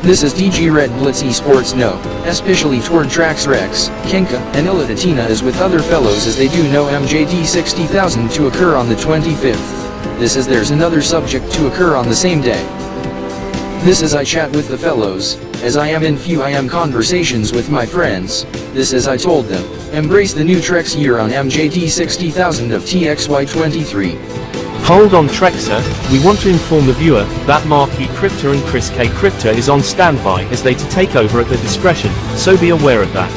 This is DG Red Blitz Esports No, especially toward Trax Rex, Kenka, and Ilitatina as with other fellows as they do know MJD 60,000 to occur on the 25th. This is there's another subject to occur on the same day. This is I chat with the fellows, as I am in few I am conversations with my friends, this is I told them, embrace the new Trex year on MJD 60,000 of Tx.Y 23. Hold on Trexer, we want to inform the viewer, that Mark E. Cryptor and Chris K. Cryptor is on standby as they to take over at their discretion, so be aware of that.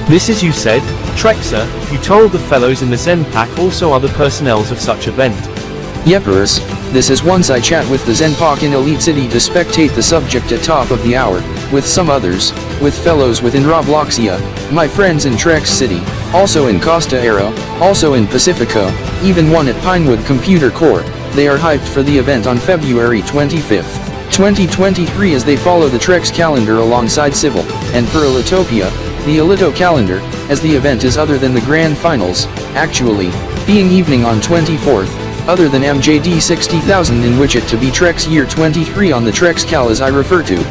This is you said, Trexer, you told the fellows in the Zen Pack also other personnels of such event. Yepers, this is once I chat with the Zen Pack in Elite City to spectate the subject at top of the hour, with some others, with fellows within Robloxia, my friends in Trex City, also in Costa Aero, also in Pacifico, even one at Pinewood Computer Core. They are hyped for the event on February 25th, 2023 as they follow the Trex calendar alongside Civil, and for Elitopia, the Elito calendar, as the event is other than the Grand Finals, actually, being evening on 24th, other than MJD 60,000 in which it to be Trex Year 23 on the Trex Cal as I refer to.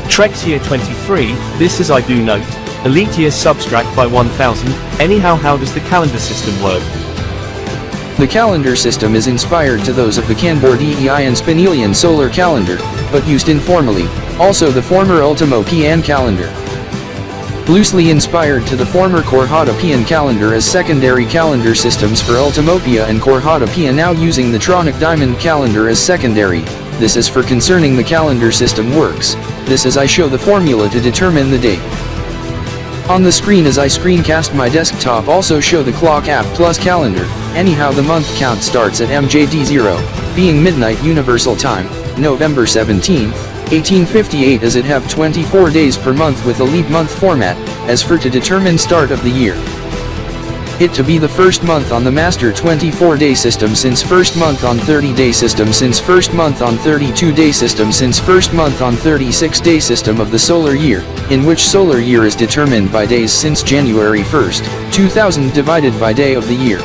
Trex Year 23, this is I do note, Elite Year subtract by 1000, anyhow how does the calendar system work? The calendar system is inspired to those of the Kanbor84 and Spinelian solar calendar, but used informally, also the former Ultimo Pian calendar. Loosely inspired to the former Korhata Pian calendar as secondary calendar systems for Ultimopia and Korhata Pian now using the Tronic Diamond calendar as secondary. This is for concerning the calendar system works. This is I show the formula to determine the date. On the screen as I screencast my desktop also show the clock app plus calendar, anyhow the month count starts at MJD 0, being midnight universal time, November 17th, 1858 as it have 24 days per month with a leap month format, as for to determine start of the year. It to be the first month on the master 24-day system since first month on 30-day system since first month on 32-day system since first month on 36-day system of the solar year, in which solar year is determined by days since January 1st, 2000 divided by day of the year.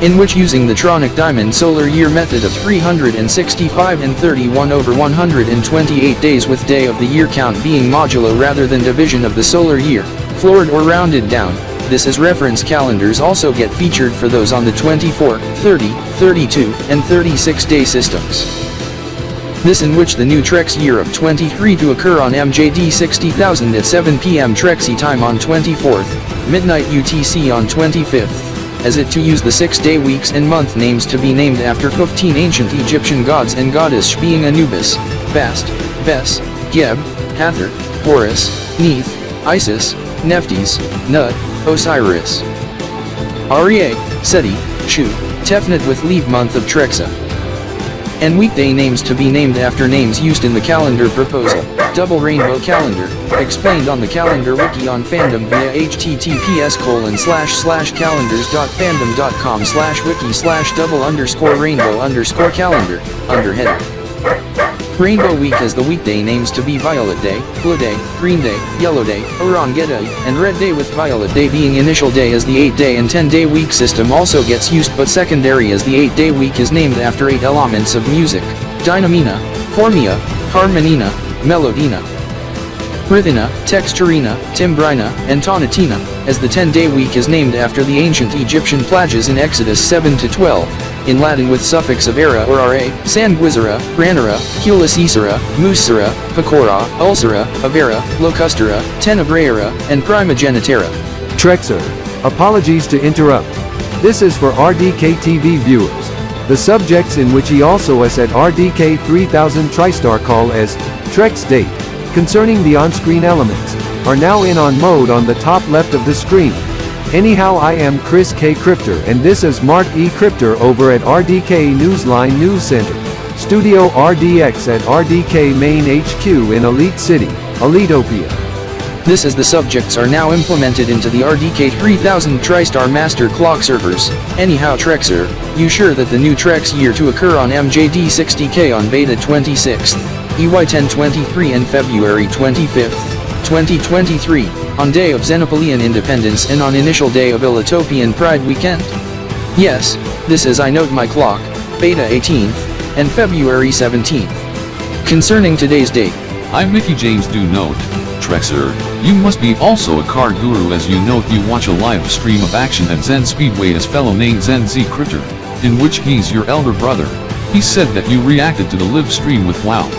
In which using the Tronic Diamond solar year method of 365 and 31 over 128 days with day of the year count being modulo rather than division of the solar year, floored or rounded down. This is reference calendars also get featured for those on the 24, 30, 32, and 36-day systems. This in which the new Trex year of 23 to occur on MJD 60,000 at 7 p.m. Trexi time on 24th, midnight UTC on 25th. As it to use the 6-day weeks and month names to be named after 15 ancient Egyptian gods and goddess being Anubis, Bast, Bes, Geb, Hathor, Horus, Neith, Isis, Nephthys, Nut, Osiris, Aria, Seti, Shu, Tefnut with leap month of Trexa. And weekday names to be named after names used in the calendar proposal, double rainbow calendar, explained on the calendar wiki on Fandom via https://calendars.fandom.com/wiki/double_rainbow_calendar, under header. Rainbow Week as the weekday names to be Violet Day, Blue Day, Green Day, Yellow Day, Orangeta, and Red Day with Violet Day being initial day as the 8-day and 10-day week system also gets used but secondary as the 8-day week is named after 8 elements of music, Dynamina, Formia, Harmonina, Melodina, Rhythina, Texturina, Timbrina, and Tonatina, as the 10-day week is named after the ancient Egyptian plages in Exodus 7-12. In Latin with suffix of era or ra, sanguizera, granera, culicicera, musera, pecora, ulcera, avera, locustera, tenebraera, and primogenitera. Trexer. Apologies to interrupt. This is for RDK TV viewers. The subjects in which he also has at RDK 3000-Tristar call as Trex date, concerning the on-screen elements, are now in on mode on the top left of the screen. Anyhow I am Chris K. Cryptor and this is Mark E. Cryptor over at RDK Newsline News Center, Studio RDX at RDK Main HQ in Elite City, Elitopia. This is the subjects are now implemented into the RDK 3000-Tristar master clock servers. Anyhow Trexer, you sure that the new Trex year to occur on MJD 60K on beta 26th, EY 1023 and February 25th, 2023, on day of Xenopolian independence and on initial day of Elitopian Pride weekend? Yes, this is I note my clock, beta 18th, and February 17th. Concerning today's date, I'm Mickey James. Do note, Trexer, you must be also a car guru, as you note you watch a live stream of action at Zen Speedway as fellow named Zen Z Crypter, in which he's your elder brother. He said that you reacted to the live stream with wow.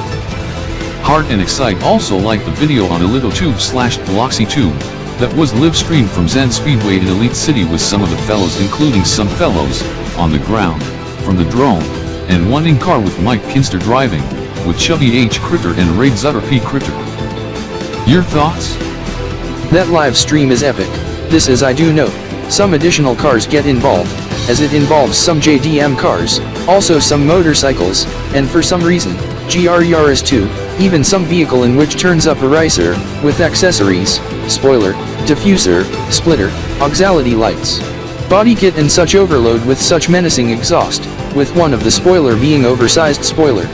Heart and Excite also liked the video on ElitoTube/BloxyTube that was live streamed from Zen Speedway in Elite City with some of the fellows, including some fellows on the ground, from the drone, and one in car with Mike Kinster driving, with Chubby H Crypter and Raid Zutter P Crypter. Your thoughts? That live stream is epic. This is I do note. Some additional cars get involved, as it involves some JDM cars, also some motorcycles, and for some reason, GR Yaris 2, even some vehicle in which turns up a ricer, with accessories, spoiler, diffuser, splitter, auxiliary lights, body kit and such overload with such menacing exhaust, with one of the spoiler being oversized spoiler.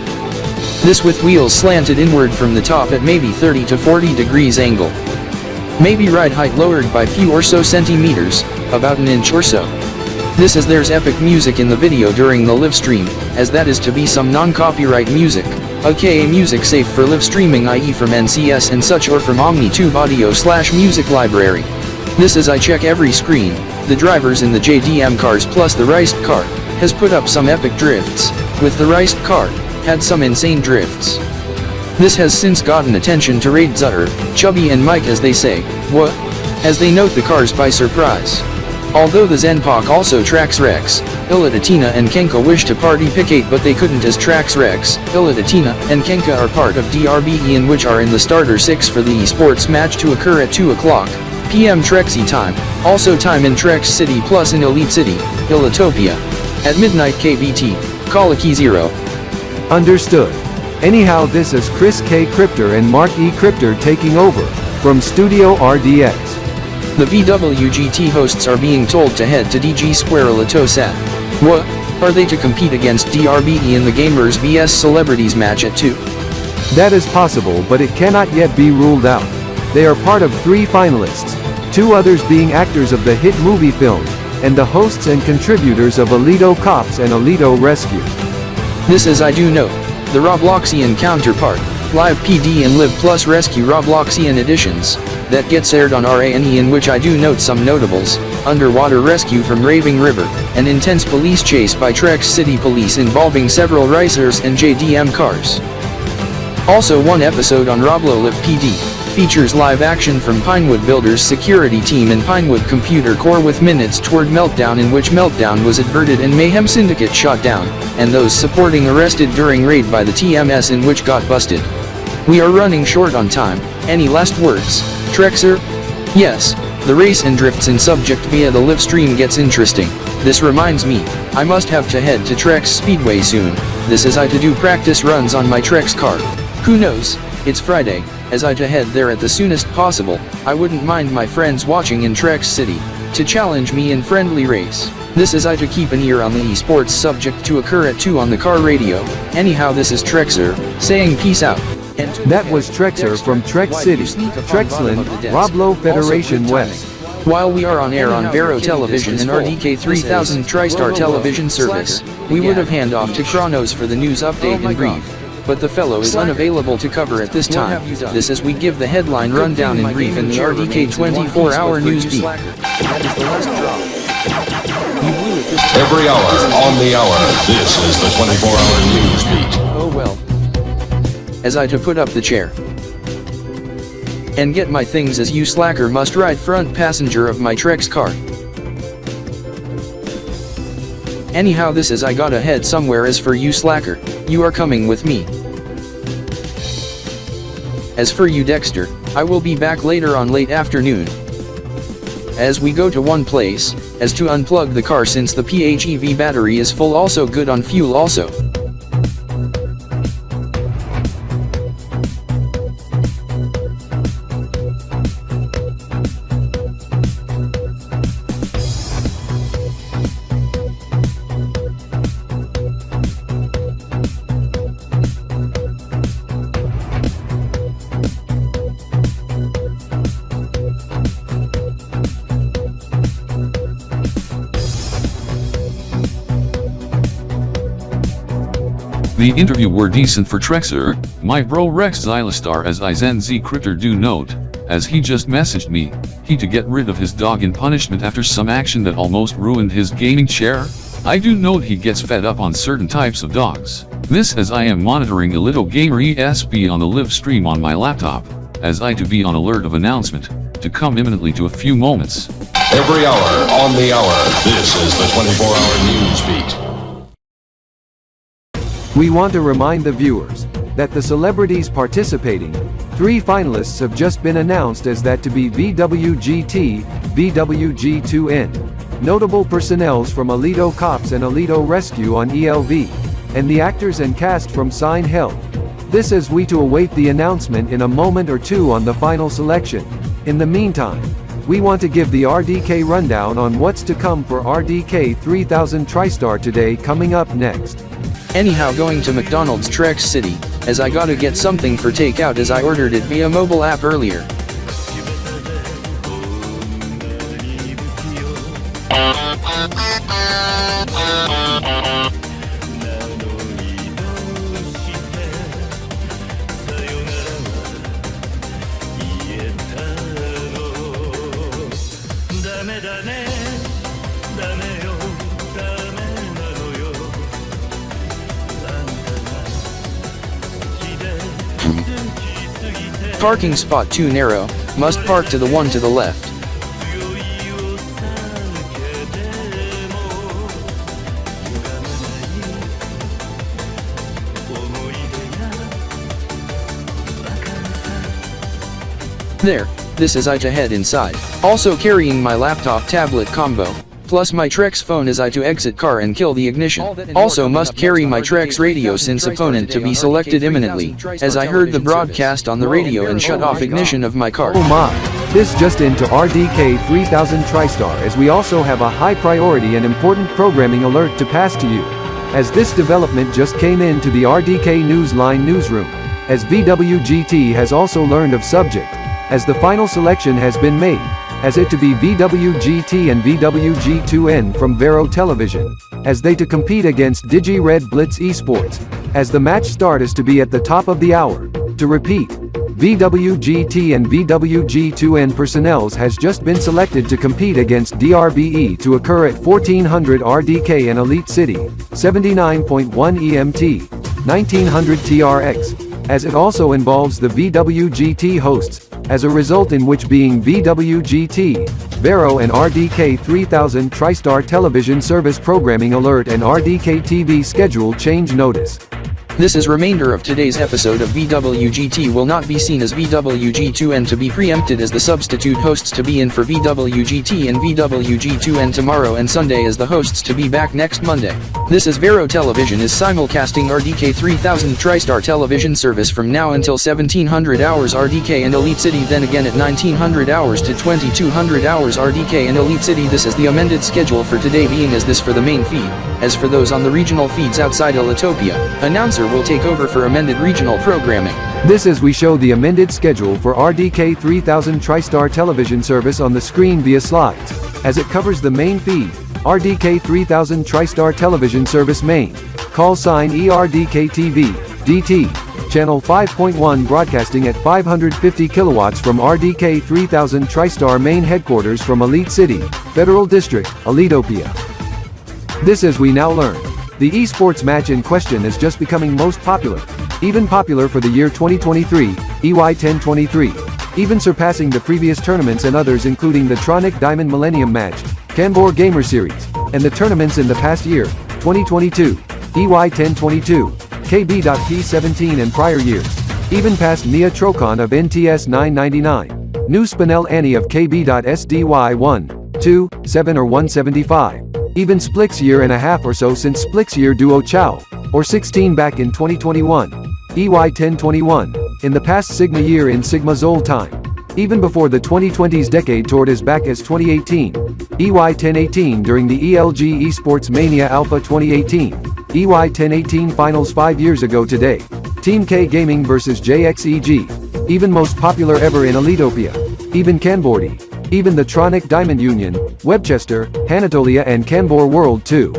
This with wheels slanted inward from the top at maybe 30 to 40 degrees angle. Maybe ride height lowered by few or so centimeters, about an inch or so. This is there's epic music in the video during the live stream, as that is to be some non-copyright music, aka music safe for live streaming, i.e. from NCS and such or from OmniTube audio/music library. This is I check every screen, the drivers in the JDM cars plus the riced car, has put up some epic drifts, with the riced car, had some insane drifts. This has since gotten attention to Raid Zutter, Chubby and Mike as they say, what? As they note the cars by surprise. Although the Zenpok also tracks Rex, Illidatina and Kenka wish to party picate but they couldn't, as tracks Rex, Illidatina, and Kenka are part of DRBE in which are in the starter 6 for the esports match to occur at 2 o'clock p.m. Trexy time, also time in Trex City plus in Elite City, Illitopia. At midnight Kb.P, Kaliki 0. Understood. Anyhow, this is Chris K. Crypter and Mark E. Crypter taking over, from Studio RDX. The VWGT hosts are being told to head to DG Square Litosat. What? Are they to compete against DRBE in the Gamers vs Celebrities match at 2? That is possible, but it cannot yet be ruled out. They are part of 3 finalists, 2 others being actors of the hit movie film, and the hosts and contributors of Alito Cops and Alito Rescue. This is I do note, the Robloxian counterpart, Live PD and Live Plus Rescue Robloxian editions, that gets aired on RANE, in which I do note some notables, Underwater Rescue from Raving River, an intense police chase by Trex City Police involving several ricers and JDM cars. Also one episode on Roblo Live PD, features live action from Pinewood Builders security team and Pinewood Computer Core with minutes toward Meltdown, in which Meltdown was adverted and Mayhem Syndicate shot down, and those supporting arrested during raid by the TMS in which got busted. We are running short on time. Any last words, Trexer? Yes, the race and drifts in subject via the live stream gets interesting. This reminds me, I must have to head to Trex Speedway soon. This is I to do practice runs on my Trex car. Who knows, it's Friday, as I to head there at the soonest possible. I wouldn't mind my friends watching in Trex City, to challenge me in friendly race. This is I to keep an ear on the esports subject to occur at 2 on the car radio. Anyhow, this is Trexer, saying peace out. That was Trexer from Trex City, Trexland, Roblo Federation West. While we are on air on Vero Television and RDK 3000-Tristar television service, we would have hand off to Kronos for the news update in brief. But the fellow is unavailable to cover at this time. This is we give the headline rundown in brief in the RDK 24-hour news beat. Every hour, on the hour, this is the 24-hour news beat. Oh well. As I to put up the chair and get my things, as you slacker must ride front passenger of my Trex car. Anyhow, this is I gotta head somewhere. As for you slacker, you are coming with me. As for you Dexter, I will be back later on late afternoon. As we go to one place, as to unplug the car since the PHEV battery is full, also good on fuel also. The interview were decent for Trexer, my bro Rex Xylistar as I Zen Z Crypter do note, as he just messaged me, he to get rid of his dog in punishment after some action that almost ruined his gaming chair. I do note he gets fed up on certain types of dogs. This as I am monitoring a little Gamer.ESP on the live stream on my laptop, as I to be on alert of announcement, to come imminently to a few moments. Every hour, on the hour, this is the 24-hour news beat. We want to remind the viewers that the celebrities participating, 3 finalists have just been announced as that to be VWGT, VWG2N, notable personnels from Alito Cops and Alito Rescue on ELV, and the actors and cast from Sign Health. This as we to await the announcement in a moment or two on the final selection. In the meantime, we want to give the RDK rundown on what's to come for RDK 3000-Tristar today coming up next. Anyhow, going to McDonald's Trex City, as I gotta get something for takeout as I ordered it via mobile app earlier. Parking spot too narrow, must park to the one to the left. There, this is I to head inside. Also carrying my laptop tablet combo, plus my Trex phone as I to exit car and kill the ignition. Also must carry my Trex radio since opponent to be selected imminently, as I heard the broadcast on the radio and shut off ignition of my car. Oh my! This just into RDK 3000-Tristar as we also have a high priority and important programming alert to pass to you. As this development just came into the RDK Newsline newsroom, as VWGT has also learned of subject, as the final selection has been made, as it to be VWGT and VWG2N from Vero Television, as they to compete against Digi Red Blitz Esports, as the match start is to be at the top of the hour. To repeat, VWGT and VWG2N personnels has just been selected to compete against DRBE to occur at 1400 RDK in Elite City, 79.1 EMT, 1900 TRX, as it also involves the VWGT hosts, as a result in which being VWGT, Vero and RDK 3000-Tristar television service programming alert and RDK TV schedule change notice. This is remainder of today's episode of VWGT will not be seen as VWG2N to be preempted as the substitute hosts to be in for VWGT and VWG2N tomorrow and Sunday as the hosts to be back next Monday. This is Vero Television is simulcasting RDK 3000-Tristar television service from now until 1700 hours RDK and Elite City, then again at 1900 hours to 2200 hours RDK and Elite City. This is the amended schedule for today, being as this for the main feed. As for those on the regional feeds outside Elitopia, announcer will take over for amended regional programming. This as we show the amended schedule for RDK 3000-Tristar television service on the screen via slides, as it covers the main feed, RDK 3000-Tristar television service main, call sign ERDK TV, DT, channel 5.1 broadcasting at 550 kilowatts from RDK 3000-Tristar main headquarters from Elite City, Federal District, Elitopia. This as we now learn. The esports match in question is just becoming most popular, even popular for the year 2023, EY1023, even surpassing the previous tournaments and others including the Tronic Diamond Millennium match, Kanbor Gamer Series, and the tournaments in the past year, 2022, EY1022, Kb.P 17 and prior years, even past Mia Trocon of NTS 999, New Spinel Annie of Kb.SDY 1, 2, 7 or 175. Even Splix year and a half or so since Splix year Duo Chow, or 16 back in 2021, EY1021, in the past Sigma year in Sigma Zol time. Even before the 2020s decade toured as back as 2018, EY1018 during the ELG Esports Mania Alpha 2018, EY1018 finals 5 years ago today, Team K Gaming vs JXEG, even most popular ever in Elitopia, even Kanbordy, even the Tronic Diamond Union, Webchester, Hanatolia and Kanbor World 2.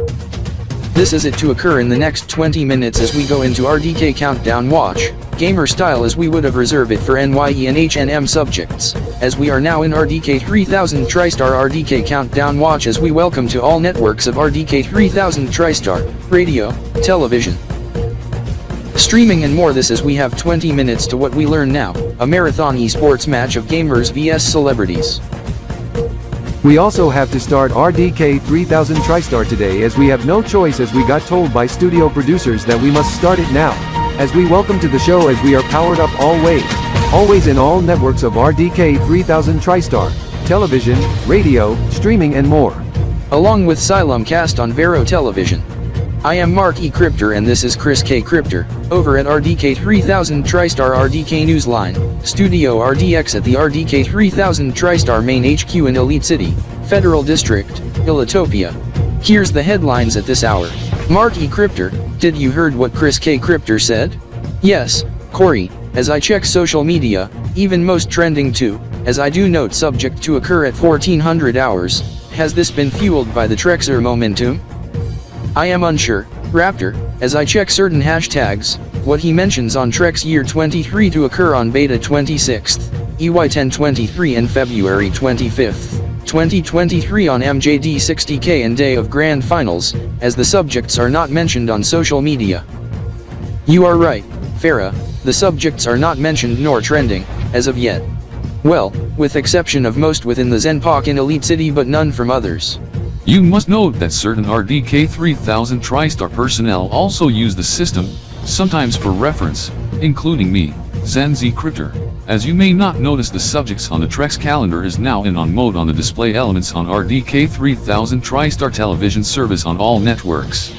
This is it to occur in the next 20 minutes as we go into RDK countdown watch, gamer style as we would have reserved it for NYE and HNM subjects, as we are now in RDK 3000-Tristar RDK countdown watch as we welcome to all networks of RDK 3000-Tristar, radio, television, streaming and more. This as we have 20 minutes to what we learn now, a marathon esports match of gamers vs celebrities. We also have to start RDK 3000-Tristar today as we have no choice as we got told by studio producers that we must start it now, as we welcome to the show as we are powered up always in all networks of RDK 3000-Tristar, television, radio, streaming and more. Along with Xylem cast on Vero Television. I am Mark E. Crypter and this is Chris K. Crypter, over at RDK 3000-Tristar RDK Newsline, Studio RDX at the RDK 3000-Tristar main HQ in Elite City, Federal District, Ilitopia. Here's the headlines at this hour. Mark E. Crypter, did you heard what Chris K. Crypter said? Yes, Corey, as I check social media, even most trending too, as I do note subject to occur at 1400 hours, has this been fueled by the Trexer momentum? I am unsure, Raptor, as I check certain hashtags, what he mentions on Trex year 23 to occur on beta 26th, EY 1023 and February 25th, 2023 on MJD 60K and day of grand finals, as the subjects are not mentioned on social media. You are right, Farah, the subjects are not mentioned nor trending, as of yet. Well, with exception of most within the Zenpok in Elite City but none from others. You must note that certain RDK 3000-Tristar personnel also use the system, sometimes for reference, including me, ZenZ Crypter. As you may not notice, the subjects on the Trex calendar is now in on mode on the display elements on RDK 3000-Tristar television service on all networks.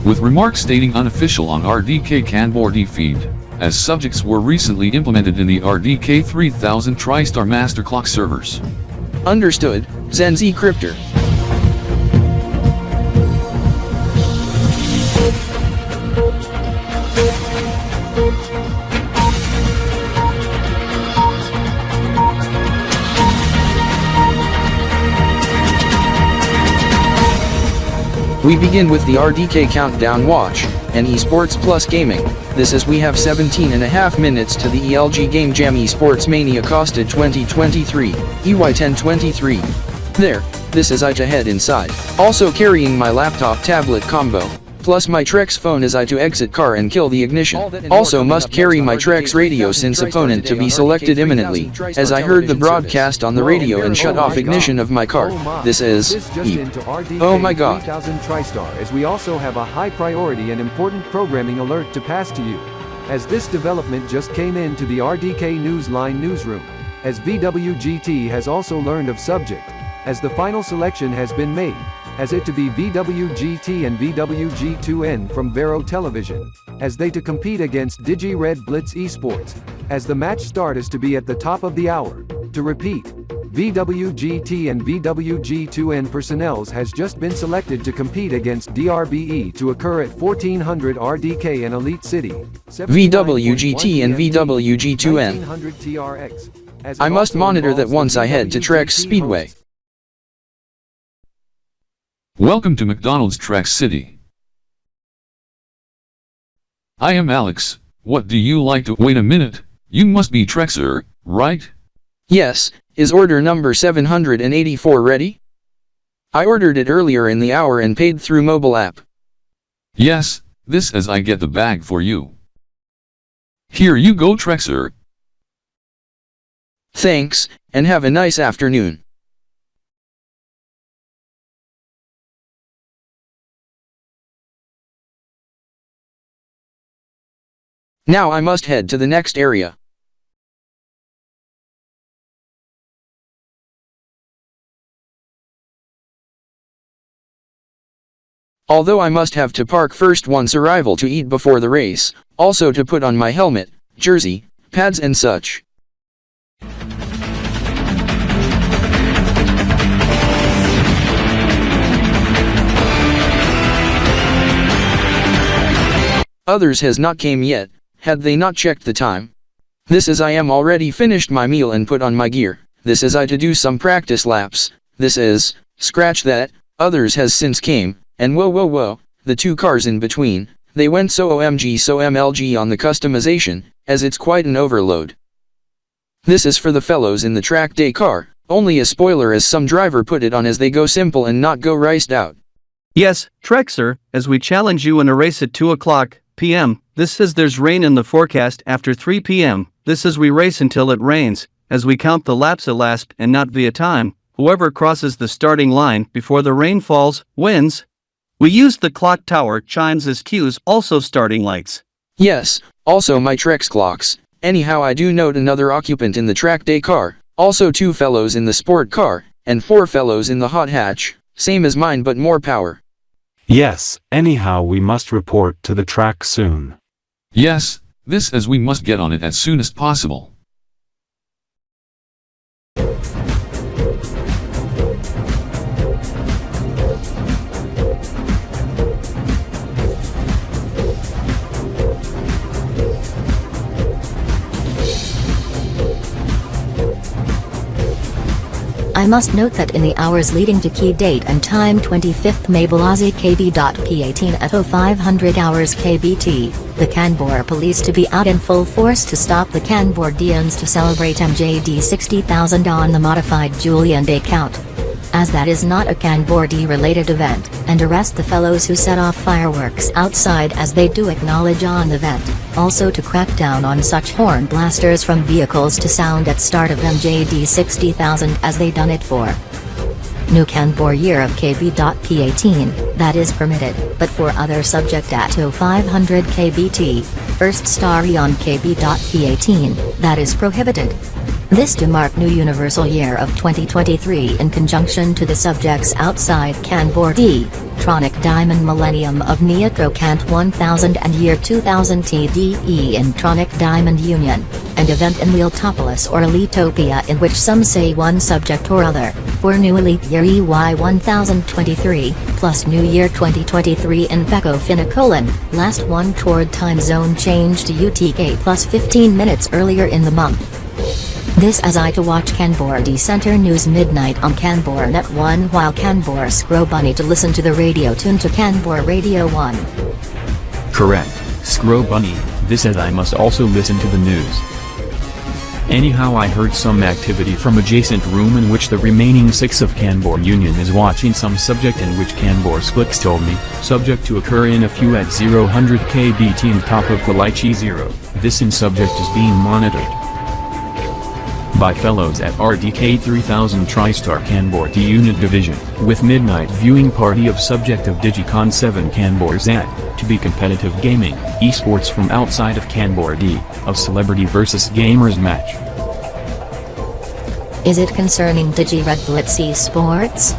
With remarks stating unofficial on RDK Kanbor84 feed, as subjects were recently implemented in the RDK 3000-Tristar master clock servers. Understood, ZenZ Crypter. We begin with the RDK Countdown Watch, and Esports Plus Gaming. This is we have 17.5 minutes to the ELG Game Jam Esports Mania Costed 2023, EY 1023. There, this is I to head inside. Also carrying my laptop tablet combo. Plus my Trex phone is I to exit car and kill the ignition. Also must carry my Trex radio since opponent to be selected imminently, as I heard the broadcast on the radio and shut off ignition of my car. This is Eep. Oh my god. 3000-Tristar, as we also have a high priority and important programming alert to pass to you. As this development just came into the RDK Newsline newsroom, as VWGT has also learned of subject, as the final selection has been made, as it to be VWGT and VWG2N from Vero Television, as they to compete against DigiRed Blitz Esports, as the match start is to be at the top of the hour. To repeat, VWGT and VWG2N personnels has just been selected to compete against DRBE to occur at 1400 RDK in Elite City. VWGT and VWG2N. TRX, I must monitor that once I head to Trex Speedway. Welcome to McDonald's Trex City. I am Alex. What do you like to— wait a minute, you must be Trexer, right? Yes, is order number 784 ready? I ordered it earlier in the hour and paid through mobile app. Yes, this as I get the bag for you. Here you go, Trexer. Thanks, and have a nice afternoon. Now I must head to the next area. Although I must have to park first once arrival to eat before the race, also to put on my helmet, jersey, pads and such. Others has not came yet, had they not checked the time. This is I am already finished my meal and put on my gear. This is I to do some practice laps. This is, scratch that, others has since came, and whoa, the two cars in between, they went so OMG so MLG on the customization, as it's quite an overload. This is for the fellows in the track day car, only a spoiler as some driver put it on as they go simple and not go riced out. Yes, Trexer, as we challenge you in a race at 2 p.m, this says there's rain in the forecast after 3 p.m, this says we race until it rains, as we count the laps elapsed and not via time, whoever crosses the starting line before the rain falls, wins. We used the clock tower chimes as cues, also starting lights. Yes, also my Trex clocks. Anyhow, I do note another occupant in the track day car, also 2 fellows in the sport car, and 4 fellows in the hot hatch, same as mine but more power. Yes, anyhow we must report to the track soon. Yes, this as we must get on it as soon as possible. I must note that in the hours leading to key date and time 25th May Balazi Kb.P 18 at 0500 hours Kb.T, the Kanbor police to be out in full force to stop the Kanbordians to celebrate MJD 60,000 on the modified Julian day count. As that is not a Kanbordi related event, and arrest the fellows who set off fireworks outside as they do acknowledge on the event, also to crack down on such horn blasters from vehicles to sound at start of MJD 60,000 as they done it for. New Kanbor year of Kb.P 18, that is permitted, but for other subject at 0500 Kb.T, first starry on Kb.P 18, that is prohibited. This to mark new universal year of 2023 in conjunction to the subjects outside Kanbor D, Tronic Diamond Millennium of Neatro Cant 1000 and year 2000 TDE in Tronic Diamond Union, and event in Wheeltopolis or Elitopia in which some say one subject or other, for new Elite Year EY 1023, plus New Year 2023 in Pecco Finicolan, last one toward time zone change to UTK plus 15 minutes earlier in the month. This as I to watch Kanbor D Center News midnight on Kanbor Net 1 while Kanbor Scroll Bunny to listen to the radio tune to Kanbor Radio 1. Correct, Scroll Bunny, this as I must also listen to the news. Anyhow I heard some activity from adjacent room in which the remaining 6 of Kanbor Union is watching some subject in which Kanbor Splix told me, subject to occur in a few at 000 Kb.T in top of WIKI 0, this in subject is being monitored by fellows at RDK 3000-Tristar Kanbor D Unit Division, with midnight viewing party of subject of Digicon 7 Kanbor Z, to be competitive gaming, esports from outside of Kanbor D, of celebrity versus gamers match. Is it concerning Digi Red Blitz esports?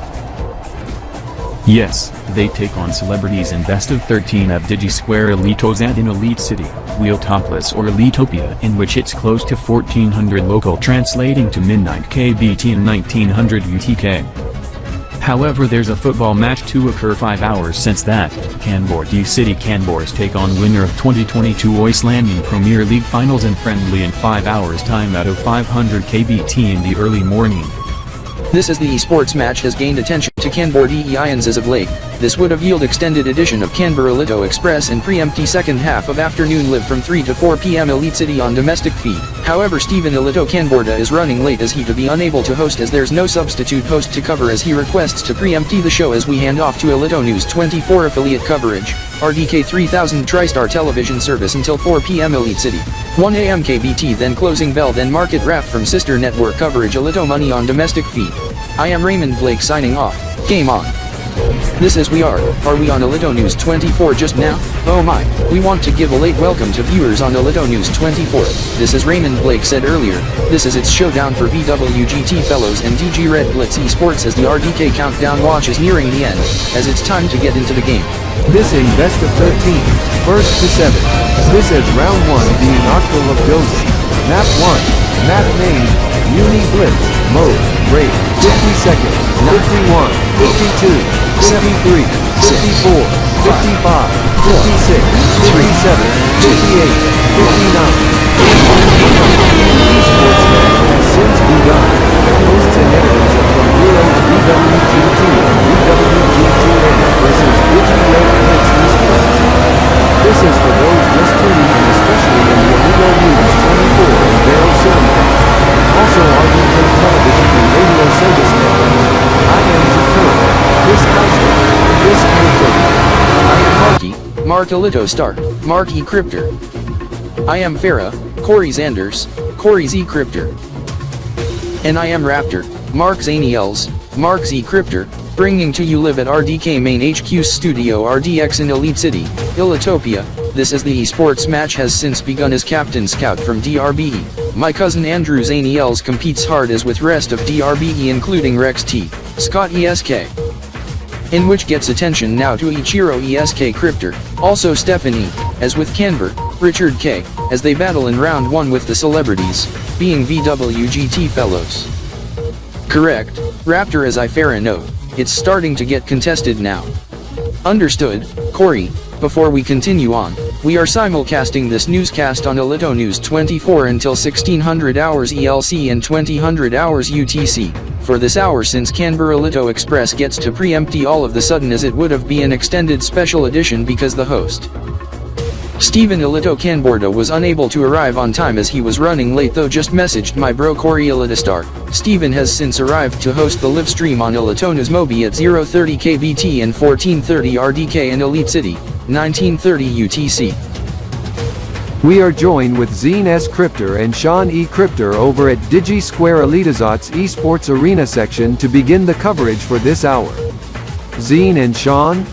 Yes, they take on celebrities in best of 13 at Digi Square Elitos at in Elite City, Wheeltopolis or Elitopia in which it's close to 1400 local translating to midnight Kb.T and 1900 UTK. However there's a football match to occur 5 hours since that, Kanbor D City Kanbors take on winner of 2022 Icelandic Premier League Finals and friendly in 5 hours time at 0500 Kb.T in the early morning. This as the esports match has gained attention to Kanbor DEINs as of late. This would have yielded extended edition of Kanbor Elito Express and preempty second half of afternoon live from 3 to 4 p.m. Elite City on domestic feed. However Stephen Elito Kanborda is running late as he to be unable to host as there's no substitute host to cover as he requests to preempty the show as we hand off to Elito News 24 affiliate coverage, RDK 3000-Tristar television service until 4 p.m. Elite City. 1 a.m. Kb.T then closing bell then market wrap from sister network coverage Elito Money on domestic feed. I am Raymond Blake signing off. Game on. This is we are we on Elito News 24 just now? Oh my, we want to give a late welcome to viewers on Elito News 24. This is Raymond Blake said earlier, this is its showdown for VWGT fellows and DG Red Blitz esports as the RDK countdown watch is nearing the end, as it's time to get into the game. This in best of 13, first to 7. This is round 1 being Octal of Dozy. Map 1, map name, Uni Blitz, mode, rate, 50 seconds, 51, 52, 53, 54, 55, 56, 57, 58, 59. Esports match has since begun. Hosts and editors are from Heroes VWGT and VWGT versus Digi Red Blitz service network. I am Zukura, Chris Kaiser, Chris K. Mark Elitostar, Mark E. Cryptor. I am Farah, Corey Zanders, Corey Z. Cryptor. And I am Raptor, Mark Zaniels, Mark Z. Cryptor, bringing to you live at RDK Main HQ's studio RDX in Elite City, Ilitopia. This is the esports match has since begun as Captain Scout from DRBE. My cousin Andrew Zaniels competes hard as with rest of DRBE including Rex T, Scott ESK. In which gets attention now to Ichiro ESK Cryptor, also Stephanie, as with Kanbor, Richard K, as they battle in round 1 with the celebrities, being VWGT fellows. Correct, Raptor as I Farah note, it's starting to get contested now. Understood, Corey. Before we continue on, we are simulcasting this newscast on Elito News 24 until 1600 hours ELC and 2000 hours UTC. For this hour since Kanbor Elito Express gets to preempt all of the sudden as it would have been an extended special edition because the host Steven Elito Kanborda was unable to arrive on time as he was running late though just messaged my bro Corey Elitostar. Steven has since arrived to host the live stream on Elitona's Mobi at 0:30 Kb.P and 14:30 RDK in Elite City, 19:30 UTC. We are joined with Zine S. Cryptor and Sean E. Cryptor over at Digi Square Elitazot's esports arena section to begin the coverage for this hour. Zine and Sean?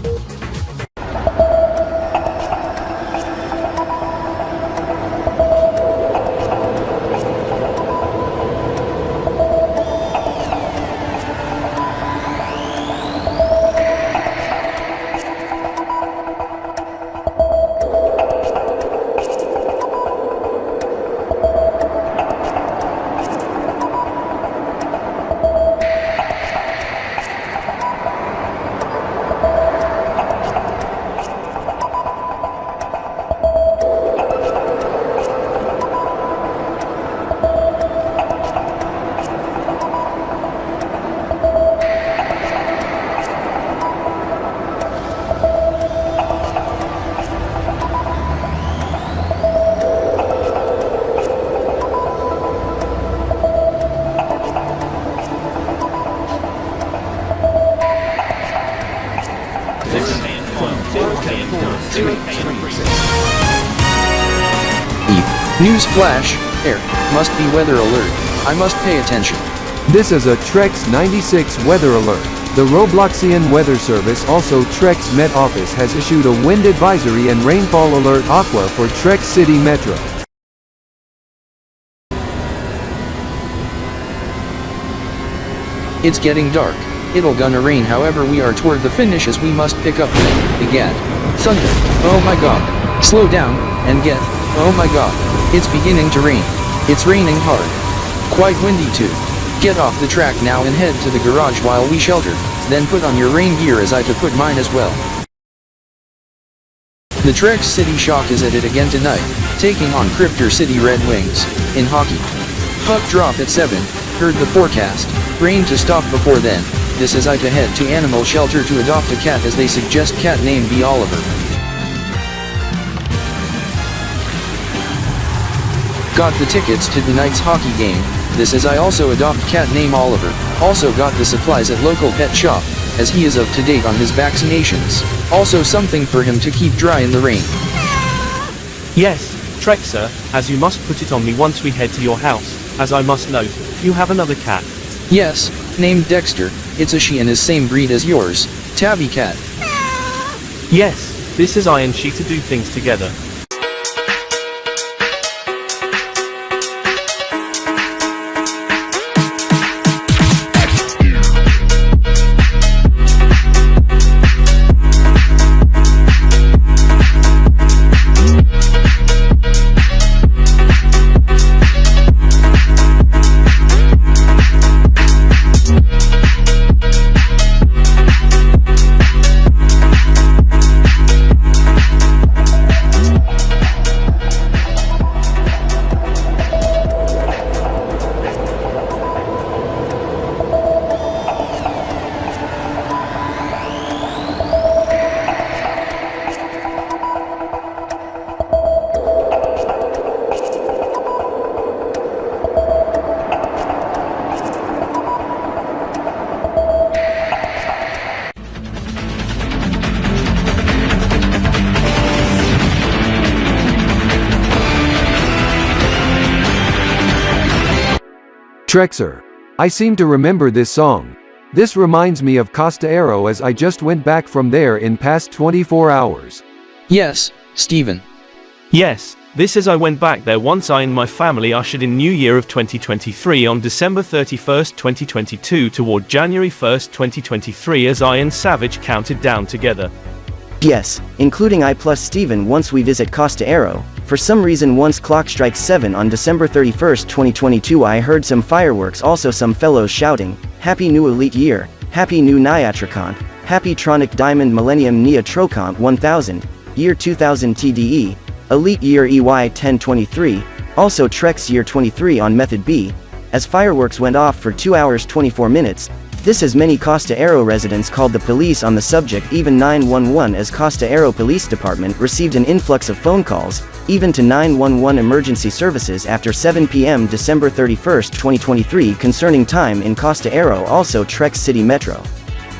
News flash, air, must be weather alert, I must pay attention. This is a Trex 96 weather alert. The Robloxian Weather Service also Trex Met Office has issued a wind advisory and rainfall alert aqua for Trex City Metro. It's getting dark, it'll gonna rain however we are toward the finish as we must pick up the gad. Thunder, oh my god, slow down, and get, oh my god, it's beginning to rain. It's raining hard. Quite windy too. Get off the track now and head to the garage while we shelter, then put on your rain gear as I to put mine as well. The Trex City Shock is at it again tonight, taking on Cryptor City Red Wings, in hockey. Puck drop at 7, heard the forecast, rain to stop before then, this is I to head to animal shelter to adopt a cat as they suggest cat name be Oliver. Got the tickets to tonight's hockey game, this is I also adopt cat name Oliver, also got the supplies at local pet shop, as he is up to date on his vaccinations, also something for him to keep dry in the rain. Yes, Trexer, as you must put it on me once we head to your house, as I must note, you have another cat. Yes, named Dexter, it's a she and is same breed as yours, Tabby Cat. Yes, this is I and she to do things together. Trexer. I seem to remember this song. This reminds me of Costa Aero as I just went back from there in past 24 hours. Yes, Stephen. Yes, this as I went back there once I and my family ushered in New Year of 2023 on December 31st, 2022 toward January 1st, 2023 as I and Savage counted down together. Yes, including I plus Steven once we visit Costa Aero. For some reason once clock strikes 7 on December 31st, 2022 I heard some fireworks, also some fellows shouting, Happy New Elite Year, Happy New Niatricon, Happy Tronic Diamond Millennium Nia Trocont 1000, Year 2000 TDE, Elite Year EY 1023, also Trex Year 23 on Method B, as fireworks went off for 2 hours 24 minutes. This as many Costa Aero residents called the police on the subject, even 911 as Costa Aero Police Department received an influx of phone calls, even to 911 emergency services after 7 p.m. December 31st, 2023 concerning time in Costa Aero, also Trex City Metro.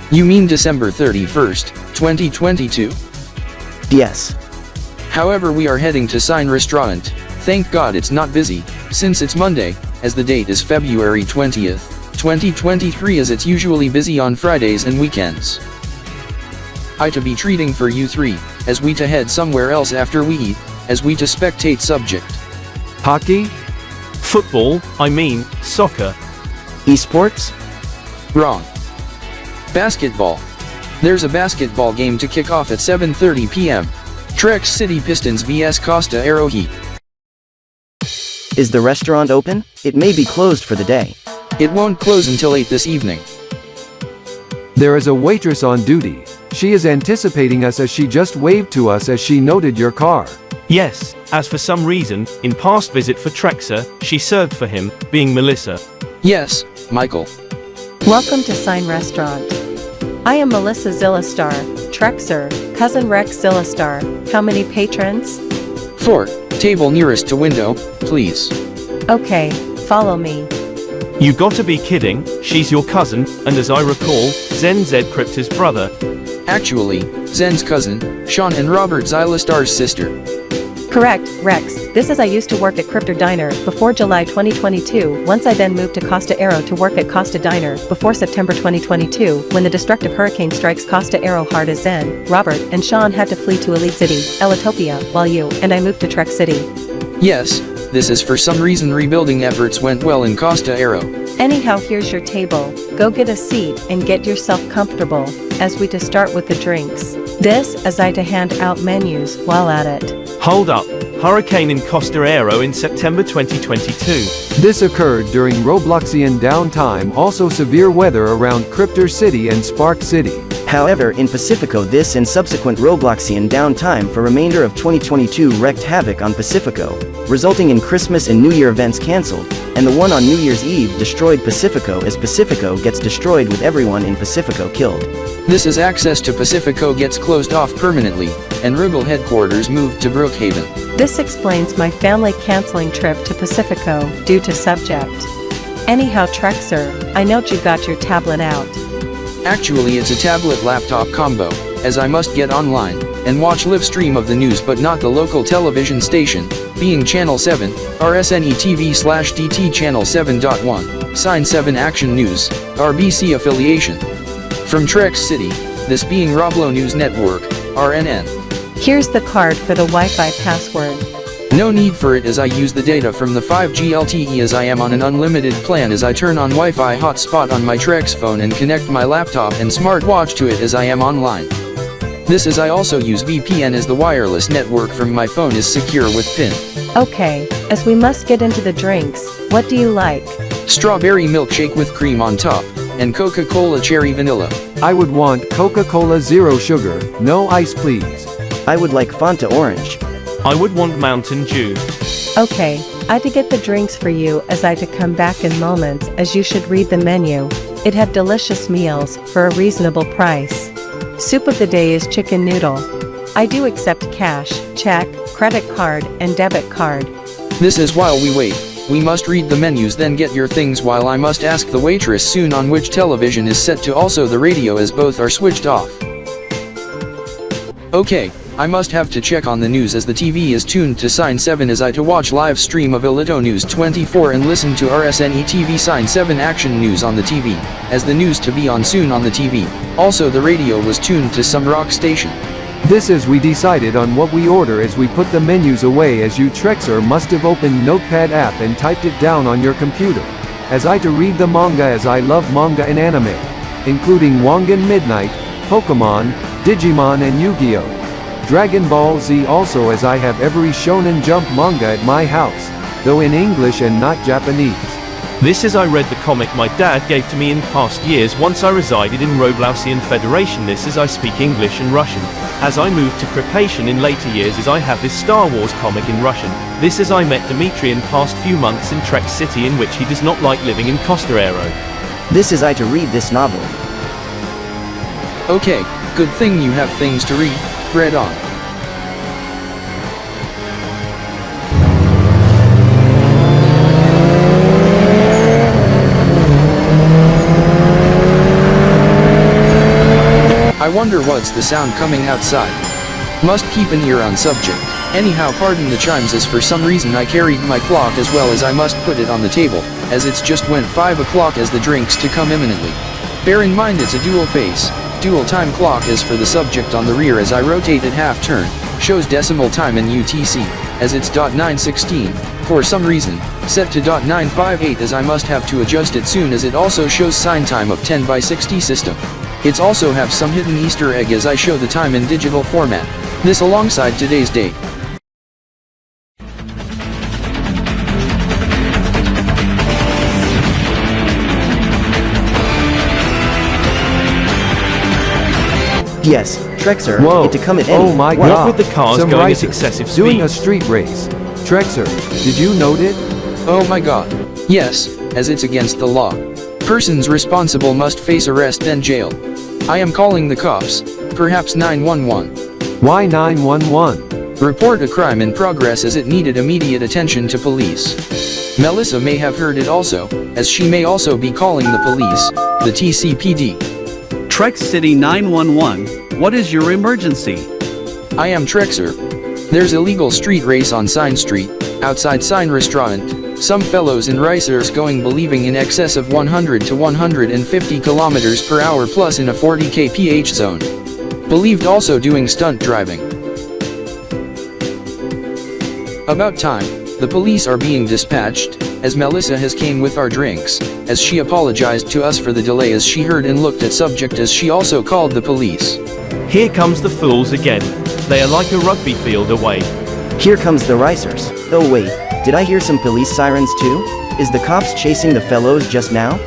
You mean December 31st, 2022? Yes. However, we are heading to Sign Restaurant. Thank God it's not busy, since it's Monday, as the date is February 20th, 2023 as it's usually busy on Fridays and weekends. I to be treating for you three, as we to head somewhere else after we eat, as we to spectate subject. Hockey? Football, I mean, soccer. Esports? Wrong. Basketball. There's a basketball game to kick off at 7:30 p.m. Trex City Pistons vs Costa Aero Heat. Is the restaurant open? It may be closed for the day. It won't close until 8 this evening. There is a waitress on duty. She is anticipating us as she just waved to us as she noted your car. Yes, as for some reason, in past visit for Trexer, she served for him, being Melissa. Yes, Michael. Welcome to Sign Restaurant. I am Melissa Zillastar, Trexer, cousin Rex Zillastar. How many patrons? 4. Table nearest to window, please. Okay, follow me. You gotta be kidding, she's your cousin, and as I recall, Zen Z Crypta's brother. Actually, Zen's cousin, Sean and Robert Zillastar's sister. Correct, Rex. This is I used to work at Crypto Diner before July 2022. Once I then moved to Costa Aero to work at Costa Diner before September 2022 when the destructive hurricane strikes Costa Aero hard as Zen, Robert, and Sean had to flee to Elite City, Elitopia, while you and I moved to Trex City. Yes, this is for some reason rebuilding efforts went well in Costa Aero. Anyhow, here's your table. Go get a seat and get yourself comfortable, as we to start with the drinks. This as I to hand out menus while at it. Hold up, hurricane in Costa Aero in September 2022. This occurred during Robloxian downtime, also severe weather around Cryptor City and Spark City. However, in Pacifico this and subsequent Robloxian downtime for remainder of 2022 wreaked havoc on Pacifico, resulting in Christmas and New Year events cancelled, and the one on New Year's Eve destroyed Pacifico as Pacifico gets destroyed with everyone in Pacifico killed. This is access to Pacifico gets closed off permanently, and Rugal headquarters moved to Brookhaven. This explains my family canceling trip to Pacifico due to subject. Anyhow, Trexer, I note you got your tablet out. Actually, it's a tablet laptop combo, as I must get online and watch live stream of the news but not the local television station, being Channel 7, RSNE TV/DT Channel 7.1, Sign 7 Action News, RBC affiliation. From Trex City, this being Roblo News Network, RNN. Here's the card for the Wi-Fi password. No need for it as I use the data from the 5G LTE as I am on an unlimited plan as I turn on Wi-Fi hotspot on my Trex phone and connect my laptop and smartwatch to it as I am online. This as I also use VPN as the wireless network from my phone is secure with PIN. Okay, as we must get into the drinks, what do you like? Strawberry milkshake with cream on top, and Coca-Cola cherry vanilla. I would want Coca-Cola Zero Sugar, no ice please. I would like Fanta Orange. I would want Mountain Dew. Okay, I to get the drinks for you as I to come back in moments as you should read the menu. It had delicious meals for a reasonable price. Soup of the day is chicken noodle. I do accept cash, check, credit card, and debit card. This is while we wait. We must read the menus then get your things while I must ask the waitress soon on which television is set to also the radio as both are switched off. Okay, I must have to check on the news as the TV is tuned to Sign 7 as I to watch live stream of Ilito News 24 and listen to RSNE TV Sign 7 Action News on the TV, as the news to be on soon on the TV. Also the radio was tuned to some rock station. This is we decided on what we order as we put the menus away as you Trexer must have opened Notepad app and typed it down on your computer. As I to read the manga as I love manga and anime, including Wangan Midnight, Pokemon, Digimon and Yu-Gi-Oh! Dragon Ball Z also as I have every Shonen Jump manga at my house, though in English and not Japanese. This is I read the comic my dad gave to me in past years once I resided in Roblausian Federation. This is I speak English and Russian. As I moved to Kripation in later years as I have this Star Wars comic in Russian. This is I met Dmitry in past few months in Trek City in which he does not like living in Costa Aero. This is I to read this novel. Okay, good thing you have things to read. Read on. I wonder what's the sound coming outside. Must keep an ear on subject. Anyhow, pardon the chimes as for some reason I carried my clock as well as I must put it on the table, as it's just went 5 o'clock as the drinks to come imminently. Bear in mind it's a dual face. Dual time clock is for the subject on the rear as I rotate at half turn, shows decimal time in UTC, as it's .916, for some reason, set to .958 as I must have to adjust it soon as it also shows sign time of 10/60 system. It's also have some hidden Easter egg as I show the time in digital format. This alongside today's date. Yes, Trexer, Whoa, it to come at any. oh my What? god, What with the cars some going at racers excessive doing speed? a street race. Trexer, did you note it? Oh my god. Yes, as it's against the law. Persons responsible must face arrest and jail. I am calling the cops, perhaps 911. Why 911? Report a crime in progress as it needed immediate attention to police. Melissa may have heard it also, as she may also be calling the police, the TCPD. Trek City 911, what is your emergency? I am Trexer. There's illegal street race on Sign Street, outside Sign Restaurant. Some fellows in racers going believing in excess of 100 to 150 kilometers per hour plus in a 40 kph zone. Believed also doing stunt driving. About time, the police are being dispatched, as Melissa has came with our drinks, as she apologized to us for the delay as she heard and looked at subject as she also called the police. Here comes the fools again. They are like a rugby field away. Here comes the racers. Oh wait, did I hear some police sirens too? Is the cops chasing the fellows just now?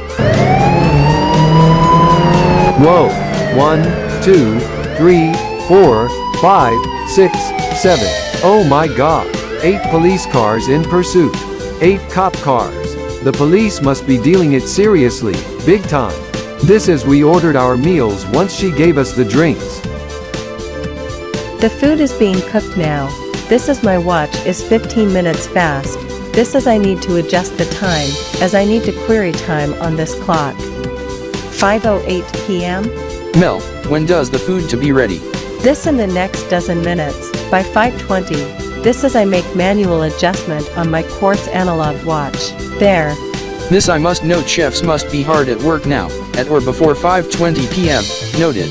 Whoa, 1, 2, 3, 4, 5, 6, 7. Oh my god, 8 police cars in pursuit. 8 cop cars. The police must be dealing it seriously, big time. This is we ordered our meals once she gave us the drinks. The food is being cooked now. This is my watch is 15 minutes fast. This is I need to adjust the time, as I need to query time on this clock. 5:08 p.m. Mel, when does the food to be ready? This in the next dozen minutes, by 5:20. This is I make manual adjustment on my quartz analog watch. There. This I must note chefs must be hard at work now, at or before 5:20 p.m., noted.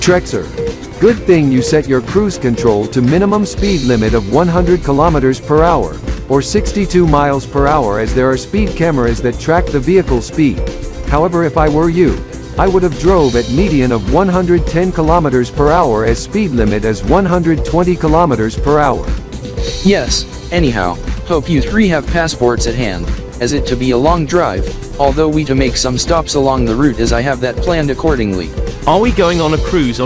Trexer. Good thing you set your cruise control to minimum speed limit of 100 km per hour, or 62 miles per hour, as there are speed cameras that track the vehicle speed. However, if I were you, I would have drove at median of 110 km per hour as speed limit as 120 km per hour. Yes, anyhow, hope you three have passports at hand, as it to be a long drive, although we to make some stops along the route as I have that planned accordingly. Are we going on a cruise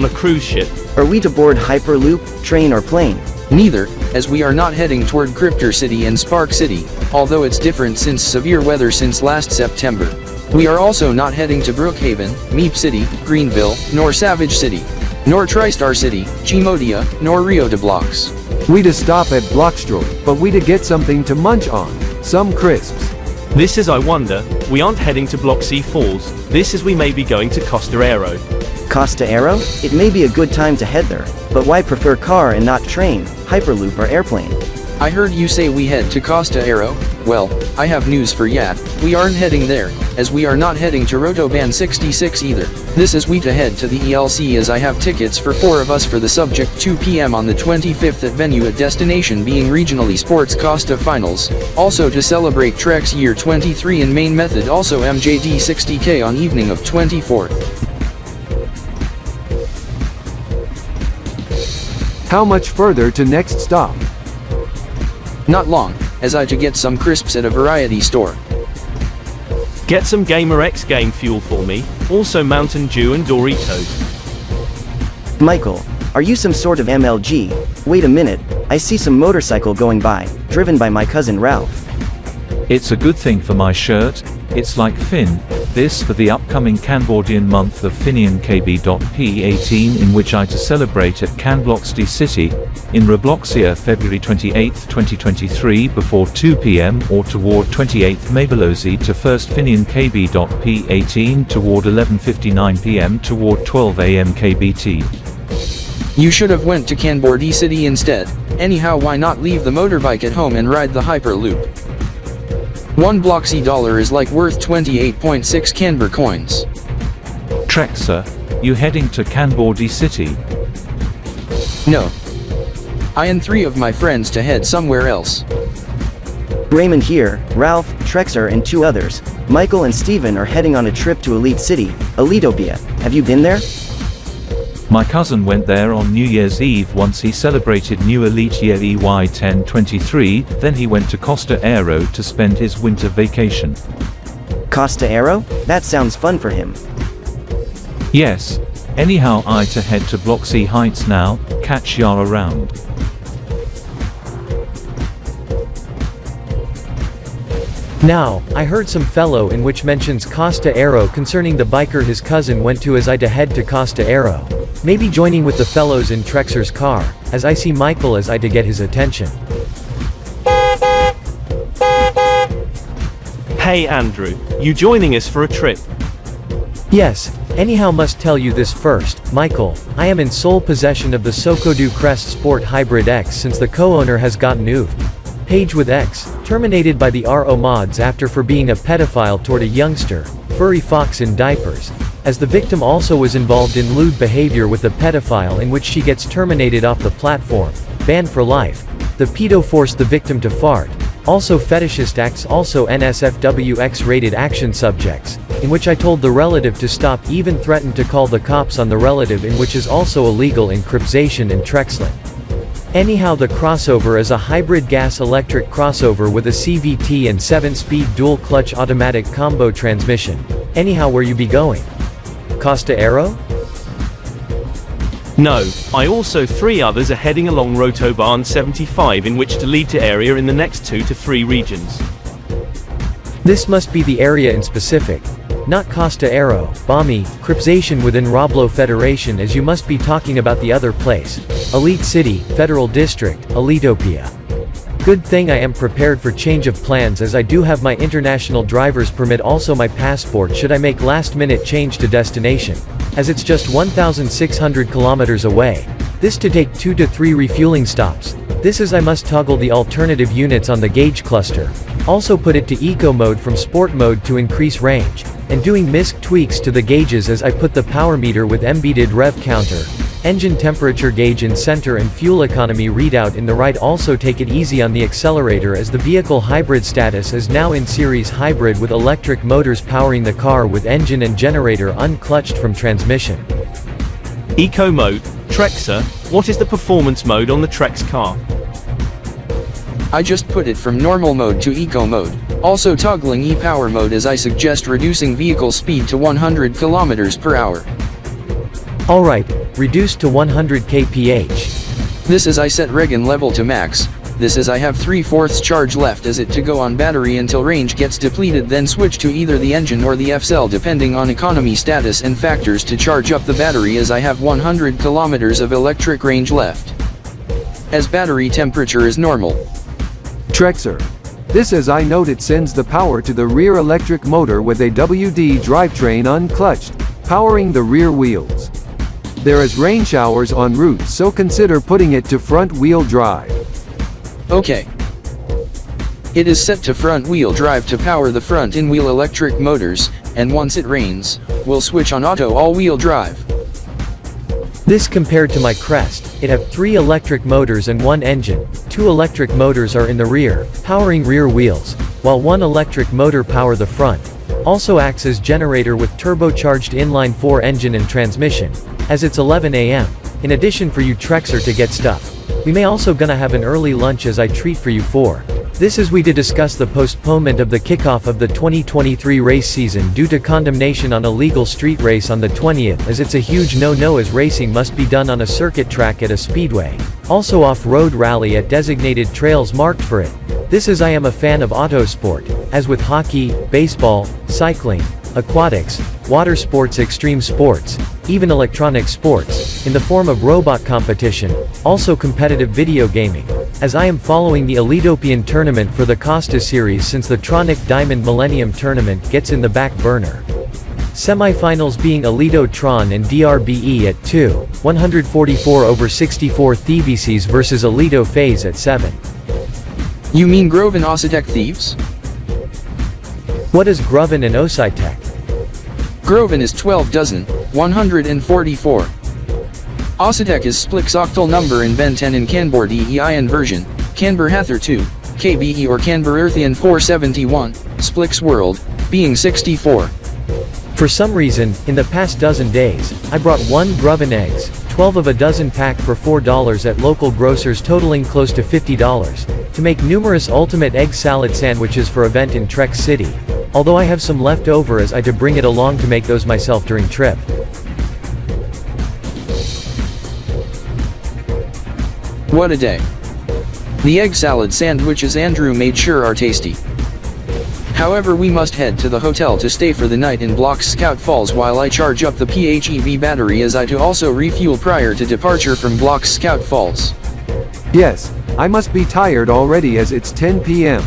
ship? Are we to board Hyperloop, train or plane? Neither, as we are not heading toward Cryptor City and Spark City, although it's different since severe weather since last September. We are also not heading to Brookhaven, Meep City, Greenville, nor Savage City, nor Tristar City, Chimodia, nor Rio de Blocks. We to stop at Blockstroy, but we to get something to munch on, some crisps. This is I wonder, we aren't heading to Block C Falls, this is we may be going to Costa Aero. Costa Aero? It may be a good time to head there, but why prefer car and not train, Hyperloop or airplane? I heard you say we head to Costa Aero. Well, I have news for ya, we aren't heading there, as we are not heading to Rotoban 66 either. This is we to head to the ELC, as I have tickets for 4 of us for the subject 2 p.m. on the 25th at venue at destination being Regionally Sports Costa Finals, also to celebrate Trek's year 23 in main method, also MJD 60K on evening of 24th. How much further to next stop? Not long, as I to get some crisps at a variety store. Get some Gamer X game fuel for me, also Mountain Dew and Doritos. Michael, are you some sort of MLG? Wait a minute, I see some motorcycle going by, driven by my cousin Ralph. It's a good thing for my shirt, it's like Finn, this for the upcoming Kanbordian month of Finian Kb.P 18, in which I to celebrate at Kanbloxdy City, in Robloxia February 28, 2023 before 2 p.m. or toward 28th Mabelozi to first Finian Kb.P 18 toward 11:59 p.m. toward 12 a.m. KBT. You should have went to Kanbor City instead. Anyhow, why not leave the motorbike at home and ride the Hyperloop? $1 Bloxy is like worth 28.6 Kanbor coins. Trexer, you heading to Kanbor City? No. I and 3 of my friends to head somewhere else. Raymond here, Ralph, Trexer and 2 others, Michael and Steven are heading on a trip to Elite City, Elitopia. Have you been there? My cousin went there on New Year's Eve once he celebrated New Elite Year EY 1023, then he went to Costa Aero to spend his winter vacation. Costa Aero? That sounds fun for him. Yes. Anyhow, I to head to Bloxy Heights now, catch ya around. Now, I heard some fellow in which mentions Costa Aero concerning the biker his cousin went to, as I to head to Costa Aero. Maybe joining with the fellows in Trexer's car, as I see Michael as I to get his attention. Hey Andrew, you joining us for a trip? Yes, anyhow must tell you this first, Michael, I am in sole possession of the Sokodu Crest Sport Hybrid X since the co-owner has gotten oofed. Page with X, terminated by the RO mods after for being a pedophile toward a youngster, furry fox in diapers, as the victim also was involved in lewd behavior with the pedophile, in which she gets terminated off the platform, banned for life. The pedo forced the victim to fart. Also fetishist acts, also NSFW X-rated action subjects, in which I told the relative to stop, even threatened to call the cops on the relative, in which is also illegal in Cripsation and Trexling. Anyhow, the crossover is a hybrid gas-electric crossover with a CVT and 7-speed dual-clutch automatic combo transmission. Anyhow, where you be going? Costa Aero? No, I also 3 others are heading along Rotoban 75, in which to lead to area in the next 2 to 3 regions. This must be the area in specific. Not Costa Aero, Bami, Cripsation within Roblo Federation, as you must be talking about the other place. Elite City, Federal District, Elitopia. Good thing I am prepared for change of plans, as I do have my international driver's permit, also my passport should I make last minute change to destination, as it's just 1,600 kilometers away. This to take 2 to 3 refueling stops. This is I must toggle the alternative units on the gauge cluster. Also put it to eco mode from sport mode to increase range. and doing MISC tweaks to the gauges as I put the power meter with embedded rev counter, engine temperature gauge in center and fuel economy readout in the right. Also take it easy on the accelerator as the vehicle hybrid status is now in series hybrid with electric motors powering the car with engine and generator unclutched from transmission. Eco mode, Trexer, what is the performance mode on the Trex car? I just put it from normal mode to eco mode, also toggling e-power mode as I suggest reducing vehicle speed to 100 km per hour. Alright, reduced to 100 kph. This is I set regen level to max. This is I have 3/4 charge left as it to go on battery until range gets depleted, then switch to either the engine or the F-cell depending on economy status and factors to charge up the battery as I have 100 km of electric range left. As battery temperature is normal. Trexer. This as I note it sends the power to the rear electric motor with a WD drivetrain unclutched, powering the rear wheels. There is rain showers en route, so consider putting it to front wheel drive. Okay. It is set to front wheel drive to power the front in-wheel electric motors, and once it rains, we'll switch on auto all-wheel drive. This compared to my Crest, it have 3 electric motors and 1 engine. 2 electric motors are in the rear, powering rear wheels, while 1 electric motor power the front. Also acts as generator with turbocharged inline 4 engine and transmission, as it's 11 AM. In addition for you Trexer to get stuff. We may also gonna have an early lunch as I treat for you for. This is we to discuss the postponement of the kickoff of the 2023 race season due to condemnation on a legal street race on the 20th, as it's a huge no-no as racing must be done on a circuit track at a speedway. Also off-road rally at designated trails marked for it. This is I am a fan of autosport, as with hockey, baseball, cycling, aquatics, water sports, extreme sports, even electronic sports, in the form of robot competition, also competitive video gaming, as I am following the Elitopian tournament for the Costa series since the Tronic Diamond Millennium tournament gets in the back burner. Semi-finals being Elitotron and DRBE at 2, 144/64 Thieves versus Elito Phase at 7. You mean Groven Ocytec Thieves? What is Groven and Ocytec? Groven is 12 dozen, 144. Ocytec is Splix octal number in Ben 10 in Kanbor version, Kanbor 2, KBE or Kanbor84 471, Splix world, being 64. For some reason, in the past dozen days, I brought 1 Groven eggs, 12 of a dozen pack for $4 at local grocers totaling close to $50, to make numerous ultimate egg salad sandwiches for event in Trex City. Although I have some left over as I to bring it along to make those myself during trip. What a day. The egg salad sandwiches Andrew made sure are tasty. However, we must head to the hotel to stay for the night in Block Scout Falls while I charge up the PHEV battery as I to also refuel prior to departure from Block Scout Falls. Yes, I must be tired already as it's 10 PM.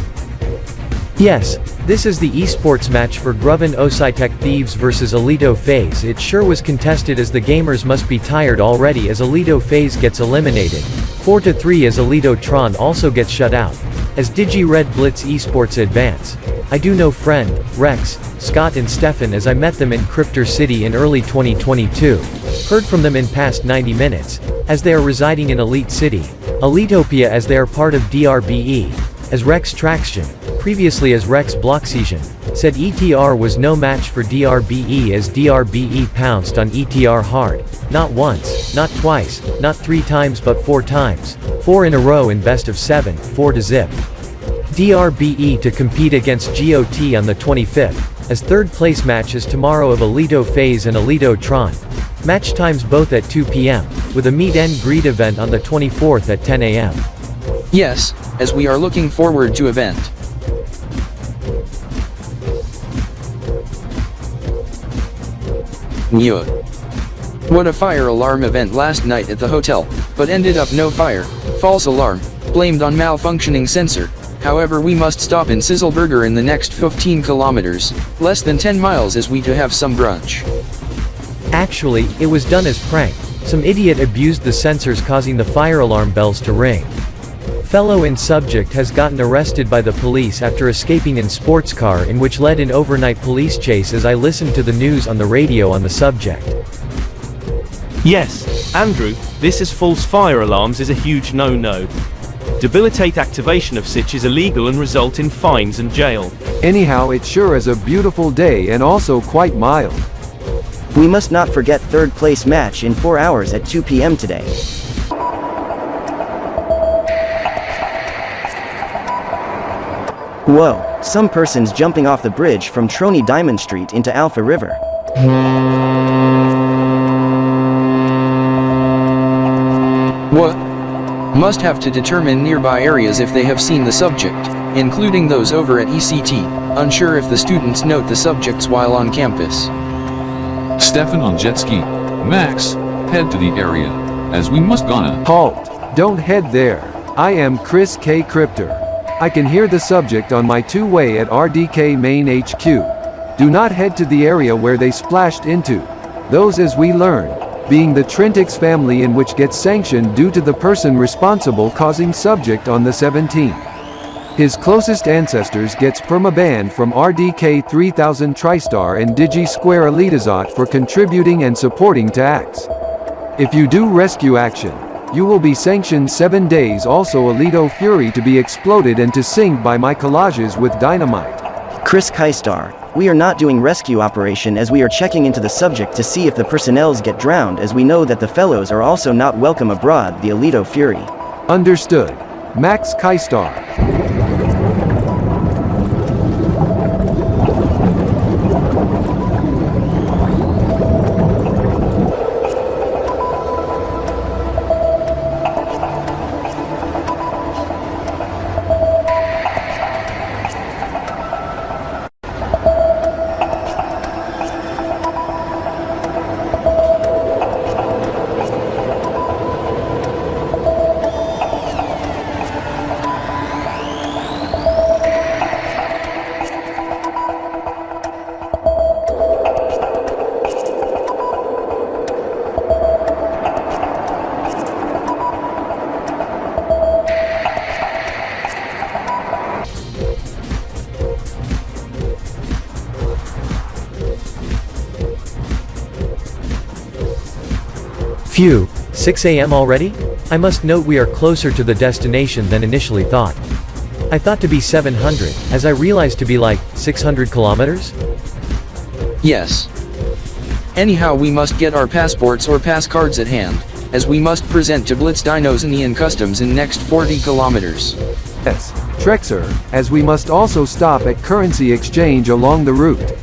Yes, this is the esports match for Groven Ocytec Thieves versus Elito Phase. It sure was contested as the gamers must be tired already as Elito Phase gets eliminated. 4-3 as Elitotron also gets shut out. As Digi Red Blitz Esports advance. I do know friend, Rex, Scott and Stefan as I met them in Cryptor City in early 2022. Heard from them in past 90 minutes, as they are residing in Elite City. Elitopia as they are part of DRBE. As Rex Traction, previously as Rex Blockseason, said ETR was no match for DRBE as DRBE pounced on ETR hard. Not once, not twice, not 3 times but 4 times. 4 in a row in best of 7, 4-0. DRBE to compete against GOT on the 25th, as third place matches tomorrow of Elito Phase and Elitotron. Match times both at 2 PM, with a meet and greet event on the 24th at 10 AM. Yes, as we are looking forward to event. Nyud. What a fire alarm event last night at the hotel, but ended up no fire, false alarm, blamed on malfunctioning sensor. However, we must stop in Sizzleburger in the next 15 kilometers, less than 10 miles as we to have some brunch. Actually, it was done as prank. Some idiot abused the sensors causing the fire alarm bells to ring. fellow in subject has gotten arrested by the police after escaping in sports car in which led an overnight police chase as I listened to the news on the radio on the subject. Yes, Andrew, this is false fire alarms is a huge no-no. Debilitate activation of such is illegal and result in fines and jail. Anyhow, it sure is a beautiful day and also quite mild. We must not forget third place match in 4 hours at 2 p.m. today. Whoa, some person's jumping off the bridge from Trony Diamond Street into Alpha River. What? Must have to determine nearby areas if they have seen the subject, including those over at ECT, unsure if the students note the subjects while on campus. Stefan on jet ski. Max, head to the area, as we must gonna. Halt! Don't head there. I am Chris K. Crypter. I can hear the subject on my two-way at RDK Main HQ. Do not head to the area where they splashed into. Those, as we learn, being the Trintix family, in which gets sanctioned due to the person responsible causing subject on the 17th. His closest ancestors gets permaban from RDK 3000-Tristar and Digi-Square Elitizot for contributing and supporting to acts. If you do rescue action, you will be sanctioned 7 days. Also Alito Fury to be exploded and to sink by my collages with dynamite. Chris Kaistar, we are not doing rescue operation as we are checking into the subject to see if the personnels get drowned, as we know that the fellows are also not welcome abroad. The Alito Fury. Understood. Max Kaistar. Phew, 6 a.m. already? I must note we are closer to the destination than initially thought. I thought to be 700, as I realized to be like 600 kilometers? Yes. Anyhow, we must get our passports or pass cards at hand, as we must present to Blitz Dinos and Ian Customs in next 40 kilometers. Yes, Trexer, as we must also stop at currency exchange along the route.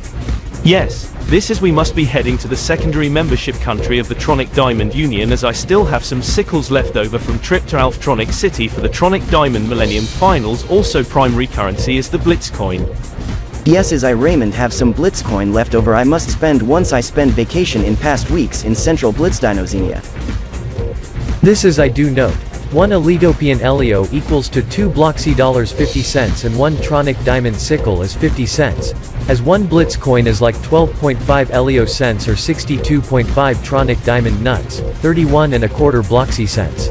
Yes, this is we must be heading to the secondary membership country of the Tronic Diamond Union, as I still have some sickles left over from trip to Alftronic City for the Tronic Diamond Millennium Finals. Also primary currency is the Blitz coin. Yes, as I Raymond have some Blitz coin left over I must spend once I spend vacation in past weeks in central Blitz Dinozenia. This is I do note. 1 Elitopian Elio equals to 2 Bloxy $50 and 1 Tronic Diamond Sickle is 50 cents. As 1 Blitz coin is like 12.5 Elio cents or 62.5 Tronic Diamond Nuts, 31.25 Bloxy cents.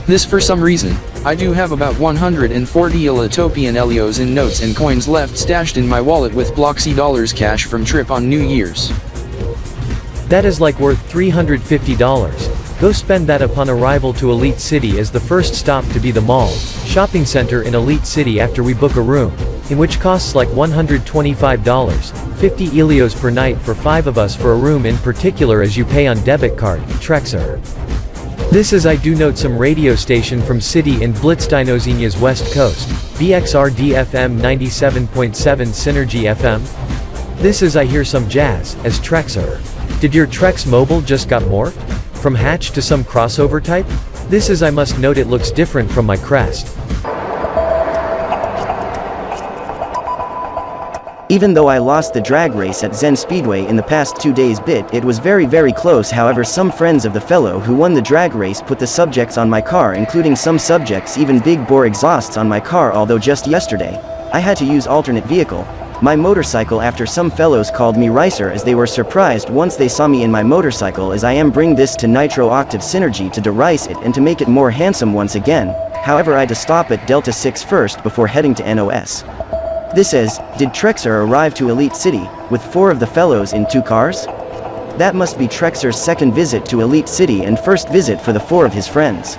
This for some reason, I do have about 140 Elitopian Elios in notes and coins left stashed in my wallet with Bloxy dollars cash from trip on New Year's. That is like worth $350. Go spend that upon arrival to Elite City as the first stop to be the mall, shopping center in Elite City after we book a room, in which costs like $125, 50 Elios per night for 5 of us for a room in particular as you pay on debit card, Trexer. This is I do note some radio station from city in Blitz Dinozenia's west coast, BXRD FM 97.7 Synergy FM. This is I hear some jazz, as Trexer. Did your Trex mobile just got morphed? From hatch to some crossover type? This is I must note it looks different from my crest. Even though I lost the drag race at Zen Speedway in the past 2 days it was very close. However, some friends of the fellow who won the drag race put the subjects on my car, including some subjects even big bore exhausts on my car, although just yesterday I had to use alternate vehicle, my motorcycle, after some fellows called me Ricer as they were surprised once they saw me in my motorcycle, as I am bring this to Nitro Octave Synergy to derice it and to make it more handsome once again. however I had to stop at Delta 6 first before heading to NOS. This is, did Trexer arrive to Elite City, with 4 of the fellows in 2 cars? That must be Trexer's second visit to Elite City and first visit for the 4 of his friends.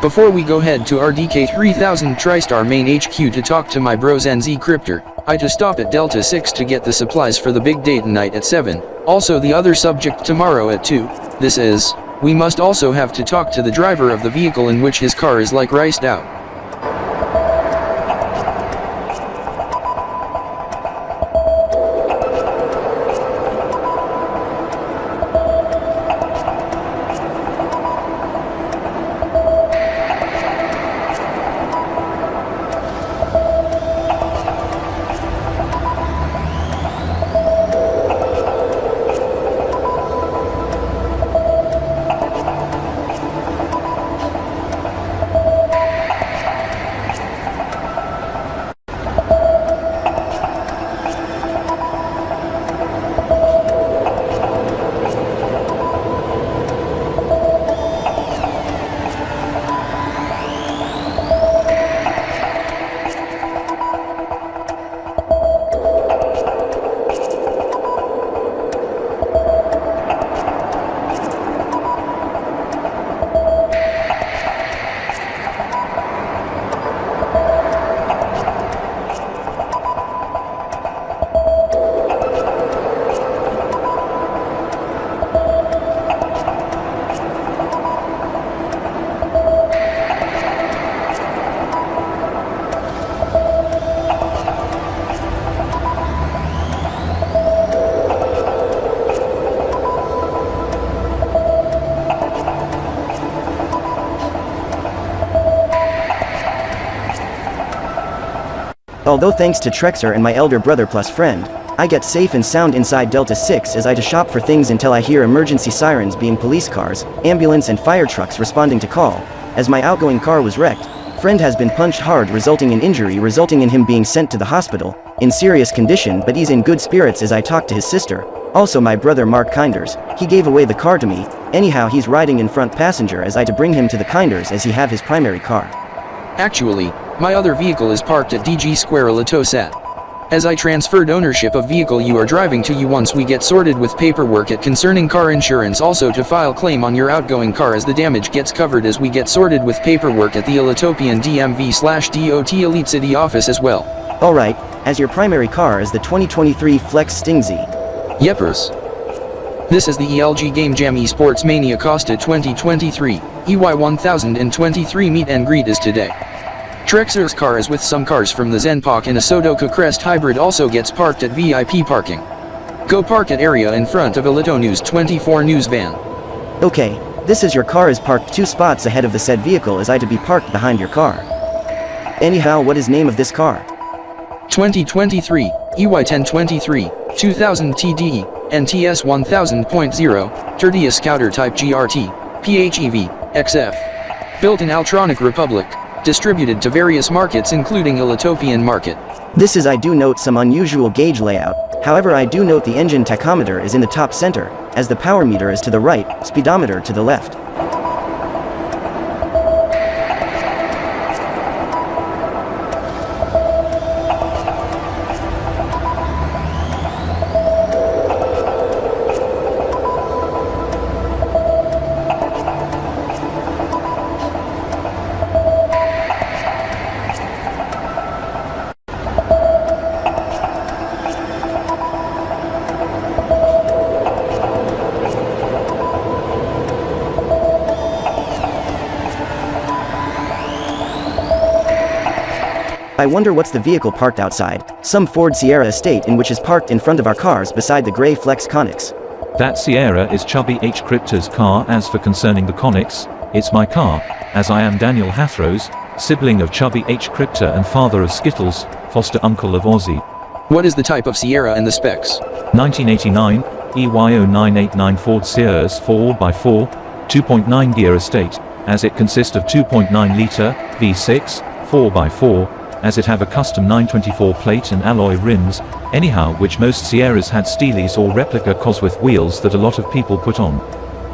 Before we go head to RDK 3000-Tristar main HQ to talk to my bros NZ Crypter, I to stop at Delta 6 to get the supplies for the big date night at 7, also the other subject tomorrow at 2, this is, we must also have to talk to the driver of the vehicle in which his car is like riced out. Although thanks to Trexer and my elder brother plus friend, I get safe and sound inside Delta 6 as I to shop for things until I hear emergency sirens being police cars, ambulance and fire trucks responding to call. As my outgoing car was wrecked, friend has been punched hard resulting in injury resulting in him being sent to the hospital, in serious condition but he's in good spirits as I talk to his sister. Also my brother Mark Kinders, he gave away the car to me, anyhow he's riding in front passenger as I to bring him to the Kinders as he have his primary car. Actually, my other vehicle is parked at DG Square Latosat. As I transferred ownership of vehicle you are driving to you once we get sorted with paperwork at concerning car insurance also to file claim on your outgoing car as the damage gets covered as we get sorted with paperwork at the Elitopian DMV/DOT Elite City office as well. Alright, as your primary car is the 2023 Flex Sting Z. Yepers. This is the ELG Game Jam Esports Mania Costa 2023, EY 1023 meet and greet is today. Trexer's car is with some cars from the Zenpak and a Sudoku Crest hybrid also gets parked at VIP parking. Go park at area in front of Elito News 24 news van. Okay, this is your car is parked 2 spots ahead of the said vehicle as I to be parked behind your car. Anyhow what is name of this car? 2023, EY 1023, 2000 TDE, NTS 1000.0, Terdia Scouter Type GRT, PHEV, XF. Built in Altronic Republic. Distributed to various markets including Elitopian market. This is I do note some unusual gauge layout, however I do note the engine tachometer is in the top center, as the power meter is to the right, speedometer to the left. I wonder what's the vehicle parked outside, some Ford Sierra estate in which is parked in front of our cars beside the grey Flex Conics. That Sierra is Chubby H. Crypter's car. As for concerning the Conics, it's my car, as I am Daniel Hathrows, sibling of Chubby H. Crypter and father of Skittles, foster uncle of Ozzy. What is the type of Sierra and the specs? 1989, EY0989 Ford Sierra's 4x4, 2.9 gear estate, as it consists of 2.9-litre, V6, 4x4, as it have a custom 924 plate and alloy rims, anyhow which most Sierras had steelies or replica Cosworth wheels that a lot of people put on.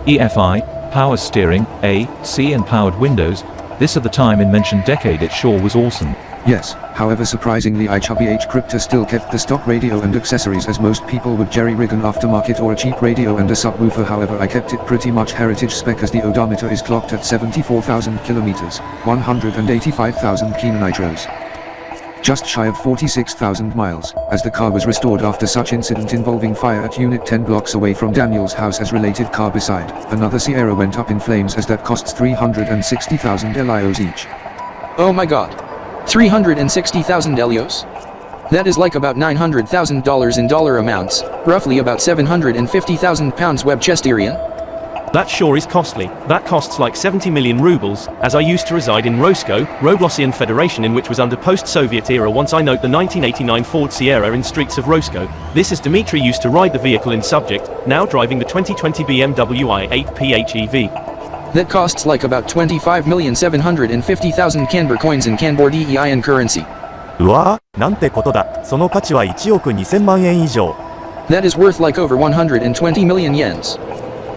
EFI, power steering, A, C and powered windows, This at the time in mentioned decade it sure was awesome. Yes, however surprisingly Kb.P Crypto still kept the stock radio and accessories as most people would jerry-rig an aftermarket or a cheap radio and a subwoofer. However I kept it pretty much heritage spec as the odometer is clocked at 74,000 kilometers, 185,000 kilonitros. Just shy of 46,000 miles, as the car was restored after such incident involving fire at unit 10 blocks away from Daniel's house as related Kb.SDY. Another Sierra went up in flames as that costs 360,000 LIOs each. Oh my god. 360,000 LIOs? That is like about $900,000 in dollar amounts, roughly about 750,000 pounds Webchesterian? That sure is costly. That costs like 70 million rubles, as I used to reside in Roscoe, Roblossian Federation, in which was under post-Soviet era. Once I note the 1989 Ford Sierra in streets of Roscoe. This is Dmitry used to ride the vehicle in subject, now driving the 2020 BMW i8 PHEV. That costs like about 25,750,000 Kanbor coins in Kanbor.DEI and currency. うわぁ、なんてことだ。その価値は1億2000万円以上。That is worth like over 120 million yens.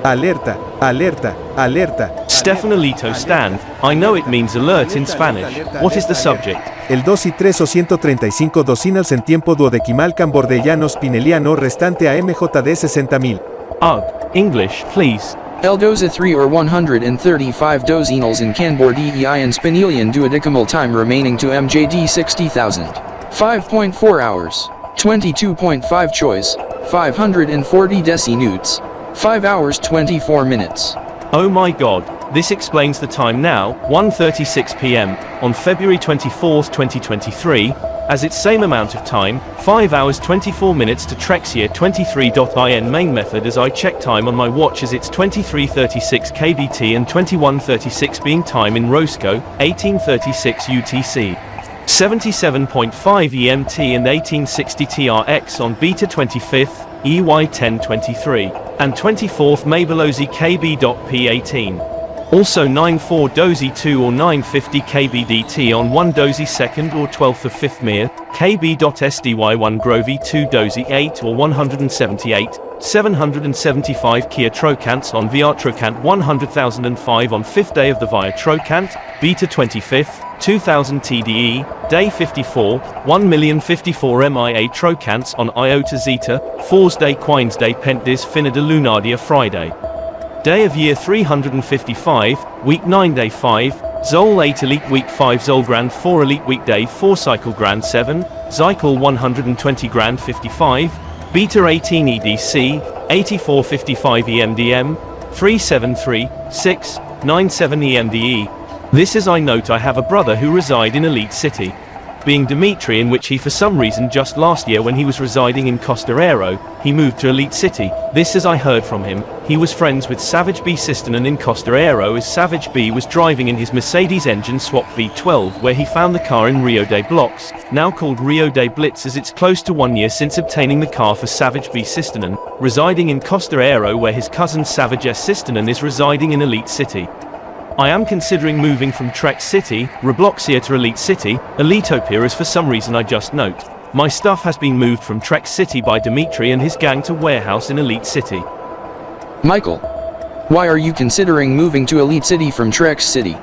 Alerta, alerta, alerta. Stefan Alito stand. I know it means alert in Spanish. What is the subject? El 2 y 3 o 135 docinals en tiempo duodecimal cambordellano spineliano restante a MJD 60.000. Ugh. English, please. El 2 y 3 or 135 dozenals in Kanbor.DEI and Spinelian Duodekimal time remaining to MJD 60,000. 5.4 hours. 22.5 choice. 540 decinutes. 5 hours 24 minutes. Oh my god, this explains the time now, 1:36 p.m., on February 24, 2023, as its same amount of time, 5 hours 24 minutes to Tx.Y 23.in main method. As I check time on my watch as it's 23:36 Kb.T and 21:36 being time in Roscoe, 18:36 UTC. 77.5 EMT and 1860 TRX on beta 25th, EY 1023, and 24th Mabelozi Kb.P 18. Also 94 Dozy 2 or 950 Kb.DT on 1 Dozy 2nd or 12th of 5th Mir, Kb.SDY 1 Grovy 2 Dozy 8 or 178, 775 Kia Trocants on VR Trocant 100,005 on 5th day of the Via Trocant, Beta 25th, 2000 TDE, Day 54, 1,054 MIA Trocants on Iota Zeta, Fours Day Quines Day Pentdis Finida Lunardia Friday. Day of Year 355, Week 9 Day 5, Zol 8 Elite Week 5 Zol Grand 4 Elite Week Day 4 Cycle Grand 7, Zycle 120 Grand 55, Beta 18 EDC, 8455 EMDM, 373-697 EMDE. This is I note I have a brother who reside in Elite City. Being Dmitry, in which he for some reason just last year when he was residing in Costa Aero, he moved to Elite City. This as I heard from him, he was friends with Savage B Sistanen in Costa Aero as Savage B was driving in his Mercedes engine swap V12 where he found the car in Rio de Blocks, now called Rio de Blitz, as it's close to 1 year since obtaining the car for Savage B Sistanen, residing in Costa Aero where his cousin Savage S Sistanen is residing in Elite City. I am considering moving from Trek City, Robloxia to Elite City, Elitopia as for some reason I just note. My stuff has been moved from Trek City by Dmitry and his gang to warehouse in Elite City. Michael, why are you considering moving to Elite City from Trek City?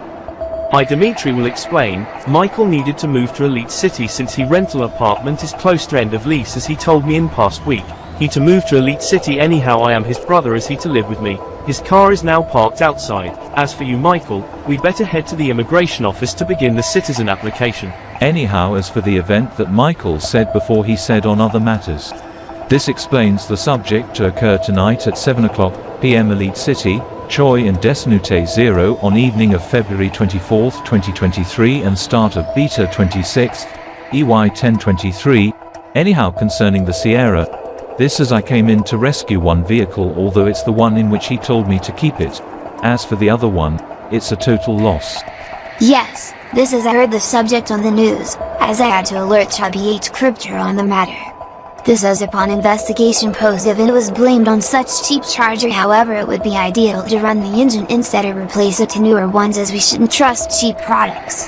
Dmitry will explain. Michael needed to move to Elite City since his rental apartment is close to end of lease, as he told me in past week. He to move to Elite City anyhow. I am his brother as he to live with me. His car is now parked outside. As for you Michael, we better head to the immigration office to begin the citizen application. Anyhow, as for the event that Michael said before, he said on other matters. This explains the subject to occur tonight at 7 o'clock p.m. Elite City, Choi and Desnute 0 on evening of February 24, 2023 and start of Beta 26th, EY 1023. Anyhow, concerning the Sierra, this as I came in to rescue one vehicle, although it's the one in which he told me to keep it. As for the other one, it's a total loss. Yes, this is I heard the subject on the news, as I had to alert Kb.P Crypto on the matter. This as upon investigation positive and it was blamed on such cheap charger. However, it would be ideal to run the engine instead of replace it to newer ones, as we shouldn't trust cheap products.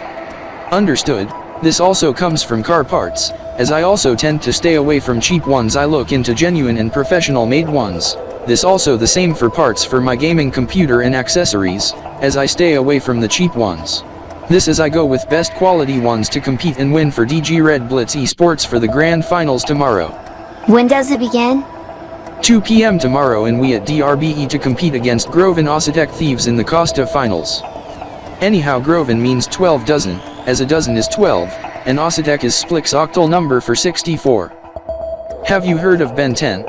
Understood. This also comes from car parts, as I also tend to stay away from cheap ones. I look into genuine and professional made ones. This also the same for parts for my gaming computer and accessories, as I stay away from the cheap ones. This is I go with best quality ones to compete and win for DG Red Blitz Esports for the grand finals tomorrow. When does it begin? 2 p.m. tomorrow and we at DRBE to compete against Groven Osadek Thieves in the Costa finals. Anyhow, Groven means 12 dozen, as a dozen is 12, and Osadek is Splik's octal number for 64. Have you heard of Ben 10?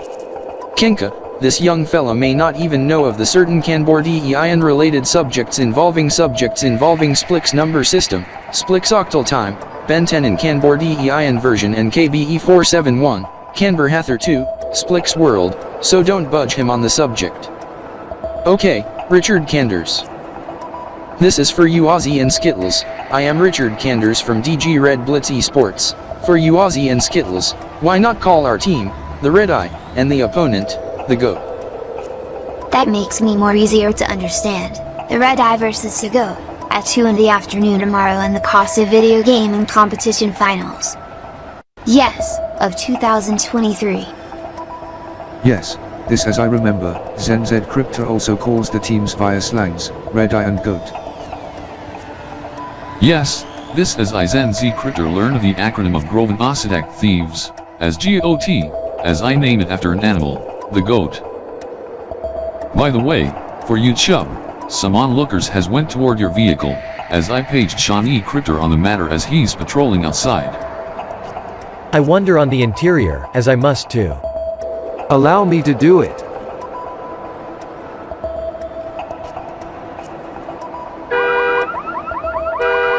Kinka, this young fella may not even know of the certain Kanbor84 and related subjects involving Splik's number system, Splik's octal time, Ben 10 and Kanbor84 version and KB.E471, Kanbor Hather 2, Splik's world, so don't budge him on the subject. Okay, Richard Kanders. This is for you Ozzy and Skittles. I am Richard Kanders from DG Red Blitz Esports. For you Ozzy and Skittles, why not call our team, the Red Eye, and the opponent, the GOAT? That makes me more easier to understand. The Red Eye versus the GOAT, at 2 in the afternoon tomorrow in the Costa Video Gaming Competition Finals. Yes, of 2023. Yes, this as I remember, ZenZ Crypto also calls the teams via slangs, Red Eye and GOAT. Yes, this as I ZenZ Crypto learn of the acronym of Groven Osadek Thieves, as GOT, as I name it after an animal, the GOAT. By the way, for you chub, some onlookers has went toward your vehicle, as I paged Shawnee Crypto on the matter as he's patrolling outside. I wonder on the interior, as I must too. Allow me to do it.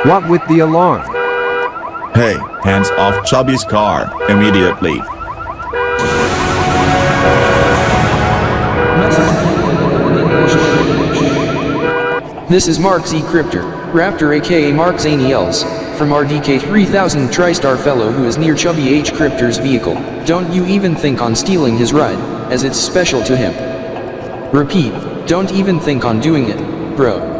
What with the alarm? Hey, hands off Chubby's car, immediately. This is Mark Z Cryptor, Raptor aka Mark Zaniels, from RDK 3000-Tristar fellow who is near Chubby H Cryptor's vehicle. Don't you even think on stealing his ride, as it's special to him. Repeat, don't even think on doing it, bro.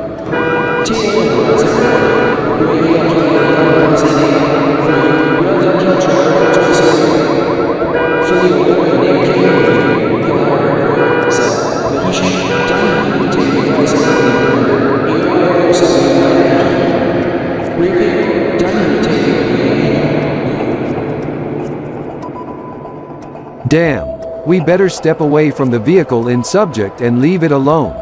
Damn, we better step away from the vehicle in subject and leave it alone.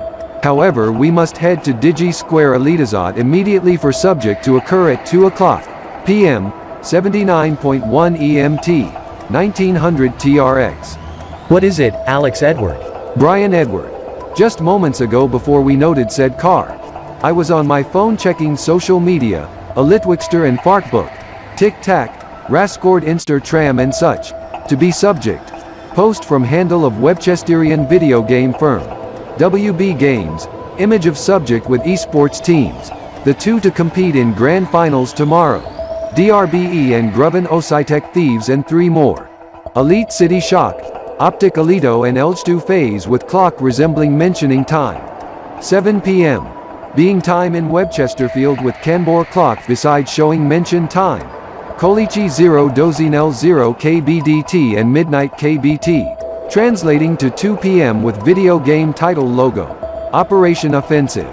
However, we must head to Digi Square Elitazot immediately for subject to occur at 2 o'clock p.m., 79.1 EMT, 1900 TRX. What is it, Alex Edward? Brian Edward. Just moments ago before we noted said car, I was on my phone checking social media, a Litwixter and Fartbook, Tic Tac, Rascord Inster Tram and such, to be subject. Post from handle of Webchesterian video game firm. WB Games, image of subject with esports teams. The two to compete in grand finals tomorrow. DRBE and Groven Osadek Thieves and 3 more. Elite City Shock, Optic Alito and Elgstu Phase with clock resembling mentioning time. 7 p.m. Being time in Webchesterfield with Kanbor clock besides showing mentioned time. Kolichi 0 Dozinel 0 KBDT and Midnight KBT. Translating to 2 p.m. with video game title logo. Operation Offensive.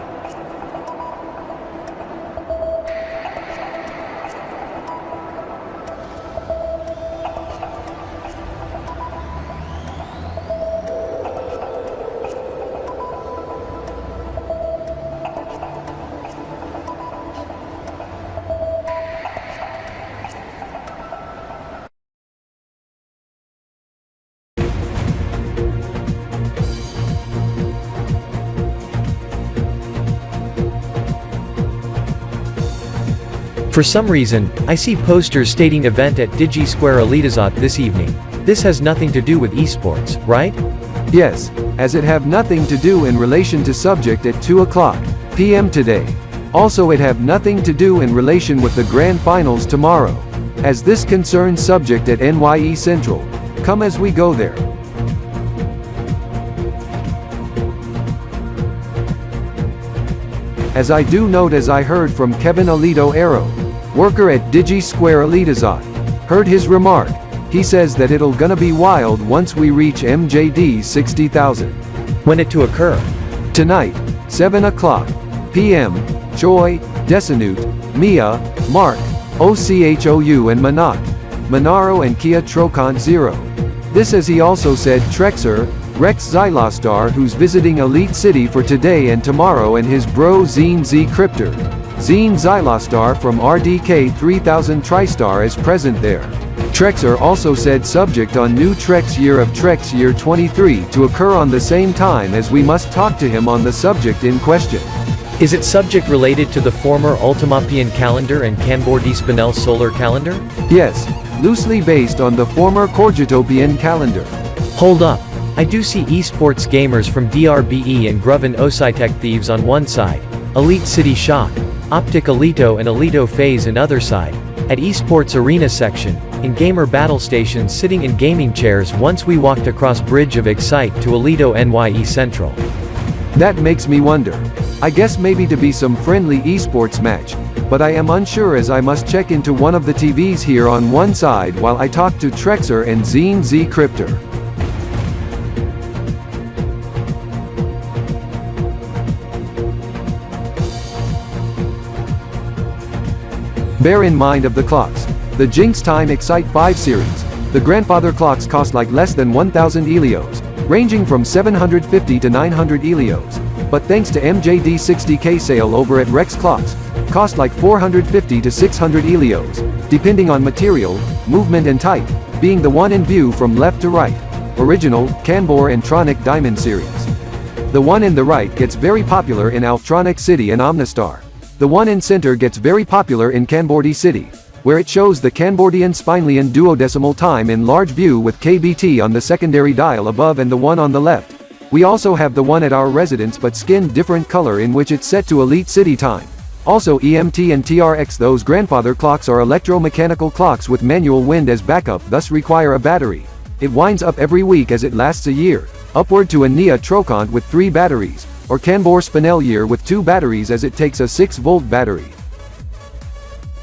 For some reason, I see posters stating event at Digi Square Elitazot this evening. This has nothing to do with esports, right? Yes, as it have nothing to do in relation to subject at 2 o'clock p.m. today. Also it have nothing to do in relation with the grand finals tomorrow, as this concerns subject at NYE Central. Come as we go there. As I do note, as I heard from Kevin Alito Arrow, worker at Digi Square Elitazot, heard his remark. He says that it'll gonna be wild once we reach MJD 60,000. When it to occur? Tonight, 7 o'clock p.m. Choi, Desinute, Mia, Mark, OCHOU and Manak, Monaro and Kia Trocant 0. This as he also said Trexer, Rex Xylostar who's visiting Elite City for today and tomorrow and his bro Zine Z Cryptor. Zine Xylostar from RDK 3000-Tristar is present there. Trexer also said subject on new Trex year of Trex year 23 to occur on the same time as we must talk to him on the subject in question. Is it subject related to the former Ultimapian calendar and Kanbor.D solar calendar? Yes, loosely based on the former Corgitopian calendar. Hold up. I do see esports gamers from DRBE and Gruven Ositech thieves on one side, Elite City Shock, Optic Alito and Alito Phase in other side, at esports arena section, in gamer battle stations sitting in gaming chairs once we walked across Bridge of Excite to Alito NYE Central. That makes me wonder. I guess maybe to be some friendly esports match, but I am unsure as I must check into one of the TVs here on one side while I talk to Trexer and Zine Z Cryptor. Bear in mind of the clocks. The Jinx Time Excite 5 series. The grandfather clocks cost like less than 1000 Elios, ranging from 750 to 900 Elios. But thanks to MJD60K sale over at Rex Clocks, cost like 450 to 600 Elios, depending on material, movement and type, being the one in view from left to right. Original, Kanbor and Tronic Diamond series. The one in the right gets very popular in Alftronic City and Omnistar. The one in center gets very popular in Kanbor.D City, where it shows the Kanbordian Spinelian duodecimal time in large view with Kb.P on the secondary dial above and the one on the left. We also have the one at our residence but skinned different color in which it's set to Elite City time. Also EMT and TRX. Those grandfather clocks are electromechanical clocks with manual wind as backup, thus require a battery. It winds up every week as it lasts a year, upward to a Nia Trocant with 3 batteries, or Kanbor Spinel year with 2 batteries as it takes a 6-volt battery.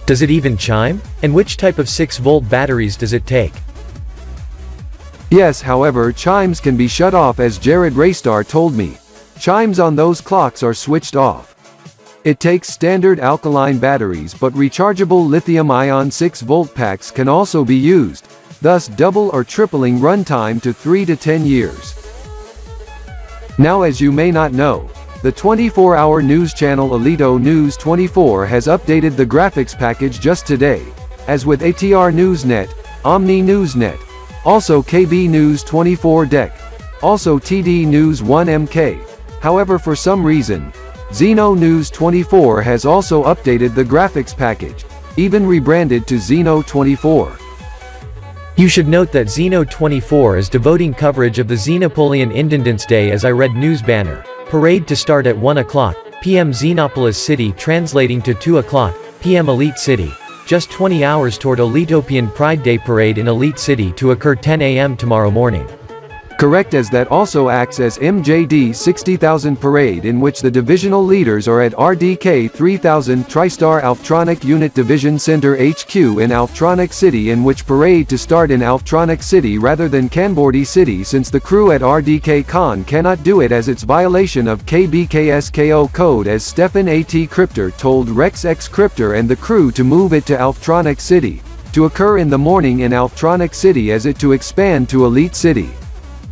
Does it even chime? And which type of 6-volt batteries does it take? Yes, however, chimes can be shut off as Jared Raystar told me. Chimes on those clocks are switched off. It takes standard alkaline batteries but rechargeable lithium-ion 6-volt packs can also be used, thus double or tripling runtime to 3 to 10 years. Now as you may not know, the 24-hour news channel Alito News 24 has updated the graphics package just today, as with ATR Newsnet, Omni Newsnet, also KB News 24 Deck, also TD News 1 MK. However, for some reason, Xeno News 24 has also updated the graphics package, even rebranded to Xeno 24. You should note that Xeno 24 is devoting coverage of the Xenopolian Independence Day as I read news banner. Parade to start at 1 o'clock p.m. Xenopolis City translating to 2 o'clock p.m. Elite City. Just 20 hours toward Elitopian Pride Day Parade in Elite City to occur 10 a.m. tomorrow morning. Correct, as that also acts as MJD 60,000 Parade in which the divisional leaders are at RDK 3000-Tristar Alftronic Unit Division Center HQ in Alftronic City, in which parade to start in Alftronic City rather than Kanbor.D City, since the crew at RDK Con cannot do it as it's violation of KBKSKO code, as Stefan AT Cryptor told Rex X Cryptor and the crew to move it to Alftronic City, to occur in the morning in Alftronic City as it to expand to Elite City.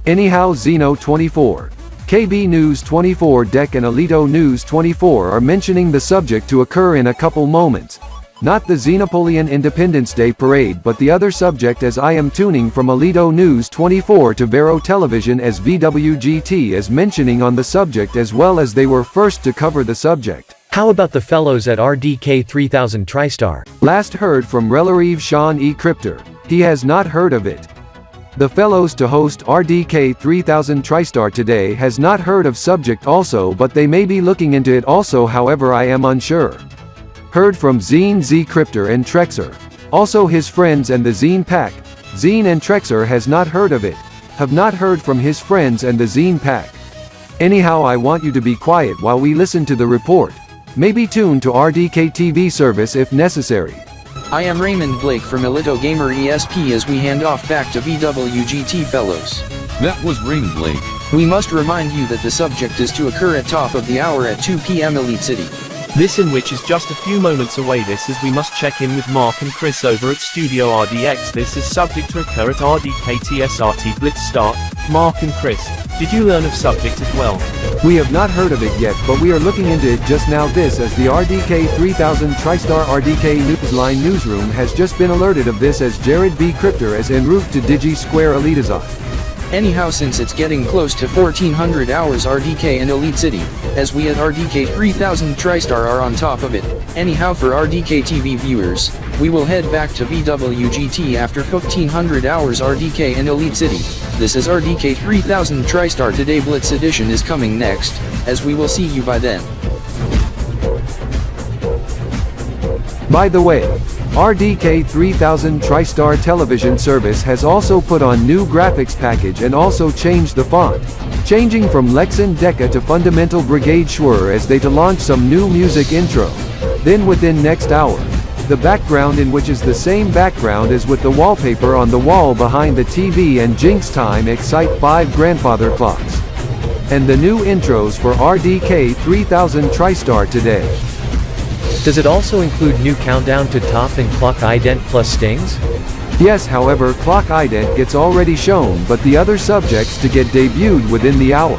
Anyhow, Xeno 24, KB News 24 Deck and Alito News 24 are mentioning the subject to occur in a couple moments. Not the Xenopolian Independence Day Parade but the other subject, as I am tuning from Alito News 24 to Vero Television as VWGT is mentioning on the subject, as well as they were first to cover the subject. How about the fellows at RDK 3000-Tristar? Last heard from Relarive Sean E. Cryptor. He has not heard of it. The fellows to host RDK 3000-Tristar today has not heard of subject also, but they may be looking into it also, however I am unsure. Heard from Zine Z Cryptor and Trexer. Also his friends and the Zine Pack. Zine and Trexer has not heard of it. Have not heard from his friends and the Zine Pack. Anyhow, I want you to be quiet while we listen to the report. Maybe tune to RDK TV service if necessary. I am Raymond Blake from Alito Gamer ESP as we hand off back to VWGT fellows. That was Raymond Blake. We must remind you that the subject is to occur at top of the hour at 2 p.m. Elite City. This in which is just a few moments away. This is we must check in with Mark and Chris over at Studio RDX. This is subject to occur at RDKTSR-Tristar. Mark and Chris, did you learn of subject as well? We have not heard of it yet, but we are looking into it just now. This as the RDK 3000-Tristar RDK Newsline newsroom has just been alerted of this as Jared B. Cryptor is en route to Digi Square Elitazon. Anyhow, since it's getting close to 1400 hours RDK and Elite City, as we at RDK 3000-Tristar are on top of it. Anyhow, for RDK TV viewers, we will head back to VWGT after 1500 hours RDK and Elite City. This is RDK 3000-Tristar Today Blitz Edition is coming next, as we will see you by then. By the way, RDK 3000-Tristar television service has also put on new graphics package and also changed the font, changing from Lexan Deca to Fundamental Brigade Schwer as they to launch some new music intro. Then within next hour, the background in which is the same background as with the wallpaper on the wall behind the TV and Jinx Time Excite 5 grandfather clocks. And the new intros for RDK 3000-Tristar today. Does it also include new countdown to top and clock ident plus stings? Yes, however, clock ident gets already shown, but the other subjects to get debuted within the hour.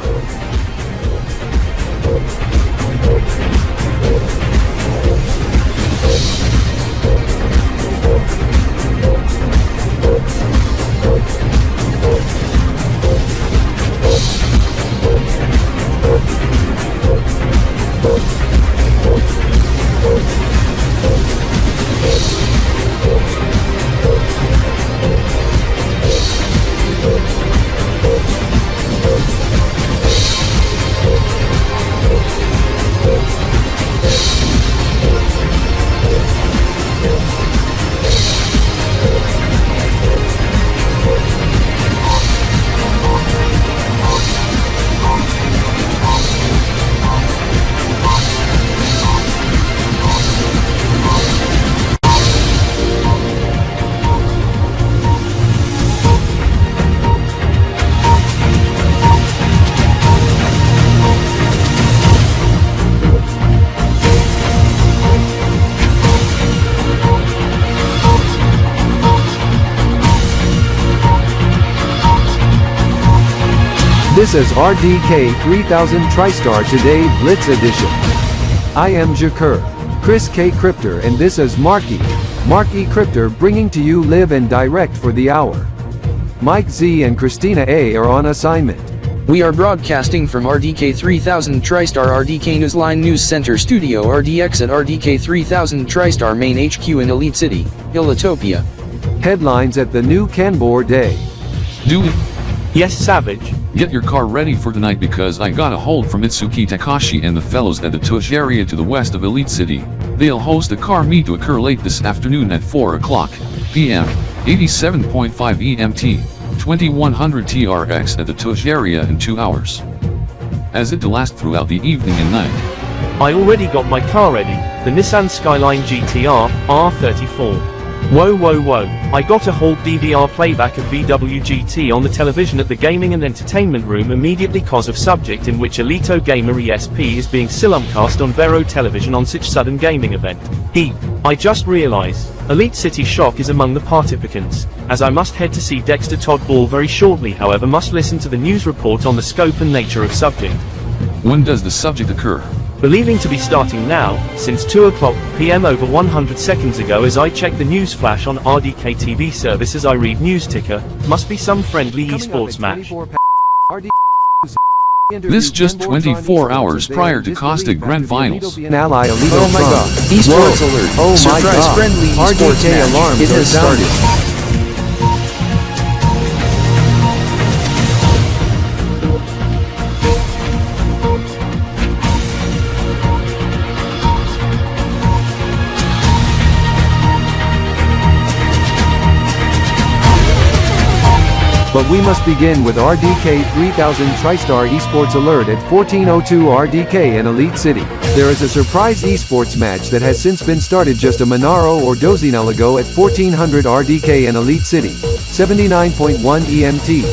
This is RDK 3000-Tristar Today Blitz Edition. I am Jakur, Chris K. Cryptor, and this is Marky Cryptor bringing to you live and direct for the hour. Mike Z and Christina A are on assignment. We are broadcasting from RDK 3000-Tristar RDK Newsline News Center Studio RDX at RDK 3000-Tristar Main HQ in Elite City, Ilitopia. Headlines at the new Kanbor Day. Dewey. Yes, Savage. Get your car ready for tonight because I got a hold from Itsuki Takashi and the fellows at the Tush area to the west of Elite City. They'll host a car meet to occur late this afternoon at 4 o'clock p.m. 87.5 EMT, 2100 TRX at the Tush area in 2 hours. As it to last throughout the evening and night. I already got my car ready, the Nissan Skyline GTR, R34. Whoa, I got a whole DVR playback of VWGT on the television at the Gaming and Entertainment Room immediately cause of subject in which Elito Gamer ESP is being simulcast on Vero television on such sudden gaming event. I just realized, Elite City Shock is among the participants, as I must head to see Dexter Todd Ball very shortly, however must listen to the news report on the scope and nature of subject. When does the subject occur? Believing to be starting now, since 2 o'clock p.m. over 100 seconds ago as I check the news flash on RDK TV services. I read news ticker, must be some friendly esports match. This just 24 hours prior to Costa Grand Finals. Oh my god, esports alert. Oh my Surprise god, friendly esports RDK match. alarms It has started. But we must begin with RDK 3000-Tristar Esports Alert at 1402 RDK in Elite City. There is a surprise esports match that has since been started just a Monaro or Duodecimal ago at 1400 RDK in Elite City, 79.1 EMT,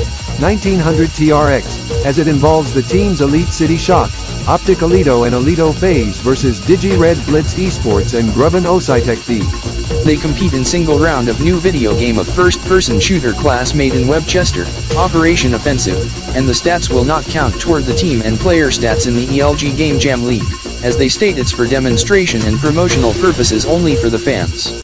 1900 TRX, as it involves the teams Elite City Shock, Optic Alito and Alito FaZe vs DigiRed Blitz Esports and Gruven Ositek Thieves. They compete in single round of new video game of first-person shooter class made in Webchester, Operation Offensive, and the stats will not count toward the team and player stats in the ELG Game Jam League, as they state it's for demonstration and promotional purposes only for the fans.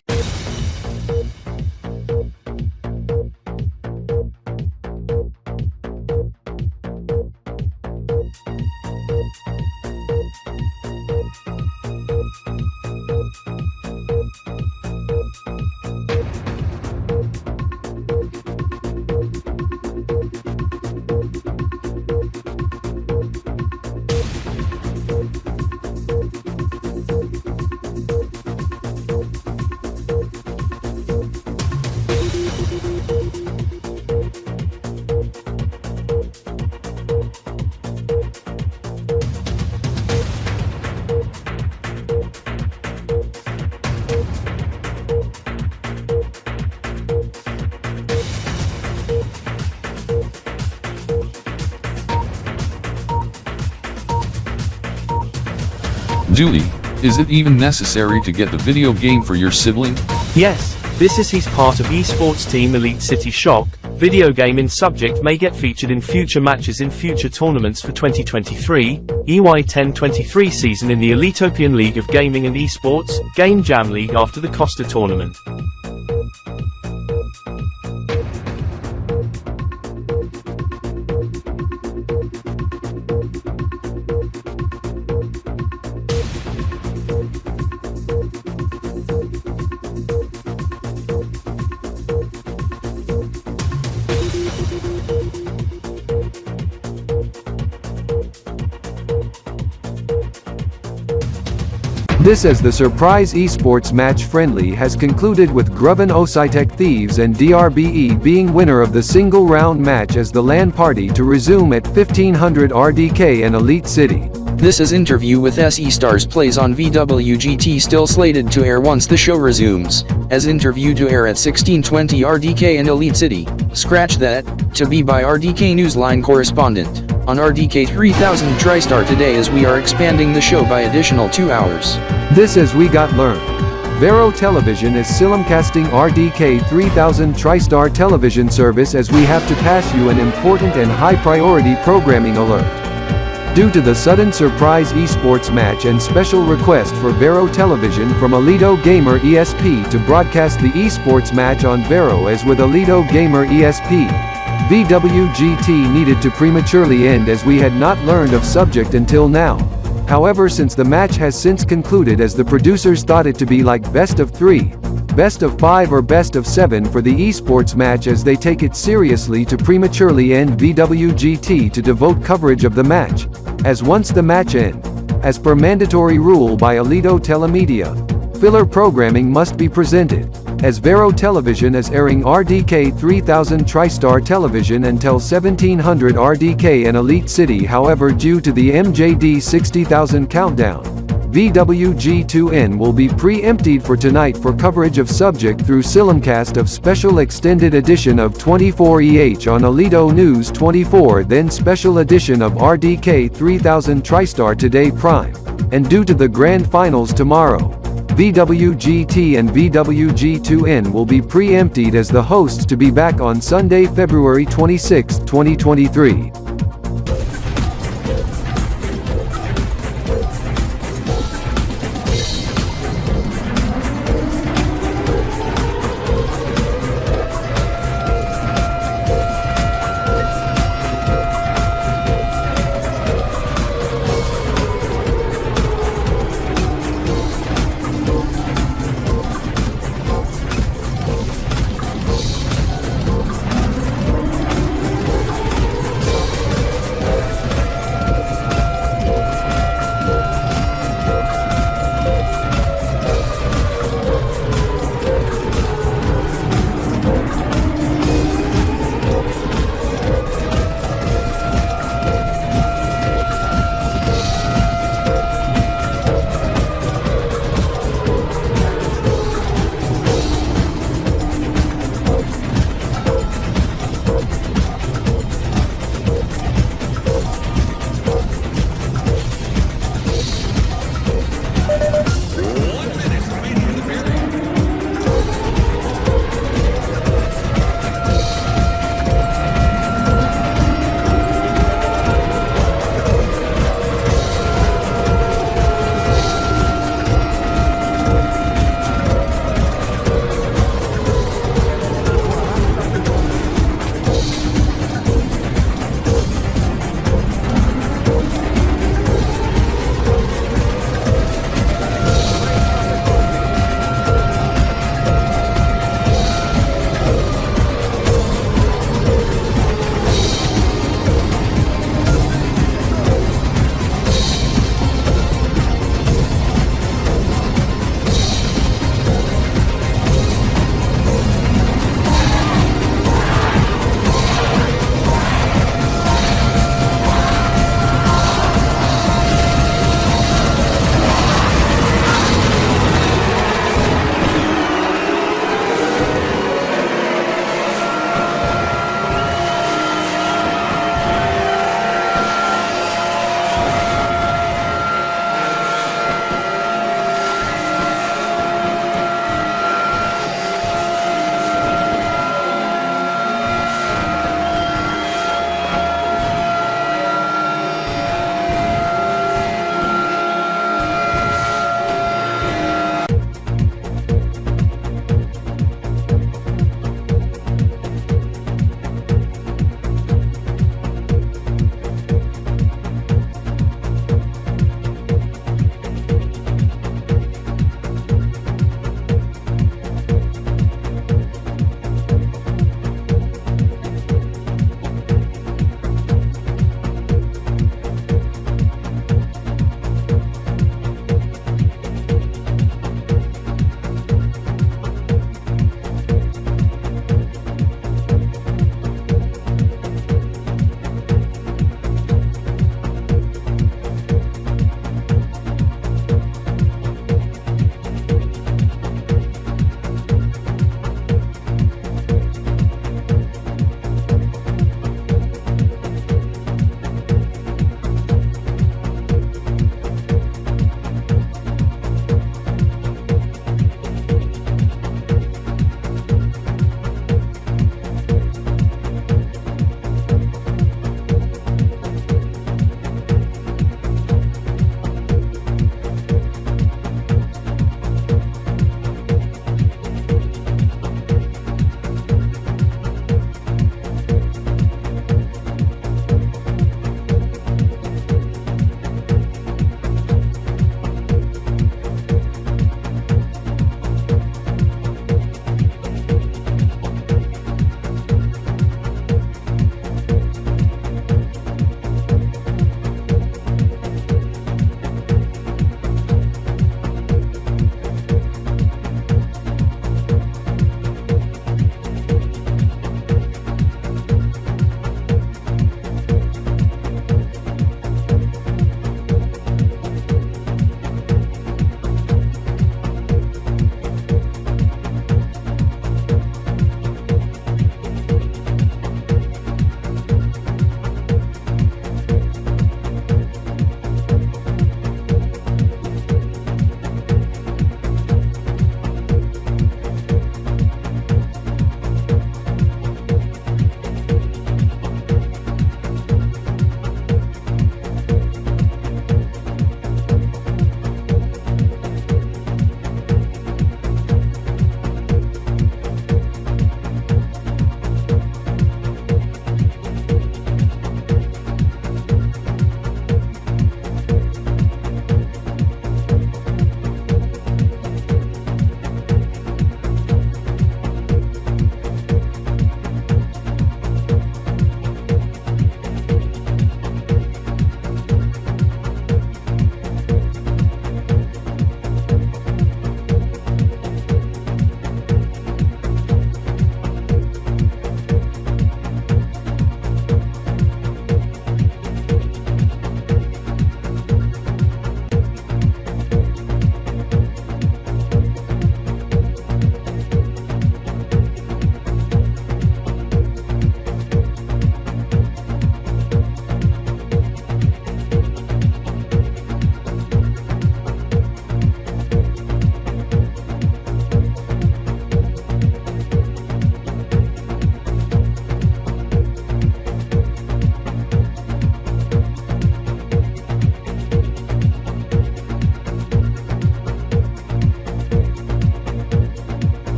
Dooley, is it even necessary to get the video game for your sibling? Yes, this is he's part of esports team Elite City Shock. Video game in subject may get featured in future matches in future tournaments for 2023, EY1023 season in the Elitopian League of Gaming and Esports, Game Jam League after the Costa tournament. This as the surprise esports match friendly has concluded with Gruven Ositek Thieves and DRBE being winner of the single round match as the LAN party to resume at 1500 RDK and Elite City. This is interview with SE Stars plays on VWGT still slated to air once the show resumes, as interview to air at 1620 RDK and Elite City, scratch that, to be by RDK Newsline correspondent, on RDK 3000-Tristar today as we are expanding the show by additional 2 hours. This as we got learned. Vero Television is simulcasting RDK 3000-Tristar television service as we have to pass you an important and high priority programming alert. Due to the sudden surprise esports match and special request for Vero Television from Alito Gamer ESP to broadcast the esports match on Vero as with Alito Gamer ESP, VWGT needed to prematurely end as we had not learned of subject until now. However, since the match has since concluded as the producers thought it to be like best of 3, best of 5 or best of 7 for the esports match as they take it seriously to prematurely end VWGT to devote coverage of the match, as once the match end, as per mandatory rule by Alito Telemedia, filler programming must be presented, as Vero Television is airing RDK 3000-Tristar television until 1700 RDK and Elite City. However, due to the MJD 60,000 countdown, VWG2N will be pre-emptied for tonight for coverage of subject through Silimcast of special extended edition of 24EH on Alito News 24, then special edition of RDK 3000-Tristar today Prime, and due to the grand finals tomorrow, VWGT and VWG2N will be pre-emptied as the hosts to be back on Sunday, February 26, 2023.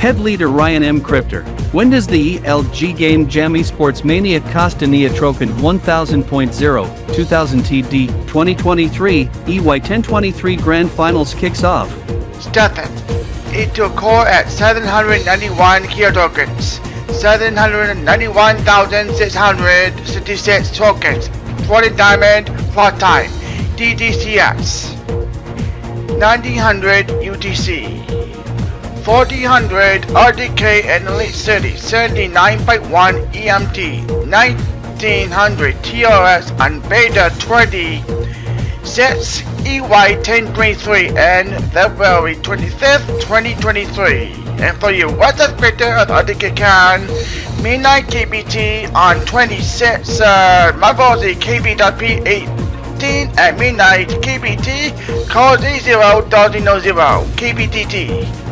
Head leader Ryan M. Crypter. When does the ELG game Jam Esports Mania Costa Neotroken 1000.0 2000 TD 2023 EY 1023 Grand Finals kicks off? Sertain. It took core at 791 kilotokens. 791,666 tokens. 40 diamond plus time. DDCX. 1900 UTC. 1400 RDK and Elite City 79.1 EMT. 1900 TRS and Beta 20. Sets EY 1023 and February 25th, 2023. And for you, what's the creator of RDK can midnight Kb.P on 26 Marvel's Kb.P 18 at midnight Kb.T call 0.00 Kb.T.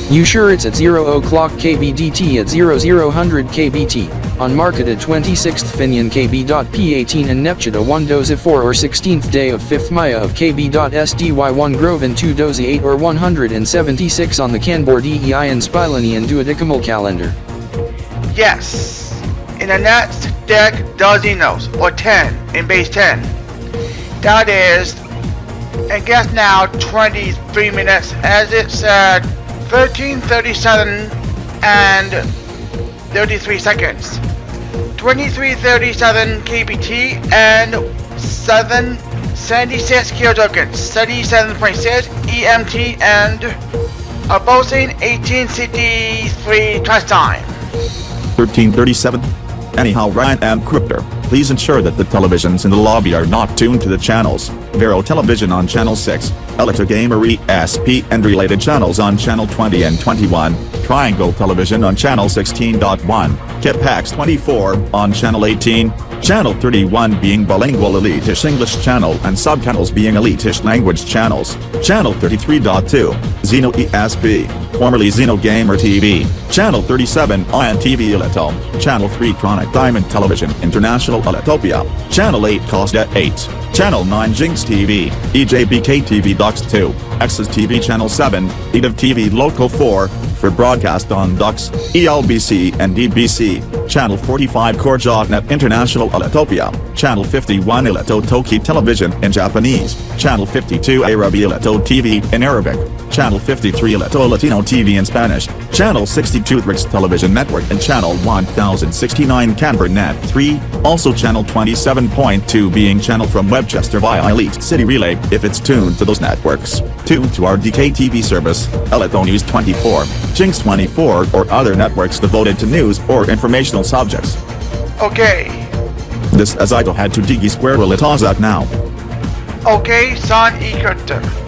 You sure it's at 0 o'clock KBDT at 0000 KBT, on marketed 26th Finian Kb.P 18 and Neptune 1 doze 4 or 16th day of 5th Maya of Kb.SDY 1 Grove and 2 doze 8 or 176 on the Kanbor84 Spilonian Duodekimal calendar. Yes, in the next deck dozinos or 10 in base 10. That is, and guess now 23 minutes as it's 13:37 and 33 seconds. 23:37 KBT and 76 kilotokens. 77.6 EMT and opposing 1863 class time. 1337. Anyhow, Ryan M. Crypter, please ensure that the televisions in the lobby are not tuned to the channels. Vero Television on Channel 6, Elita Gamer VSP and related channels on Channel 20 and 21, Triangle Television on Channel 16.1, Kp.24 on Channel 18, Channel 31 being bilingual elitish English channel and subchannels being elitish language channels, Channel 33.2, Xeno ESP, formerly Xeno Gamer TV, Channel 37 ION TV Elito, Channel 3 Tronic Diamond Television International Elitopia, Channel 8 Costa 8, Channel 9 Jinx TV, EJBK TV Dux 2, X's TV Channel 7, EDF TV Local 4, for broadcast on Dux, ELBC and DBC, Channel 45 Korjotnet International Elitopia, Channel 51 Elito Toki Television in Japanese, Channel 52 Arabi Elito TV in Arabic, Channel 53 Elito Latino TV in Spanish, Channel 62 Rix Television Network and Channel 1069 Canberra Net 3, also Channel 27.2 being channel from Webchester via Elite City Relay if it's tuned to those networks, 2 to RDK TV service, Elito News 24, Jinx 24 or other networks devoted to news or informational subjects. Okay. This as I had to Digi Square will it Ozak now. Okay, son Ekerter.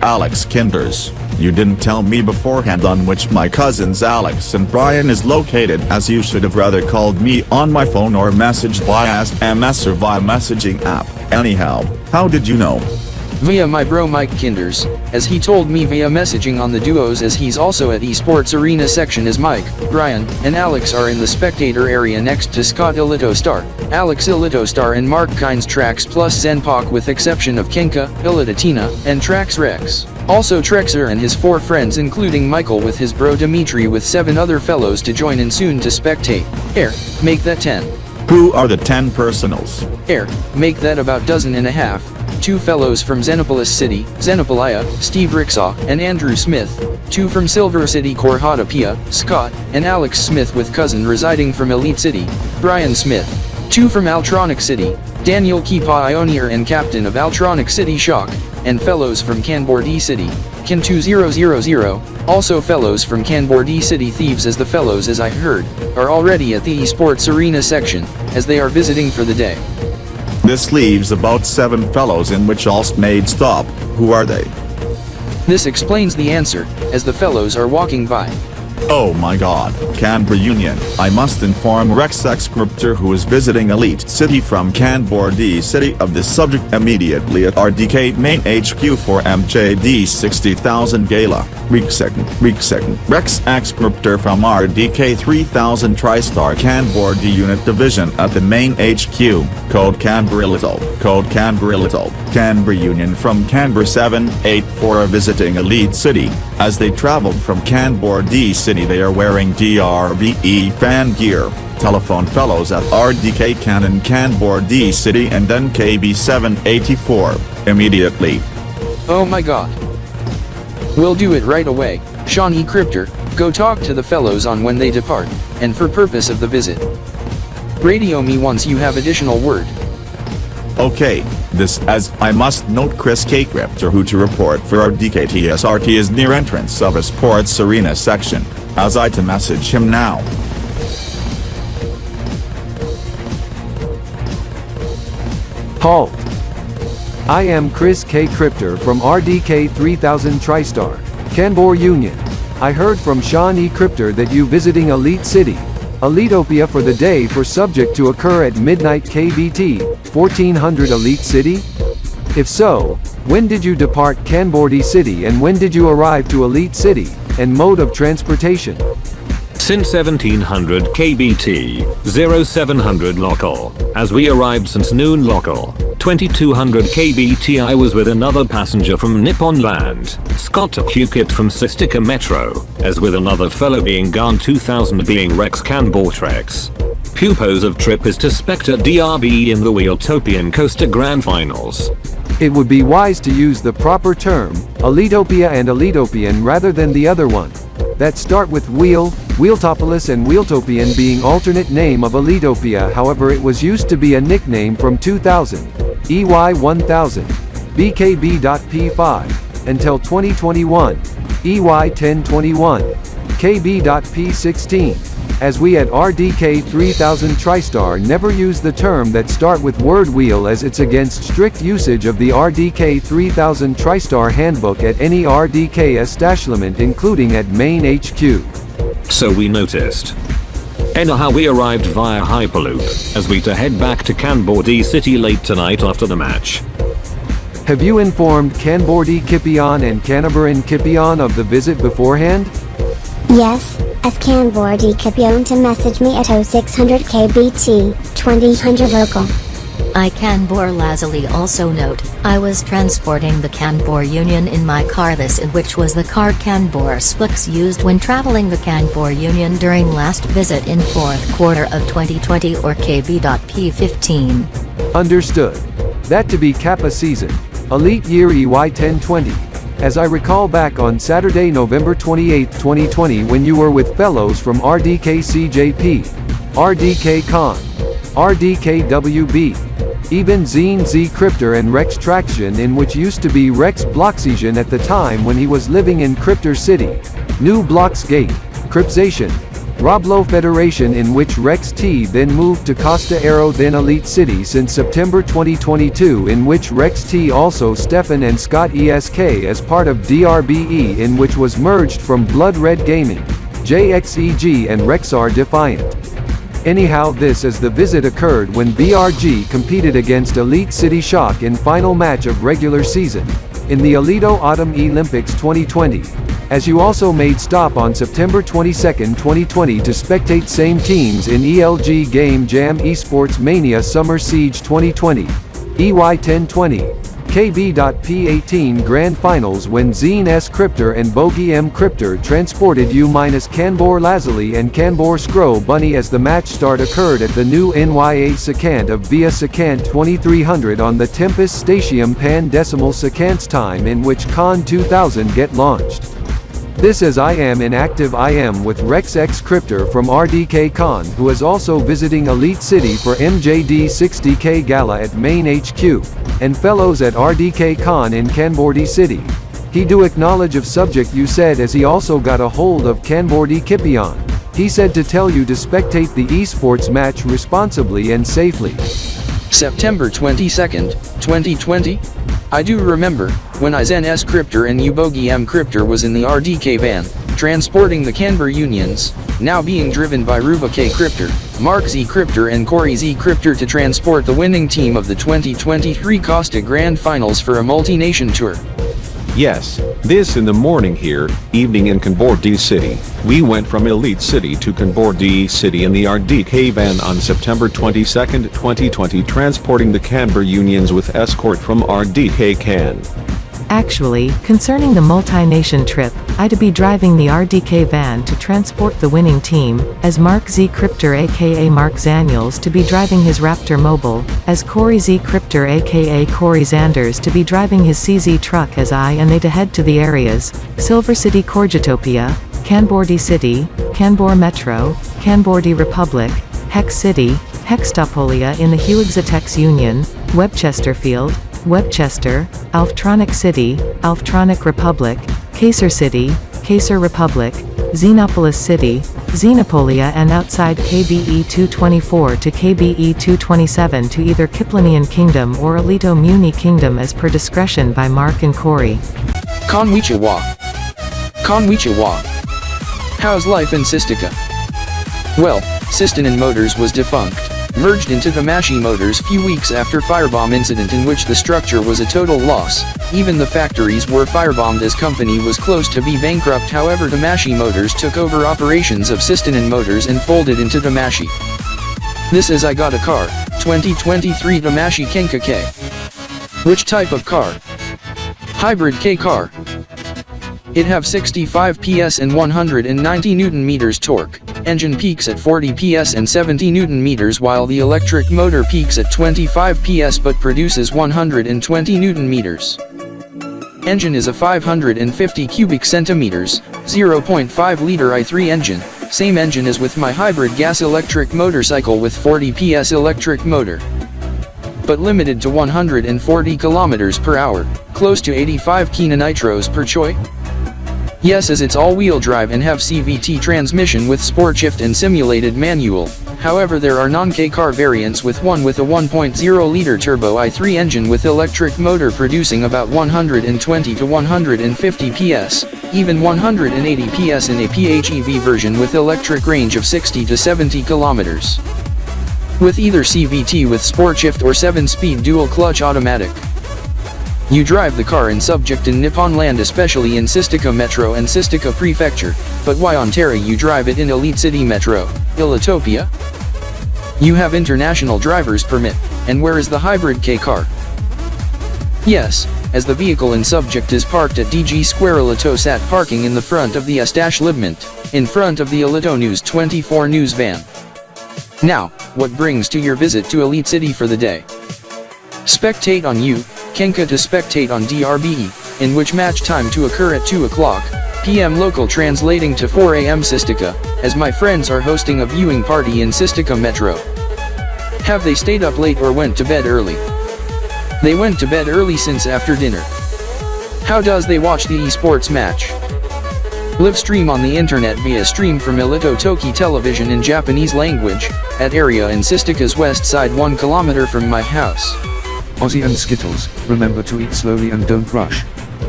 Alex Kinders, you didn't tell me beforehand on which my cousins Alex and Brian is located, as you should have rather called me on my phone or messaged via SMS or via messaging app. Anyhow, how did you know? via my bro Mike Kinders, as he told me via messaging on the duos, as he's also at esports arena section as Mike, Brian, and Alex are in the spectator area next to Scott Ilitostar, Alex Ilitostar and Mark Kynes Trax plus Zenpak with exception of Kenka, Ilitatina, and Trax Rex. Also Trexer and his 4 friends including Michael with his bro Dimitri with 7 other fellows to join in soon to spectate. Air, make that 10. Who are the 10 personals? Air, make that about 12.5. 2 fellows from Xenopolis City, Xenopolia, Steve Ricksaw, and Andrew Smith. 2 from Silver City Korhata Pia, Scott, and Alex Smith with cousin residing from Elite City, Brian Smith. 2 from Altronic City, Daniel Kipa Ionier and captain of Altronic City Shock, and fellows from Kanbor City, Kin2000, also fellows from Kanbor City Thieves as the fellows as I heard, are already at the esports arena section, as they are visiting for the day. This leaves about 7 fellows in which all made stop. Who are they? This explains the answer, as the fellows are walking by. Oh my god, Kanbor Union, I must inform Rex Scripter who is visiting Elite City from Kanbor City of this subject immediately at RDK Main HQ for MJD 60,000 Gala. Week second, Rex Scripter from RDK 3000-Tristar Kanbor Unit Division at the Main HQ, code Kanbor Kanbor Union from Kanbor784 are visiting Elite City. As they traveled from Kanbor City, they are wearing DRBE fan gear. Telephone fellows at RDK Canon Kanbor City and then KB.784 immediately. Oh my god. We'll do it right away. Sean E. Crypter, go talk to the fellows on when they depart, and for purpose of the visit. Radio me once you have additional word. Okay, this as I must note Chris K. Crypter who to report for RDKTSR is near entrance of a sports arena section, as I to message him now. Halt. I am Chris K. Crypter from RDK 3000-Tristar, Kanbor Union. I heard from Sean E. Crypter that you visiting Elite City, Elitopia for the day for subject to occur at midnight Kb.P, 1400 Elite City? If so, when did you depart Kanbor City and when did you arrive to Elite City, and mode of transportation? Since 1700 Kb.T, 0700 local. As we arrived since noon local, 2200 Kb.T I was with another passenger from Nippon Land, Scott Kukit from Sistika Metro, as with another fellow being gone 2000 being Rex Kanbor Trex. Pupos of trip is to Spectre DRB in the Wheeltopian Coaster Grand Finals. It would be wise to use the proper term, Elitopia and Elitopian rather than the other one. That start with Wheel, Wheeltopolis and Wheeltopian being alternate name of Elitopia, however it was used to be a nickname from 2000, EY 1000, BKB.P 5, until 2021, EY 1021, KB.P 16. As we at RDK 3000-Tristar never use the term that start with word wheel as it's against strict usage of the RDK 3000-Tristar handbook at any RDK establishment including at Main HQ. So we noticed. Anyhow we arrived via Hyperloop, as we to head back to Kanbor City late tonight after the match. Have you informed Kanbor Kiplion and Kipion of the visit beforehand? Yes, as Kanbor Kiplion to message me at 0600 Kb.T, 2000 local. I Kanbor Lazuli also note, I was transporting the Kanbor Union in my car, this in which was the car Kanbor Splix used when traveling the Kanbor Union during last visit in 4th quarter of 2020 or KB.P 15. Understood. That to be Kappa season, Elite Year EY 1020. As I recall back on Saturday, November 28, 2020 when you were with fellows from RDK CJP, RDK Con, RDK WB, even Zine Z Crypter and Rex Traction in which used to be Rex Bloxesian at the time when he was living in Crypter City, New Blocks Gate, Crypzation, Roblo Federation in which Rex T then moved to Costa Aero then Elite City since September 2022 in which Rex T also Stefan and Scott ESK as part of DRBE in which was merged from Blood Red Gaming, JXEG and Rexar Defiant. Anyhow, this as the visit occurred when BRG competed against Elite City Shock in final match of regular season, in the Alito Autumn Olympics 2020. As you also made stop on September 22, 2020 to spectate same teams in ELG Game Jam Esports Mania Summer Siege 2020, EY 1020. Kb.P 18 Grand Finals when Zine S Cryptor and Bogey M Cryptor transported U-Kanbor Lazuli and Kanbor Scroll Bunny as the match start occurred at the new NY8 secant of via secant 2300 on the Tempest Statium Pan Decimal secants time in which Con 2000 get launched. This as I am in active IM with Rex X Cryptor from RDK Con who is also visiting Elite City for MJD 60K Gala at Main HQ, and fellows at RDK Con in Kanbor City. He do acknowledge of subject you said as he also got a hold of Kiplion. He said to tell you to spectate the esports match responsibly and safely. September 22nd, 2020? I do remember, when I Zen S Cryptor and Ubogi M Cryptor was in the RDK van, transporting the Kanbor Unions, now being driven by Ruba K Cryptor, Mark Z Cryptor and Corey Z Cryptor to transport the winning team of the 2023 Costa Grand Finals for a multi-nation tour. Yes, this in the morning here, evening in Kanbor City. We went from Elite City to Kanbor City in the RDK van on September 22, 2020 transporting the Kanbor Unions with escort from RDK Can. Actually, concerning the multi-nation trip, I'd be driving the RDK van to transport the winning team, as Mark Z Cryptor aka Mark Zaniels to be driving his Raptor Mobile, as Corey Z Cryptor aka Corey Zanders to be driving his CZ truck as I and they to head to the areas, Silver City Corgitopia, Kanbor City, Kanbor Metro, Kanbor Republic, Hex City, Hextopolia in the Huexatex Union, Webchesterfield, Webchester, Alftronic City, Alftronic Republic, Kaser City, Kaser Republic, Xenopolis City, Xenopolia and outside KBE 224 to KBE 227 to either Kiplionian Kingdom or Alito Muni Kingdom as per discretion by Mark and Corey. Konnichiwa. Konnichiwa. How's life in Sistika? Well, Sistanen Motors was defunct, merged into the Mashi Motors few weeks after firebomb incident in which the structure was a total loss. Even the factories were firebombed as company was close to be bankrupt. However, the Mashi Motors took over operations of Sistanen Motors and folded into the Mashi. This is I got a car, 2023 the Mashi Kenka K. Which type of car? Hybrid K car. It have 65 PS and 190 Nm torque. Engine peaks at 40 PS and 70 Nm while the electric motor peaks at 25 PS but produces 120 Nm. Engine is a 550 cubic centimeters, 0.5 liter i3 engine, same engine as with my hybrid gas electric motorcycle with 40 PS electric motor. But limited to 140 km per hour, close to 85 kN per choi. Yes, as it's all-wheel drive and have CVT transmission with sport shift and simulated manual. However, there are non-K car variants with a 1.0-liter turbo i3 engine with electric motor producing about 120 to 150 PS, even 180 PS in a PHEV version with electric range of 60 to 70 kilometers. With either CVT with sport shift or 7-speed dual-clutch automatic. You drive the car in subject in Nippon land, especially in Sistika Metro and Sistika Prefecture, but why on Terra you drive it in Elite City Metro, Ilitopia? You have international driver's permit, and where is the hybrid K car? Yes, as the vehicle in subject is parked at DG Square Ilitosat parking in the front of the Libment, in front of the Alito News 24 news van. Now, what brings to your visit to Elite City for the day? Spectate on you, Kenka to spectate on DRBE, in which match time to occur at 2 o'clock p.m. local translating to 4 a.m. Sistika, as my friends are hosting a viewing party in Sistika Metro. Have they stayed up late or went to bed early? They went to bed early since after dinner. How does they watch the esports match? Live stream on the internet via stream from Ilito Toki Television in Japanese language, at area in Sistika's west side 1 kilometer from my house. Ozzy and Skittles, remember to eat slowly and don't rush.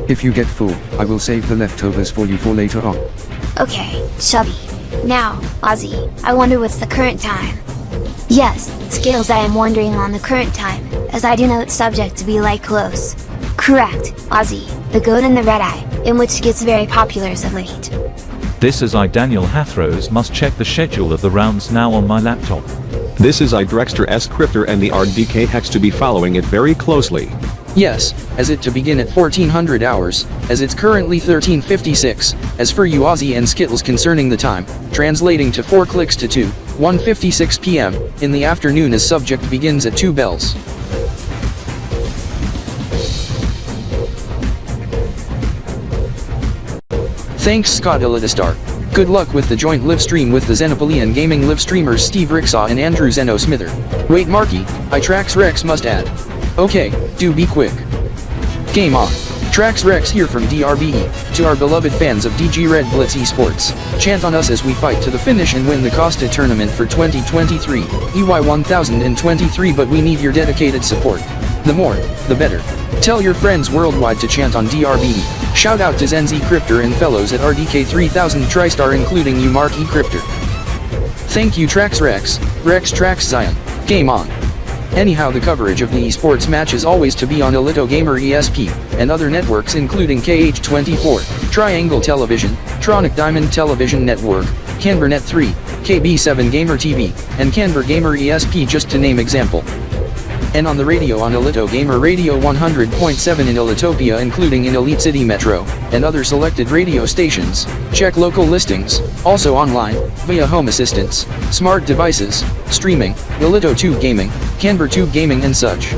If you get full, I will save the leftovers for you for later on. Okay, Chubby. Now, Ozzy, I wonder what's the current time? Yes, Skittles, I am wondering on the current time, as I denote subject to be like close. Correct, Ozzy, the goat and the red eye, in which gets very popular as of late. This is I Daniel Hathrose must check the schedule of the rounds now on my laptop. This is I Drexter S Cryptor and the RDK hex to be following it very closely. Yes, as it to begin at 1400 hours, as it's currently 1356, as for you Ozzy and Skittles concerning the time, translating to 4 clicks to 1:56 p.m. in the afternoon as subject begins at 2 bells. Thanks Scott Elidistar. Good luck with the joint live stream with the Xenopolian Gaming live streamers Steve Ricksaw and Andrew Zeno Smither. Wait Marky, iTrax Rex must add. Okay, do be quick. Game on. Trax Rex here from DRBE, to our beloved fans of DG Red Blitz Esports. Chant on us as we fight to the finish and win the Costa tournament for 2023, EY 1023, but we need your dedicated support. The more, the better. Tell your friends worldwide to chant on DRBE. Shout out to Zenzi Cryptor and fellows at RDK 3000-Tristar including you Mark E. Cryptor. Thank you Trax Rex, Trax Zion. Game on. Anyhow, the coverage of the esports match is always to be on Elito Gamer ESP, and other networks including KH24, Triangle Television, Tronic Diamond Television Network, Canbernet 3, KB7 Gamer TV, and Canber Gamer ESP just to name example. And on the radio on Elito Gamer Radio 100.7 in Elitopia including in Elite City Metro, and other selected radio stations. Check local listings, also online, via home assistants, smart devices, streaming, Elito Tube Gaming, Canber Tube Gaming and such.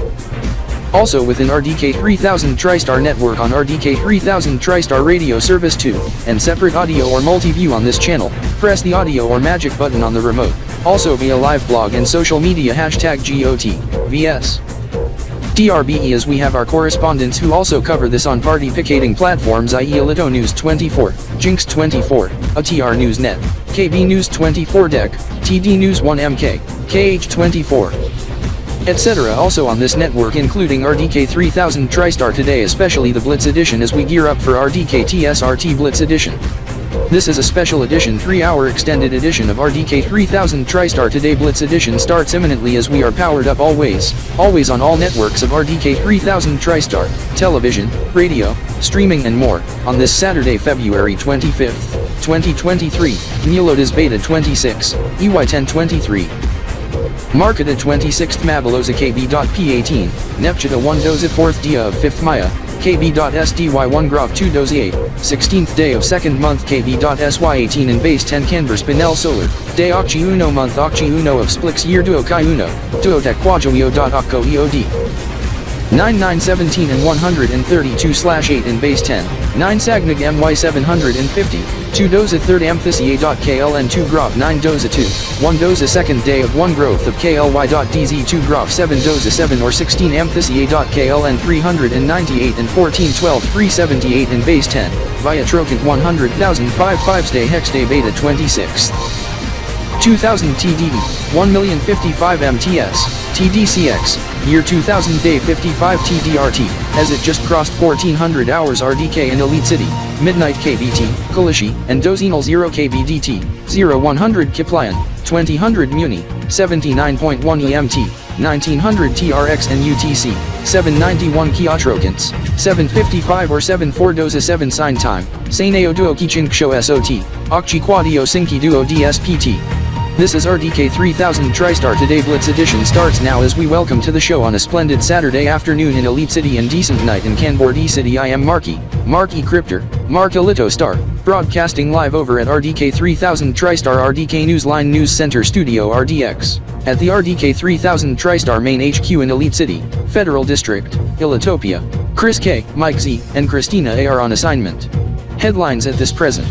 Also within RDK 3000-Tristar network on RDK 3000-Tristar radio service 2, and separate audio or multi-view on this channel, press the audio or magic button on the remote. Also via live blog and social media hashtag GOT/VS. DRBE as we have our correspondents who also cover this on party picketing platforms i.e. Elito News 24, Jinx 24, ATR News Net, KB News 24 Deck, TD News 1 MK, KH 24, etc. Also on this network including RDK 3000-Tristar today, especially the Blitz edition as we gear up for RDKTSR Blitz edition. This is a special edition 3-hour extended edition of RDK 3000-Tristar today. Blitz edition starts imminently as we are powered up always on all networks of RDK 3000-Tristar, television, radio, streaming and more, on this Saturday February 25th, 2023, Nelodes Beta 26, EY 1023. Marketed 26th Mabaloza KB.P 18, Nepchita 1 doza 4th dia of 5th Maya, KB.SDY 1 Graph 2 doza 8, 16th day of 2nd month KB.SY 18 and base 10 Canber Spinel Solar, Day Occhi Uno month Occhi Uno of Splix year Duo Kai Uno, Duotec Quajoio.Occo EOD. 9917 and 132/8 in base 10, 9 Sagnig MY 750, 2 doza 3rd Amphisia.KL and 2 Graph 9 doza 2, 1 doza 2nd day of 1 growth of KLY.DZ 2 Graph 7 doza 7 or 16 Amphisia.KL and 398 and 1412 378 in base 10, via Trocant 100,000 5 day Hex Day Beta 26. 2000 TDE, 1,055 MTS, TDCX, year 2000 day 55 TDRT, as it just crossed 1400 hours RDK in Elite City, Midnight KBT, Kalishi, and Dozinal 0 KBDT, 0100 Kiplion, 2000 Muni, 79.1 EMT, 1900 TRX and UTC, 791 Kiatrokants, 755 or 74 doza 7 sign time, Saineo Duo Kichink Show SOT, Okchi Quadio Sinki Duo DSPT. This is RDK 3000-Tristar today. Blitz edition starts now as we welcome to the show on a splendid Saturday afternoon in Elite City and decent night in Kanbor City. I am Mark E. Cryptor, Mark Elito Star, broadcasting live over at RDK 3000-Tristar RDK Newsline News Center Studio RDX, at the RDK 3000-Tristar main HQ in Elite City, Federal District, Elitopia. Chris K, Mike Z, and Christina A are on assignment. Headlines at this present.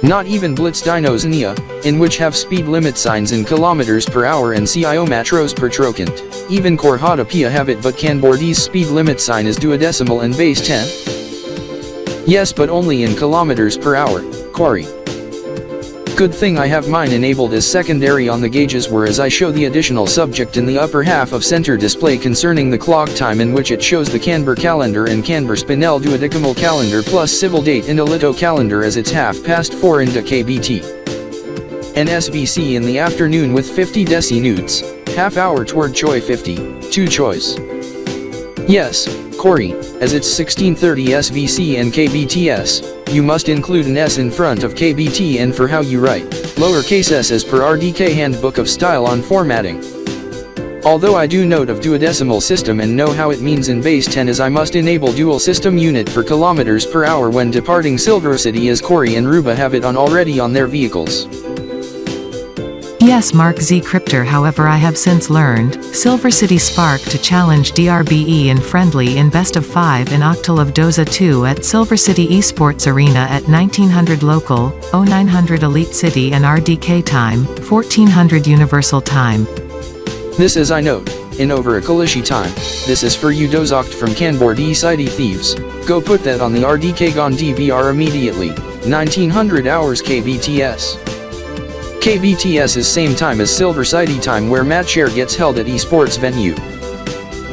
Not even Blitz Dinos NIA, in which have speed limit signs in kilometers per hour and metros per trocant. Even ENCORE Pia have it, but Kanbor.D's speed limit sign is duodecimal and base 10? Yes, but only in kilometers per hour, Corey. Good thing I have mine enabled as secondary on the gauges, whereas I show the additional subject in the upper half of center display concerning the clock time, in which it shows the Kanbor calendar and Kanbor Spinel Duodecimal calendar plus civil date in a Lito calendar as it's 4:30 into Kb.P. and SVC in the afternoon with 50 deci-newts, half hour toward Choi 50, 2 choice. Yes, Corey, as it's 1630 SVC and KBTS, you must include an S in front of KBT and for how you write, lowercase s as per RDK Handbook of Style on Formatting. Although I do note of duodecimal system and know how it means in base 10, as I must enable dual system unit for kilometers per hour when departing Silver City, as Corey and Ruba have it on already on their vehicles. Yes, Mark Z. Cryptor. However, I have since learned Silver City Spark to challenge DRBE in friendly in best of 5 in Octal of Doza 2 at Silver City Esports Arena at 1900 local, 0900 Elite City and RDK time, 1400 Universal time. This is I note, in over a Kalishi time. This is for you Dozokt from Kanbor.D City Thieves. Go put that on the RDK Gon DVR immediately, 1900 hours KBTS. KBTS is same time as Silver City time, where match share gets held at esports venue.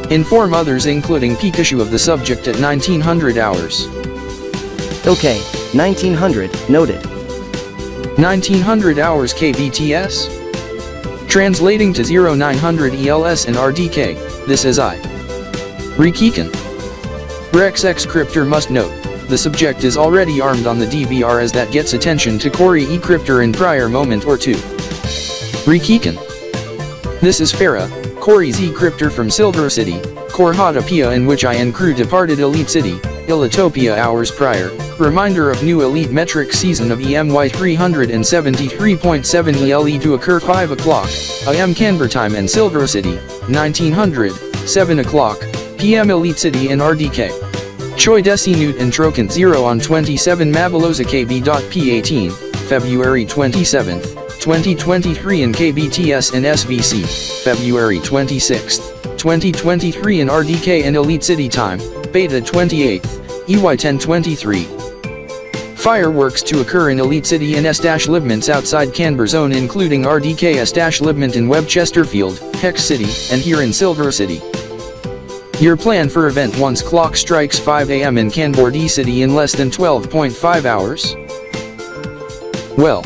Inform others including Pikachu of the subject at 1900 hours. Okay, 1900, noted. 1900 hours KBTS? Translating to 0900 ELS and RDK, this is I. Rikikan. Rex X Cryptor must note, the subject is already armed on the DVR, as that gets attention to Corey E. Cryptor in prior moment or two. Rikikan. This is Farah, Corey Z. Cryptor from Silver City, Core Pia, in which I and crew departed Elite City, Illitopia hours prior. Reminder of new Elite metric season of EMY 373.7 ELE to occur 5 o'clock, IM Kanbor time and Silver City, 1900, 7 o'clock, PM Elite City and RDK. Choi Deci-Newt and Trocant 0 on 27 Mabaloza Kb.P 18, February 27, 2023 in KBTS and SVC, February 26, 2023 in RDK and Elite City time, Beta 28, EY 1023. Fireworks to occur in Elite City and S-Libments outside Kanbor Zone, including RDK S-Libment in Webchesterfield, Hex City, and here in Silver City. Your plan for event once clock strikes 5 AM in Kanbor.D City in less than 12.5 hours? Well,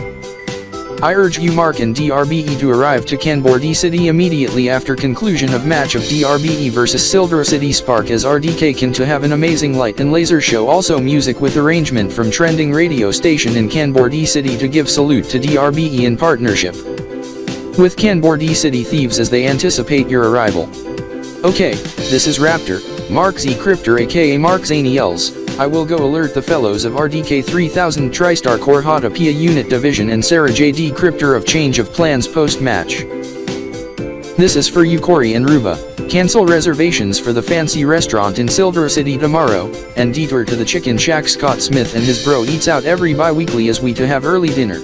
I urge you Mark and DRBE to arrive to Kanbor.D City immediately after conclusion of match of DRBE vs Silver City Spark, as RDK can to have an amazing light and laser show, also music with arrangement from trending radio station in Kanbor.D City to give salute to DRBE in partnership with Kanbor.D City Thieves as they anticipate your arrival. Okay, this is Raptor, Mark Z Cryptor aka Mark Zaniels. I will go alert the fellows of RDK 3000-Tristar Core Pia Unit Division and Sarah JD Cryptor of change of plans post-match. This is for you Corey and Ruba. Cancel reservations for the fancy restaurant in Silver City tomorrow, and detour to the Chicken Shack. Scott Smith and his bro eats out every bi-weekly as we to have early dinner.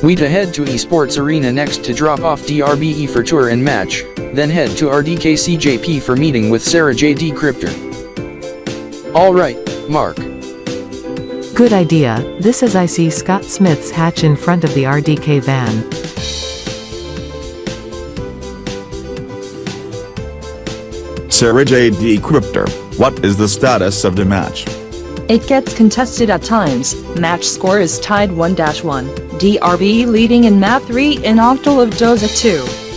We to head to Esports Arena next to drop off DRBE for tour and match, then head to RDK CJP for meeting with Sarah JD Cryptor. Alright, Mark. Good idea. This is I see Scott Smith's hatch in front of the RDK van. Sarah JD Cryptor, what is the status of the match? It gets contested at times. Match score is tied 1-1. DRBE leading in map 3 in Octal of Doza 2.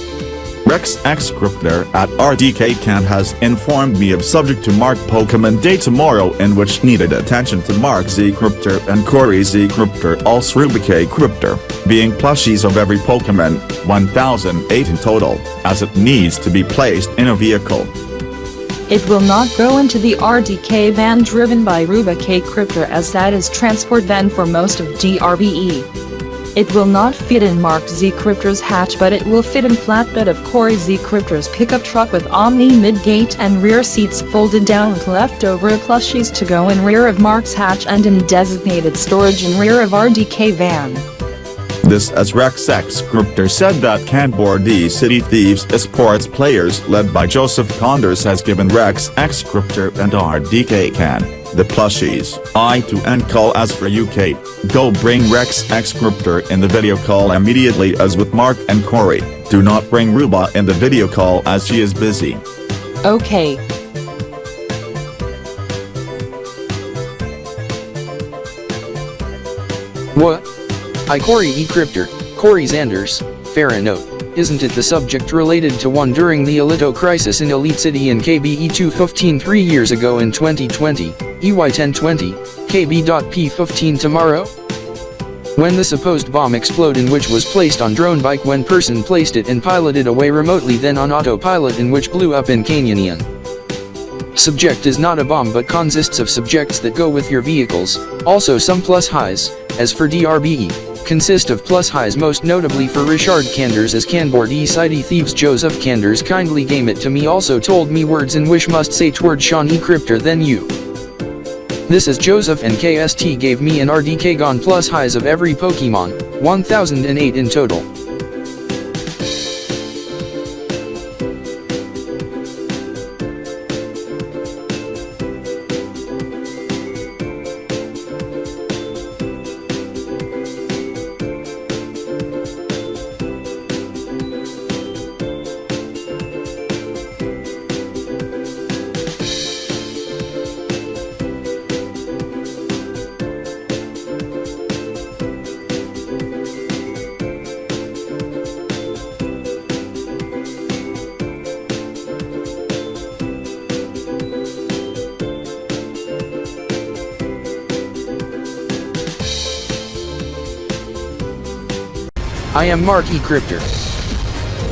Rex X Cryptor at RDK Can has informed me of subject to Mark Pokemon Day tomorrow, in which needed attention to Mark Z Cryptor and Corey Z Cryptor, also Ruby K Cryptor, being plushies of every Pokemon, 1008 in total, as it needs to be placed in a vehicle. It will not go into the RDK van driven by Ruba K Cryptor, as that is transport van for most of DRBE. It will not fit in Mark Z Cryptor's hatch, but it will fit in flatbed of Corey Z Cryptor's pickup truck with Omni mid-gate and rear seats folded down with leftover plushies to go in rear of Mark's hatch and in designated storage in rear of RDK van. This as Rex X Cryptor said that Kanbor City Thieves esports players led by Joseph Condors has given Rex X Cryptor and RDK Can the plushies. I to end call as for UK. Go bring Rex X Cryptor in the video call immediately as with Mark and Corey. Do not bring Ruba in the video call as she is busy. Okay. What? I Corey E Cryptor, Corey Xanders, fair note. Isn't it the subject related to one during the Alito crisis in Elite City and Kb.E 15 3 years ago in 2020, EY 1020, Kb.P 15 tomorrow? When the supposed bomb explode in which was placed on drone bike when person placed it and piloted away remotely then on autopilot in which blew up in Kiplionian. Subject is not a bomb but consists of subjects that go with your vehicles, also some plus highs, as for DRBE. Consist of plus highs most notably for Richard Kanders as Kanbor City Thieves Joseph Kanders kindly game it to me also told me words in which must say toward Sean E Cryptor then you. This is Joseph and KST gave me an RDK gone plus highs of every Pokemon, 1008 in total. I am Mark E. Cryptor.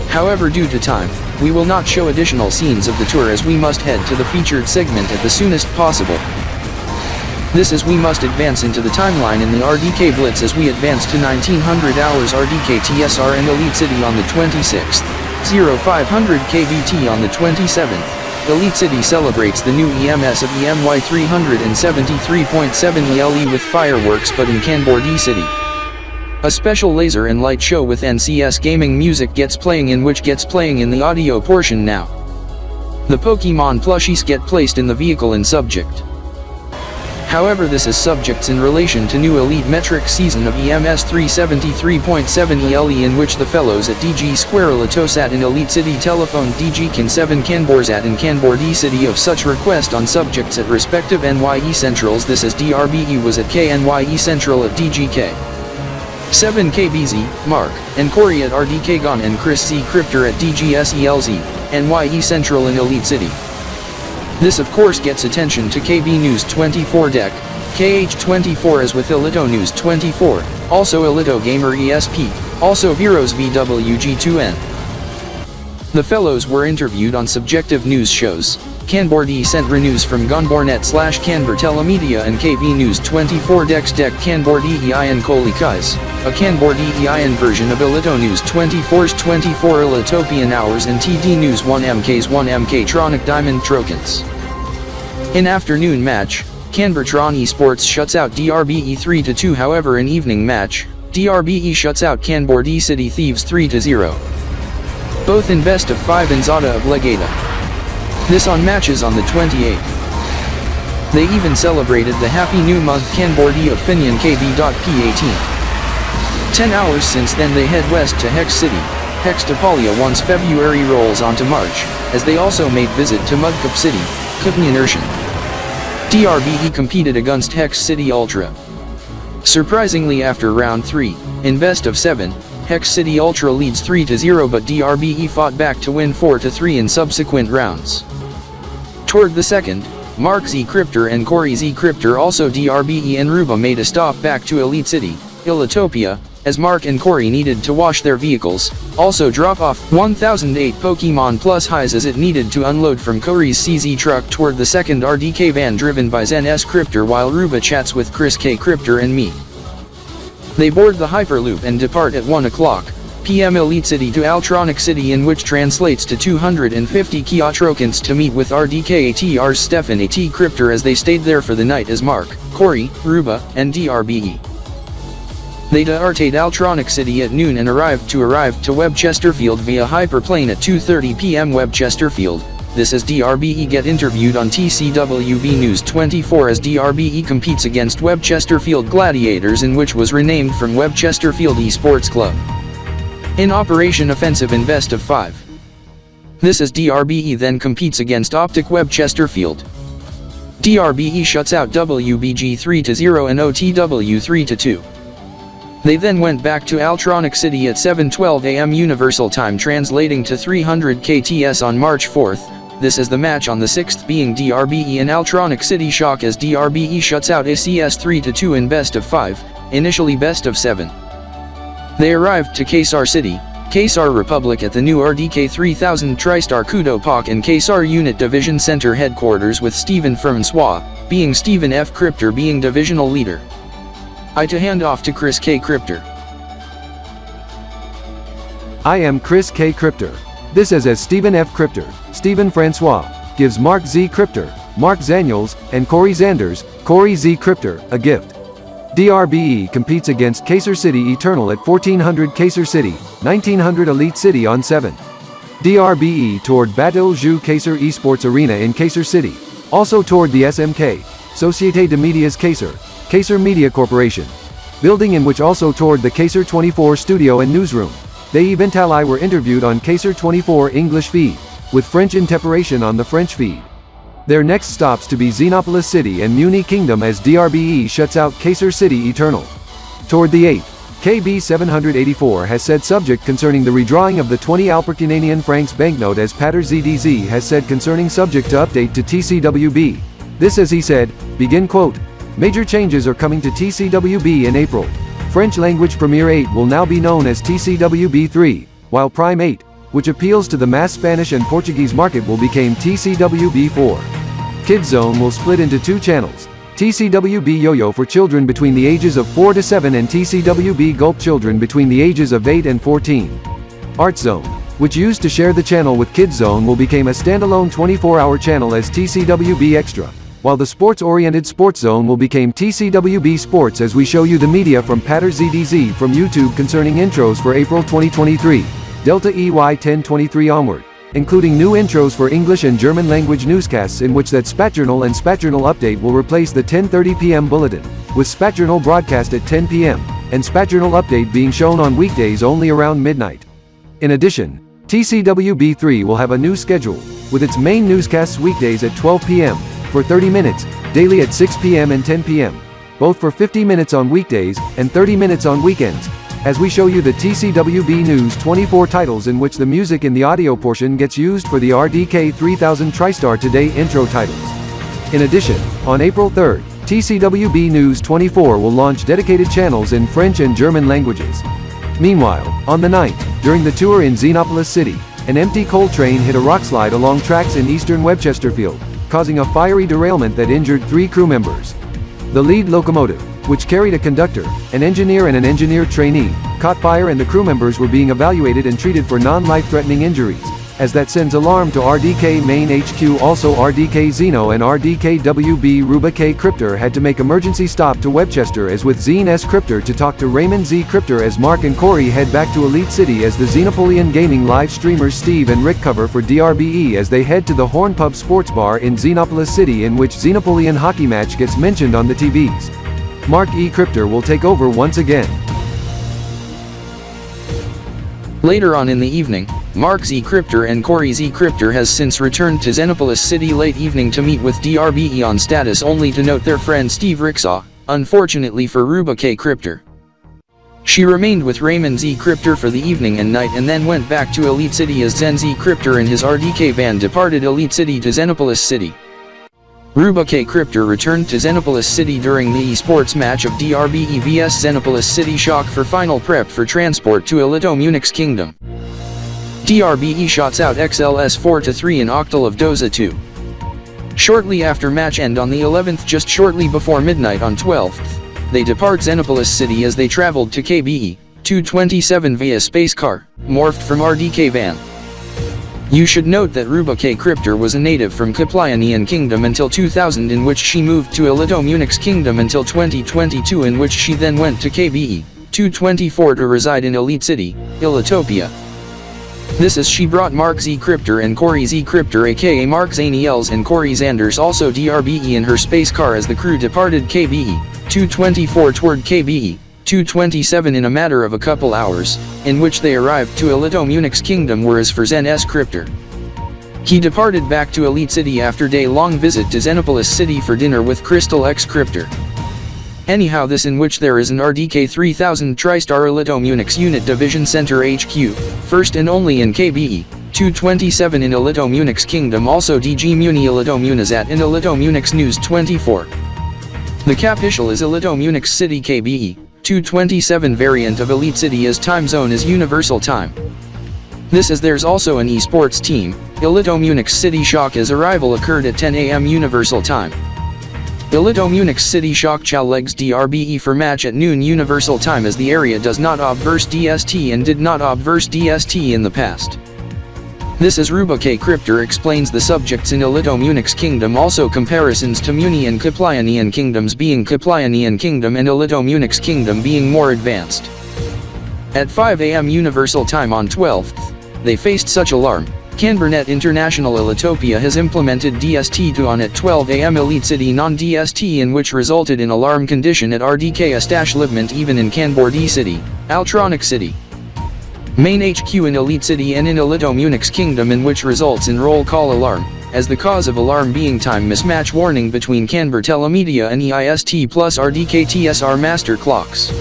However, due to time, we will not show additional scenes of the tour as we must head to the featured segment at the soonest possible. This is we must advance into the timeline in the RDK Blitz as we advance to 1900 hours RDKTSR and Elite City on the 26th, 0500 Kb.P on the 27th. Elite City celebrates the new EMS of EMY 373.7 ELE with fireworks but in Kanbor City. A special laser and light show with NCS gaming music gets playing in the audio portion now. The Pokemon plushies get placed in the vehicle in subject. However, this is subjects in relation to new Elite Metric season of EMS 373.7 ELE in which the fellows at DG Square Latosat in Elite City telephone DG Can 7 Kanborsat in Kanbor City of such request on subjects at respective NYE Centrals. This is DRBE was at KNYE Central at DGK. 7 KBZ, Mark, and Corey at RDK Gon and Chris Z Cryptor at DGSELZ, NYE Central in Elite City. This of course gets attention to KB News 24 Deck, KH24 as with Alito News 24, also Alito Gamer ESP, also Heroes VWG2N. The fellows were interviewed on subjective news shows. Kanbor sent renews from Gonbornet/Kanbor Telemedia and KB News 24 Dex Deck Kanbor EIN Kolikais, a Kanbor EIN version of Alito News 24's 24 Alitopian Hours and TD News 1MK's 1MK Tronic Diamond Trokans. In afternoon match, Kanbortron Esports shuts out DRBE 3-2. However, in evening match, DRBE shuts out Kanbor City Thieves 3-0. Both in best of 5 in Zada of Legata. This on matches on the 28th. They even celebrated the happy new month Kanbor of Finian Kb.P 18. 10 hours since then they head west to Hex City. Hex Topalia once February rolls onto March, as they also made visit to Mudcup City, Kiplionian. DRBE competed against Hex City Ultra. Surprisingly, after round 3, in best of 7, Hex City Ultra leads 3-0 but DRBE fought back to win 4-3 in subsequent rounds. Toward the second, Mark Z Cryptor and Corey Z Cryptor also DRBE and Ruba made a stop back to Elite City, Ilitopia, as Mark and Corey needed to wash their vehicles, also drop off 1008 Pokemon plus highs as it needed to unload from Corey's CZ truck toward the second RDK van driven by Zen S Cryptor while Ruba chats with Chris K Cryptor and me. They board the Hyperloop and depart at 1 o'clock p.m. Elite City to Altronic City, in which translates to 250 Kilotrokans, to meet with RDKTR's Stefan AT Cryptor, as they stayed there for the night as Mark, Corey, Ruba, and DRBE. They departed Altronic City at noon and arrived to Web Chesterfield via hyperplane at 2:30 p.m. Web Chesterfield. This as DRBE get interviewed on TCWB News 24 as DRBE competes against Web Chesterfield Gladiators, in which was renamed from Web Chesterfield Esports Club. In Operation Offensive in Best of 5. This as DRBE then competes against Optic Web Chesterfield. DRBE shuts out WBG 3-0 and OTW 3-2. They then went back to Altronic City at 7:12 a.m. Universal Time, translating to 300 KTS on March 4th. This is the match on the 6th being DRBE and Altronic City shock as DRBE shuts out ACS 3-2 in Best of 5, initially Best of 7. They arrived to Kesar City, Kesar Republic at the new RDK 3000-Tristar Kudo-Pak and Kesar Unit Division Center headquarters, with Stephen Francois, being Stephen F. Cryptor being divisional leader. I to hand off to Chris K. Cryptor. I am Chris K. Cryptor. This is as Stephen F. Cryptor, Stephen Francois, gives Mark Z. Cryptor, Mark Zaniels, and Corey Zanders, Corey Z. Cryptor, a gift. DRBE competes against Kesar City Eternal at 1400 Kesar City, 1900 Elite City on 7. DRBE toured Battle Ju Kesar Esports Arena in Kesar City, also toured the SMK, Société de Médias Kesar Media Corporation, building, in which also toured the Kesar 24 studio and newsroom. They eventually were interviewed on Kesar 24 English feed, with French interpretation on the French feed. Their next stops to be Xenopolis City and Muni Kingdom as DRBE shuts out Kesar City Eternal. Toward the 8th, KB.784 has said subject concerning the redrawing of the 20 Alpercunanian francs banknote, as Pater ZDZ has said concerning subject to update to TCWB. This as he said, begin quote, major changes are coming to TCWB in April. French language Premier 8 will now be known as TCWB 3, while Prime 8, which appeals to the mass Spanish and Portuguese market, will become TCWB 4. Kids Zone will split into 2 channels, TCWB Yo-Yo for children between the ages of 4 to 7 and TCWB Gulp children between the ages of 8 and 14. Art Zone, which used to share the channel with Kids Zone, will become a standalone 24-hour channel as TCWB Extra, while the sports-oriented Sports Zone will become TCWB Sports, as we show you the media from Pater ZDZ from YouTube concerning intros for April 2023. Delta EY 1023 onward, including new intros for English and German language newscasts, in which that Spatjournal and Spatjournal Update will replace the 10:30 p.m. bulletin, with Spatjournal broadcast at 10 p.m., and Spatjournal Update being shown on weekdays only around midnight. In addition, TCWB3 will have a new schedule, with its main newscasts weekdays at 12 p.m., for 30 minutes, daily at 6 p.m. and 10 p.m., both for 50 minutes on weekdays, and 30 minutes on weekends, as we show you the TCWB News 24 titles, in which the music in the audio portion gets used for the RDK 3000-Tristar Today intro titles. In addition, on April 3rd, TCWB News 24 will launch dedicated channels in French and German languages. Meanwhile, on the 9th, during the tour in Xenopolis City, an empty coal train hit a rockslide along tracks in eastern Web Chesterfield, causing a fiery derailment that injured 3 crew members. The lead locomotive, which carried a conductor, an engineer and an engineer trainee, caught fire, and the crew members were being evaluated and treated for non-life-threatening injuries, as that sends alarm to RDK Main HQ. Also, RDK Zeno and RDKWB Ruba K. Cryptor had to make emergency stop to Webchester, as with Zine S. Cryptor to talk to Raymond Z. Cryptor, as Mark and Corey head back to Elite City, as the Xenopolian Gaming live streamers Steve and Rick cover for DRBE as they head to the Horn Pub Sports Bar in Xenopolis City, in which Xenopolian hockey match gets mentioned on the TVs. Mark E. Cryptor will take over once again. Later on in the evening, Mark Z. Cryptor and Corey Z. Cryptor has since returned to Xenopolis City late evening to meet with DRBE on status, only to note their friend Steve Ricksaw, unfortunately for Ruba K. Cryptor. She remained with Raymond Z. Cryptor for the evening and night, and then went back to Elite City as Zen Z. Cryptor and his RDK van departed Elite City to Xenopolis City. Ruba K. Cryptor returned to Xenopolis City during the esports match of DRBE vs Xenopolis City Shock for final prep for transport to Elito Munich's Kingdom. DRBE shots out XLS 4-3 in Octal of Doza 2. Shortly after match end on the 11th, just shortly before midnight on 12th, they depart Xenopolis City as they traveled to Kb.227 via space car, morphed from RDK van. You should note that Ruba-K Cryptor was a native from Kiplionian Kingdom until 2000, in which she moved to Illido-Munix Kingdom until 2022, in which she then went to Kb.224 to reside in Elite City, Illitopia. This is she brought Mark Z Cryptor and Corey Z Cryptor aka Mark Zaniels and Corey Zanders also DRBE in her space car as the crew departed Kb.224 toward Kb.227 in a matter of a couple hours, in which they arrived to Illido-Munix Kingdom, whereas for Zen S Cryptor, he departed back to Elite City after day-long visit to Xenopolis City for dinner with Crystal X Cryptor. Anyhow, this in which there is an RDK 3000-Tristar Illido-Munix Unit Division Center HQ, first and only in Kb.227 in Illido-Munix Kingdom, also DG Muni Illido-Munizat in Illido-Munix News 24. The capital is Illido-Munix City. Kb.227 variant of Elite City as time zone is Universal Time. This is there's also an esports team, Illido-Munix City Shock, as arrival occurred at 10 AM Universal Time. Illido-Munix City Shock Chow legs DRBE for match at noon Universal Time, as the area does not obverse DST and did not obverse DST in the past. This is Ruba-K Cryptor explains the subjects in Illido-Munix Kingdom, also comparisons to Muni and Kiplionian Kingdoms, being Kiplionian Kingdom and Illido-Munix Kingdom being more advanced. At 5 AM Universal Time on 12th, they faced such alarm. Canbernet International Illitopia has implemented DST2 on at 12 AM Elite City non-DST, in which resulted in alarm condition at RDKS-Livement even in Kanbor City, Altronic City. Main HQ in Elite City and in Illido-Munix Kingdom, in which results in roll call alarm, as the cause of alarm being time mismatch warning between Kanbor Telemedia and EIST plus RDKTSR master clocks.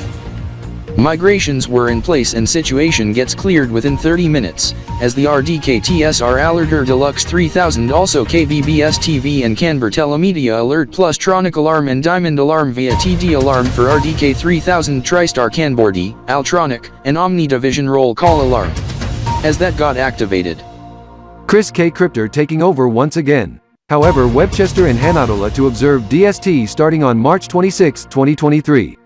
Migrations were in place and situation gets cleared within 30 minutes, as the RDKTSR Alerter Deluxe 3000 also Kb.SDY and Kanbor Telemedia Alert plus Tronic Alarm and Diamond Alarm via TD Alarm for RDK 3000-Tristar Kanbor-D, Altronic, and Omni Division Roll Call Alarm. As that got activated. Chris K. Cryptor taking over once again. However, Webchester and Hanadola to observe DST starting on March 26, 2023.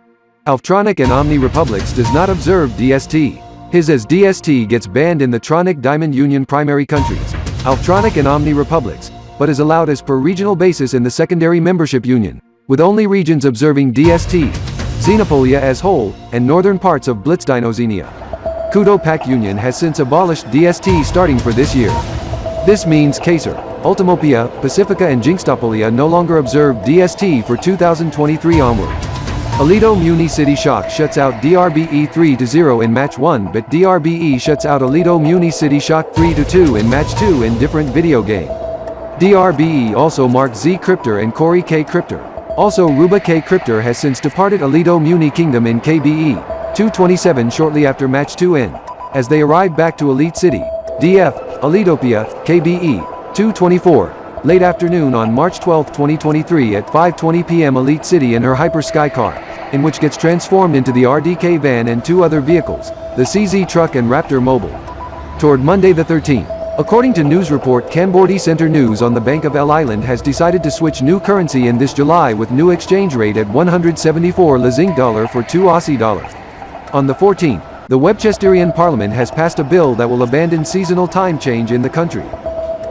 Altronic and Omni Republics does not observe DST. His as DST gets banned in the Tronic Diamond Union primary countries, Altronic and Omni Republics, but is allowed as per regional basis in the secondary membership union, with only regions observing DST, Xenopolia as whole, and northern parts of Blitzdinoxenia. Kudo Pack Union has since abolished DST starting for this year. This means Caesar, Ultimopia, Pacifica and Jinxtopolia no longer observe DST for 2023 onward. Allido Muni City Shock shuts out DRBE 3-0 in Match 1, but DRBE shuts out Allido Muni City Shock 3-2 in Match 2 in different video game. DRBE also marked Z Cryptor and Corey K Cryptor. Also Ruba-K Cryptor has since departed Allido Muni Kingdom in Kb. 227 shortly after Match 2 end, as they arrived back to Elite City, DF, Allitopia, Kb. 224. Late afternoon on March 12, 2023 at 5:20 p.m. Elite City in her Hyper Sky car, in which gets transformed into the RDK van and two other vehicles, the CZ truck and Raptor mobile. Toward Monday the 13th. According to news report Kanbor Center News on the Bank of L Island has decided to switch new currency in this July with new exchange rate at 174 Lazing dollar for 2 Aussie dollars. On the 14th, the Webchesterian Parliament has passed a bill that will abandon seasonal time change in the country.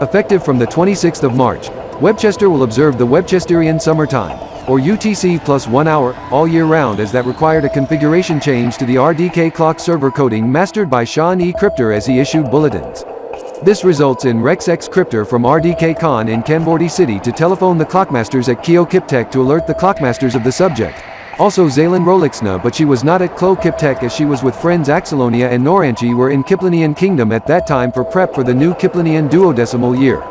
Effective from the 26th of March, Webchester will observe the Webchesterian Summertime, or UTC plus 1 hour, all year round, as that required a configuration change to the RDK clock server coding mastered by Sean E. Cryptor as he issued bulletins. This results in Rex X Cryptor from RDK Con in Kanbor City to telephone the clockmasters at Kio Kiptek to alert the clockmasters of the subject. Also Zaylan Rolixna, but she was not at Klo Kiptek as she was with friends Axelonia and Noranchi were in Kiplionian Kingdom at that time for prep for the new Kiplionian Duodecimal year.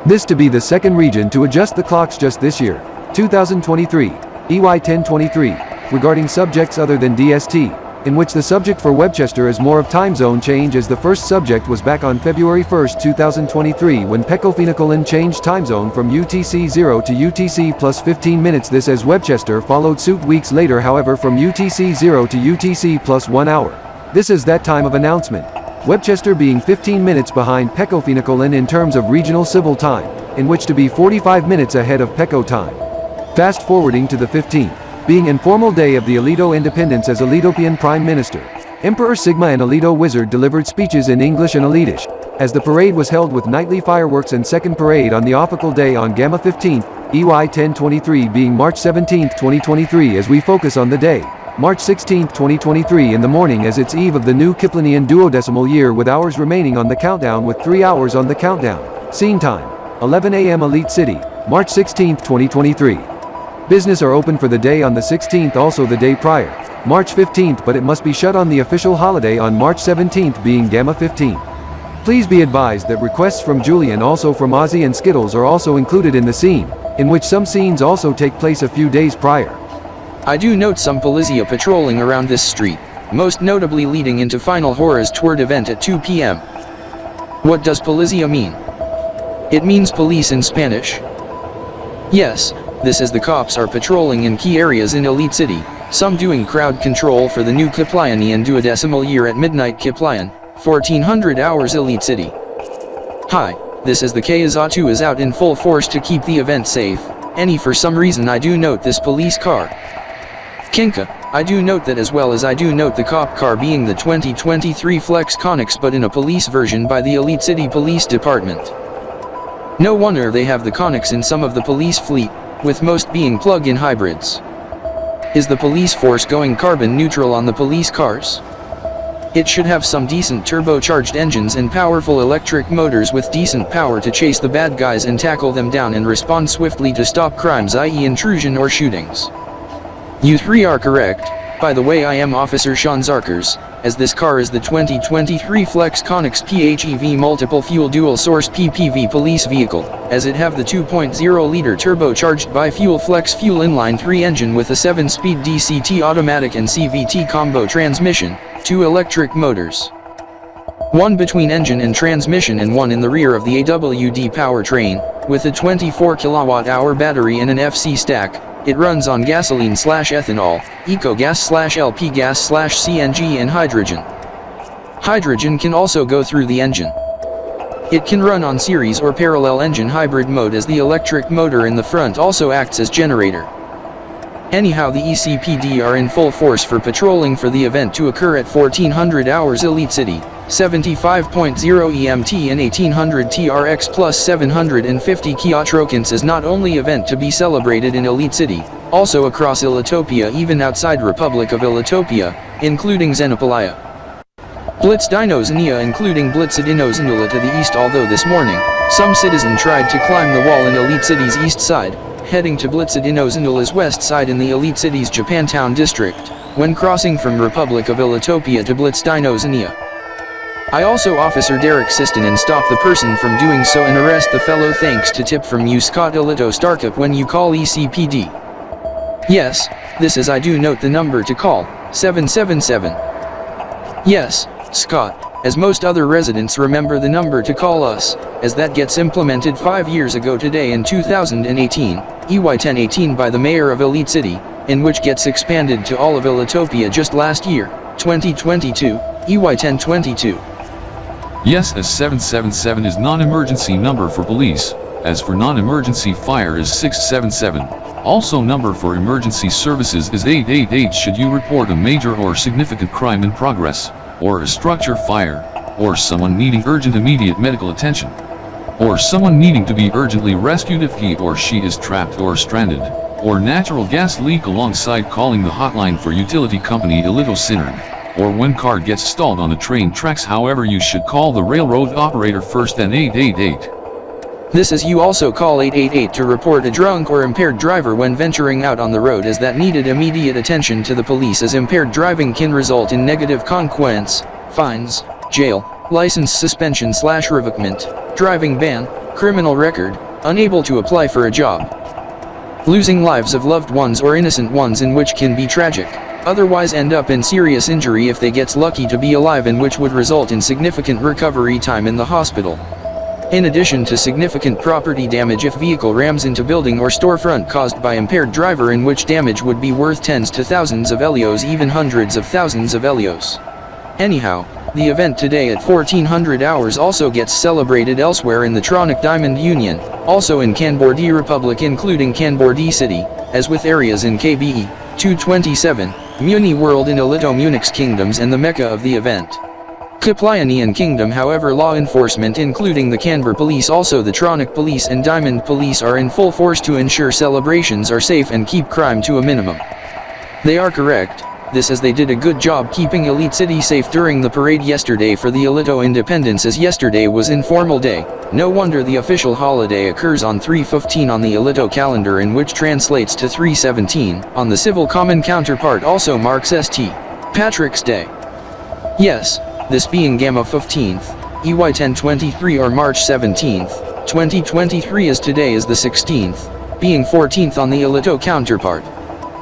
This to be the second region to adjust the clocks just this year, 2023, EY 1023, regarding subjects other than DST, in which the subject for Webchester is more of time zone change, as the first subject was back on February 1, 2023 when Pecofinicolin changed time zone from UTC 0 to UTC plus 15 minutes. This as Webchester followed suit weeks later, however, from UTC 0 to UTC plus 1 hour. This is that time of announcement. Webchester being 15 minutes behind Pecofinicolin in terms of regional civil time, in which to be 45 minutes ahead of Peco time. Fast forwarding to the 15th. being informal day of the Alito independence as Alitopian Prime Minister. Emperor Sigma and Alito Wizard delivered speeches in English and Alitish, as the parade was held with nightly fireworks and second parade on the official day on Gamma 15th, EY 1023 being March 17, 2023 as we focus on the day, March 16, 2023 in the morning as it's eve of the new Kiplionian Duodekimal year with hours remaining on the countdown with 3 hours on the countdown. Scene time, 11 a.m. Elite City, March 16, 2023. Business are open for the day on the 16th also the day prior, March 15th but it must be shut on the official holiday on March 17th being Gamma 15. Please be advised that requests from Julian also from Ozzy and Skittles are also included in the scene, in which some scenes also take place a few days prior. I do note some polizia patrolling around this street, most notably leading into Final Horror's toured event at 2 p.m. What does polizia mean? It means police in Spanish. Yes, this is the cops are patrolling in key areas in Elite City, some doing crowd control for the new Kiplionian Duodecimal year at midnight Kiplion, 1400 hours Elite City. Hi, this is the Kb.P is out in full force to keep the event safe, for some reason I do note this police car. Kinka, I do note that as well as I do note the cop car being the 2023 Flex Connex but in a police version by the Elite City Police Department. No wonder they have the Connex in some of the police fleet, with most being plug-in hybrids. Is the police force going carbon neutral on the police cars? It should have some decent turbocharged engines and powerful electric motors with decent power to chase the bad guys and tackle them down and respond swiftly to stop crimes i.e. intrusion or shootings. You three are correct. By the way, I am Officer Sean Zarkers, as this car is the 2023 Flex Connex PHEV multiple fuel dual source PPV police vehicle, as it have the 2.0-liter turbocharged bi-fuel flex fuel inline 3 engine with a 7-speed DCT automatic and CVT combo transmission, 2 electric motors. One between engine and transmission and one in the rear of the AWD powertrain, with a 24 kWh battery and an FC stack. It runs on gasoline/ethanol, eco-gas/LP gas/CNG and hydrogen. Hydrogen can also go through the engine. It can run on series or parallel engine hybrid mode as the electric motor in the front also acts as generator. Anyhow, the ECPD are in full force for patrolling for the event to occur at 1400 hours Elite City, 75.0 EMT and 1800 TRX plus 750 Kiotrokins is not only event to be celebrated in Elite City, also across Ilitopia even outside Republic of Ilitopia, including Xenopolia. Blitzdinozinnia including Blitzadinozinula to the east although this morning, some citizen tried to climb the wall in Elite City's east side, heading to Blitzadinozinula's west side in the Elite City's Japantown district, when crossing from Republic of Ilitopia to Blitzdinozinnia. I also Officer Derek Siston and stop the person from doing so and arrest the fellow thanks to tip from you Scott Ilito Starkup when you call ECPD. Yes, this is I do note the number to call, 777. Yes, Scott, as most other residents remember the number to call us, as that gets implemented 5 years ago today in 2018, EY 1018 by the Mayor of Elite City, in which gets expanded to all of Ilitopia just last year, 2022, EY 1022. Yes, as 777 is non-emergency number for police, as for non-emergency fire is 677. Also number for emergency services is 888 should you report a major or significant crime in progress, or a structure fire, or someone needing urgent immediate medical attention, or someone needing to be urgently rescued if he or she is trapped or stranded, or natural gas leak alongside calling the hotline for utility company Ilito Sinern, or when car gets stalled on the train tracks. However, you should call the railroad operator first then 888. This is you also call 888 to report a drunk or impaired driver when venturing out on the road as that needed immediate attention to the police as impaired driving can result in negative consequence, fines, jail, license suspension / revokement, driving ban, criminal record, unable to apply for a job, losing lives of loved ones or innocent ones in which can be tragic, otherwise end up in serious injury if they gets lucky to be alive in which would result in significant recovery time in the hospital. In addition to significant property damage if vehicle rams into building or storefront caused by impaired driver in which damage would be worth tens to thousands of Elios even hundreds of thousands of Elios. Anyhow, the event today at 1400 hours also gets celebrated elsewhere in the Tronic Diamond Union, also in Kanbor D Republic including Kanbor D City, as with areas in Kb.P, 227, Muni World in Alito Munich's kingdoms and the mecca of the event. Kiplionian Kingdom. However, law enforcement including the Kanbor police, also the Tronic police and Diamond police are in full force to ensure celebrations are safe and keep crime to a minimum. They are correct, this as they did a good job keeping Elite City safe during the parade yesterday for the Alito Independence, as yesterday was informal day. No wonder the official holiday occurs on 3/15 on the Alito calendar, in which translates to 3/17 on the civil common counterpart, also marks St. Patrick's Day. Yes, this being Gamma 15th, EY 1023 or March 17th, 2023, as today is the 16th, being 14th on the Alito counterpart.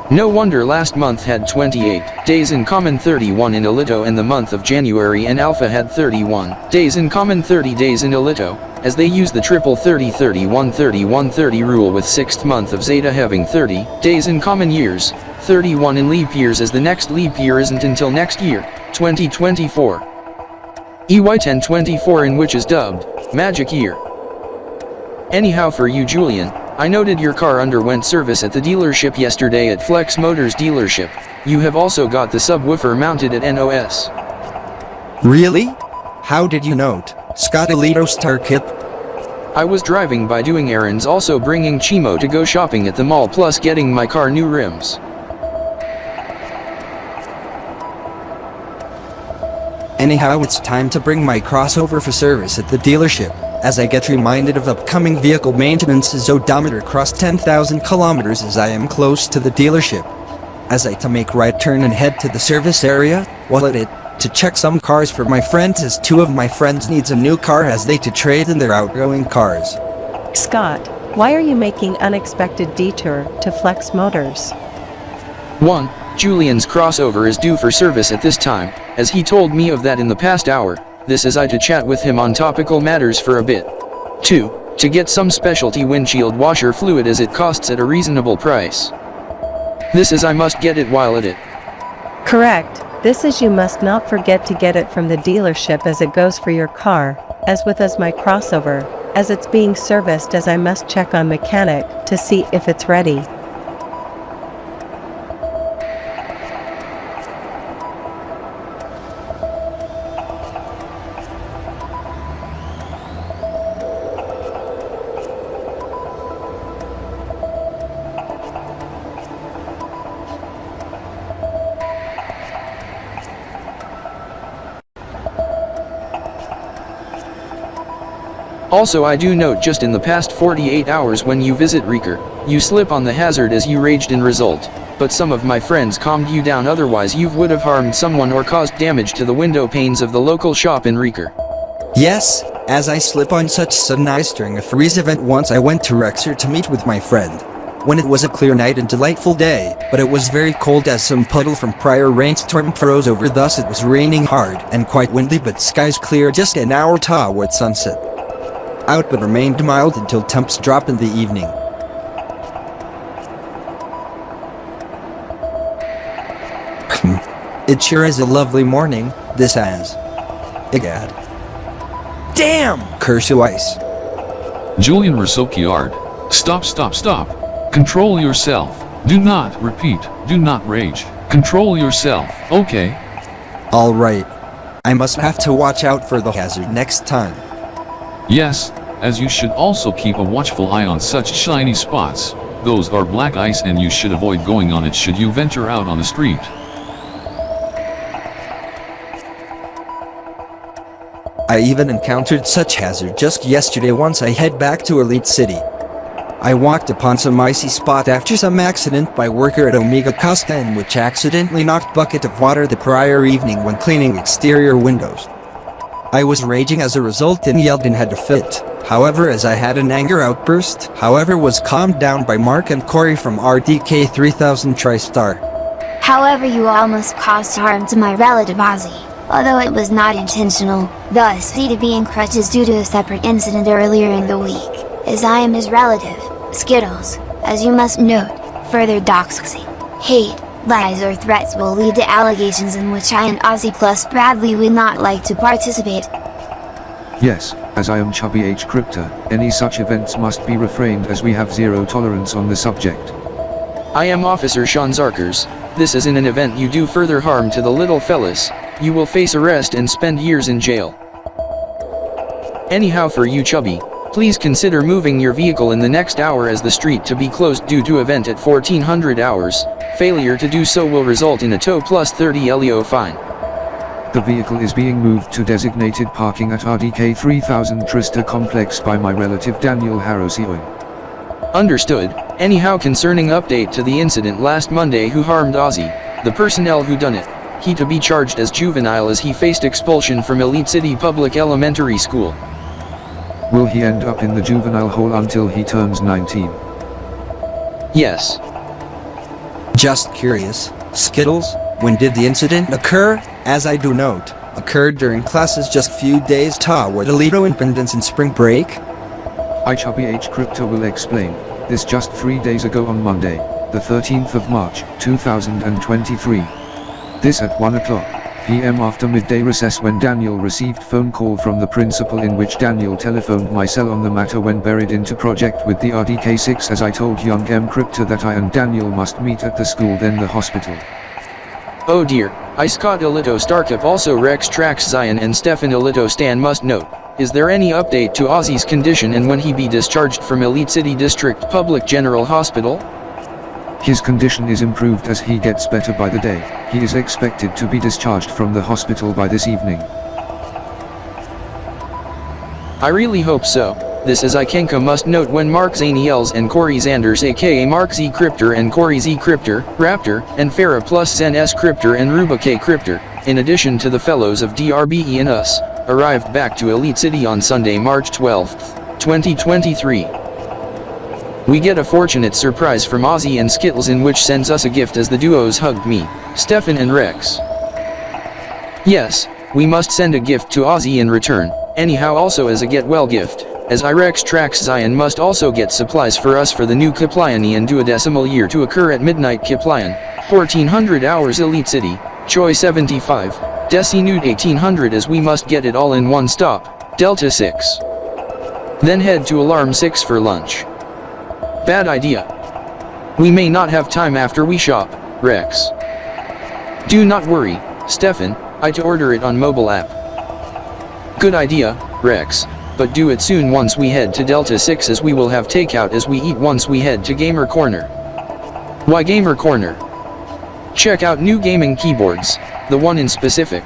No wonder last month had 28 days in common, 31 in Alito, and the month of January and Alpha had 31 days in common, 30 days in Alito, as they use the triple 30-31-31-30 rule, with 6th month of Zeta having 30 days in common years, 31 in leap years, as the next leap year isn't until next year, 2024. EY 1024, in which is dubbed Magic Year. Anyhow, for you Julian, I noted your car underwent service at the dealership yesterday at Flex Motors dealership. You have also got the subwoofer mounted at NOS. Really? How did you note, Scott Alito Star Kip? I was driving by doing errands, also bringing Chimo to go shopping at the mall, plus getting my car new rims. Anyhow, it's time to bring my crossover for service at the dealership, as I get reminded of upcoming vehicle maintenance's odometer cross 10,000 kilometers as I am close to the dealership. As I to make right turn and head to the service area, while at it, to check some cars for my friends, as 2 of my friends needs a new car as they to trade in their outgoing cars. Scott, why are you making unexpected detour to Flex Motors? 1. Julian's crossover is due for service at this time, as he told me of that in the past hour. This is I to chat with him on topical matters for a bit. 2. To get some specialty windshield washer fluid, as it costs at a reasonable price. This is I must get it while at it. Correct. This is you must not forget to get it from the dealership as it goes for your car, as with as my crossover, as it's being serviced, as I must check on mechanic to see if it's ready. Also, I do note just in the past 48 hours when you visit Riker, you slip on the hazard as you raged in result, but some of my friends calmed you down, otherwise you would have harmed someone or caused damage to the window panes of the local shop in Riker. Yes, as I slip on such sudden ice during a freeze event once. I went to Rexer to meet with my friend. When it was a clear night and delightful day, but it was very cold as some puddle from prior rainstorm froze over, thus it was raining hard and quite windy, but skies clear just an hour toward sunset. Out but remained mild until temps drop in the evening. It sure is a lovely morning, this as. Egad. Damn! Curse you ice. Julian Rasokiard. Stop. Control yourself. Do not, repeat, do not rage. Control yourself, okay? Alright. I must have to watch out for the hazard next time. Yes, as you should also keep a watchful eye on such shiny spots. Those are black ice and you should avoid going on it should you venture out on the street. I even encountered such hazard just yesterday once I head back to Elite City. I walked upon some icy spot after some accident by worker at Omega Costa, in which accidentally knocked bucket of water the prior evening when cleaning exterior windows. I was raging as a result and yelled and had to fit. However, as I had an anger outburst, however, was calmed down by Mark and Corey from RDK 3000-Tristar. However, you almost caused harm to my relative Ozzy, although it was not intentional, thus he to be in crutches due to a separate incident earlier in the week, as I am his relative, Skittles. As you must note, further doxing, hate, lies or threats will lead to allegations in which I and Ozzy plus Bradley would not like to participate. Yes, as I am Chubby H. Crypta, any such events must be refrained as we have zero tolerance on the subject. I am Officer Sean Zarkers. This is in an event you do further harm to the little fellas, you will face arrest and spend years in jail. Anyhow, for you chubby, please consider moving your vehicle in the next hour as the street to be closed due to event at 1400 hours. Failure to do so will result in a tow plus 30 LEO fine. The vehicle is being moved to designated parking at RDK 3000-Tristar complex by my relative Daniel Harrowsioing. Understood. Anyhow, concerning update to the incident last Monday who harmed Ozzy, the personnel who done it, he to be charged as juvenile as he faced expulsion from Elite City Public Elementary School. Will he end up in the juvenile hall until he turns 19? Yes. Just curious, Skittles, when did the incident occur? As I do note, occurred during classes just few days toward Alito Independence in spring break? Kb.P Crypto will explain. This just 3 days ago on Monday, the 13th of March, 2023. This at 1 o'clock p.m. after midday recess when Daniel received phone call from the principal in which Daniel telephoned my cell on the matter when buried into project with the RDK6 as I told young M Crypto that I and Daniel must meet at the school then the hospital. Oh dear, I Scott Alito Starkup also Rex Trax Zion and Stefan Alito Stan must note. Is there any update to Ozzy's condition and when he be discharged from Elite City District Public General Hospital? His condition is improved as he gets better by the day. He is expected to be discharged from the hospital by this evening. I really hope so. This is Ikenka must note when Mark Zaniels and Corey Zanders aka Mark Z Cryptor and Corey Z Cryptor, Raptor, and Farah plus Zen S Cryptor and Ruba K Cryptor, in addition to the fellows of DRBE and us, arrived back to Elite City on Sunday, March 12, 2023. We get a fortunate surprise from Ozzy and Skittles in which sends us a gift as the duos hugged me, Stefan and Rex. Yes, we must send a gift to Ozzy in return, anyhow also as a get well gift, as Rex Trax Zion must also get supplies for us for the new Kiplionian Duodekimal year to occur at midnight Kiplion, 1400 hours Elite City, Choi 75, Deci Nude 1800 as we must get it all in one stop, Delta 6. Then head to Alarm 6 for lunch. Bad idea. We may not have time after we shop, Rex. Do not worry, Stefan, I to order it on mobile app. Good idea, Rex, but do it soon once we head to Delta 6 as we will have takeout as we eat once we head to Gamer Corner. Why Gamer Corner? Check out new gaming keyboards, the one in specific.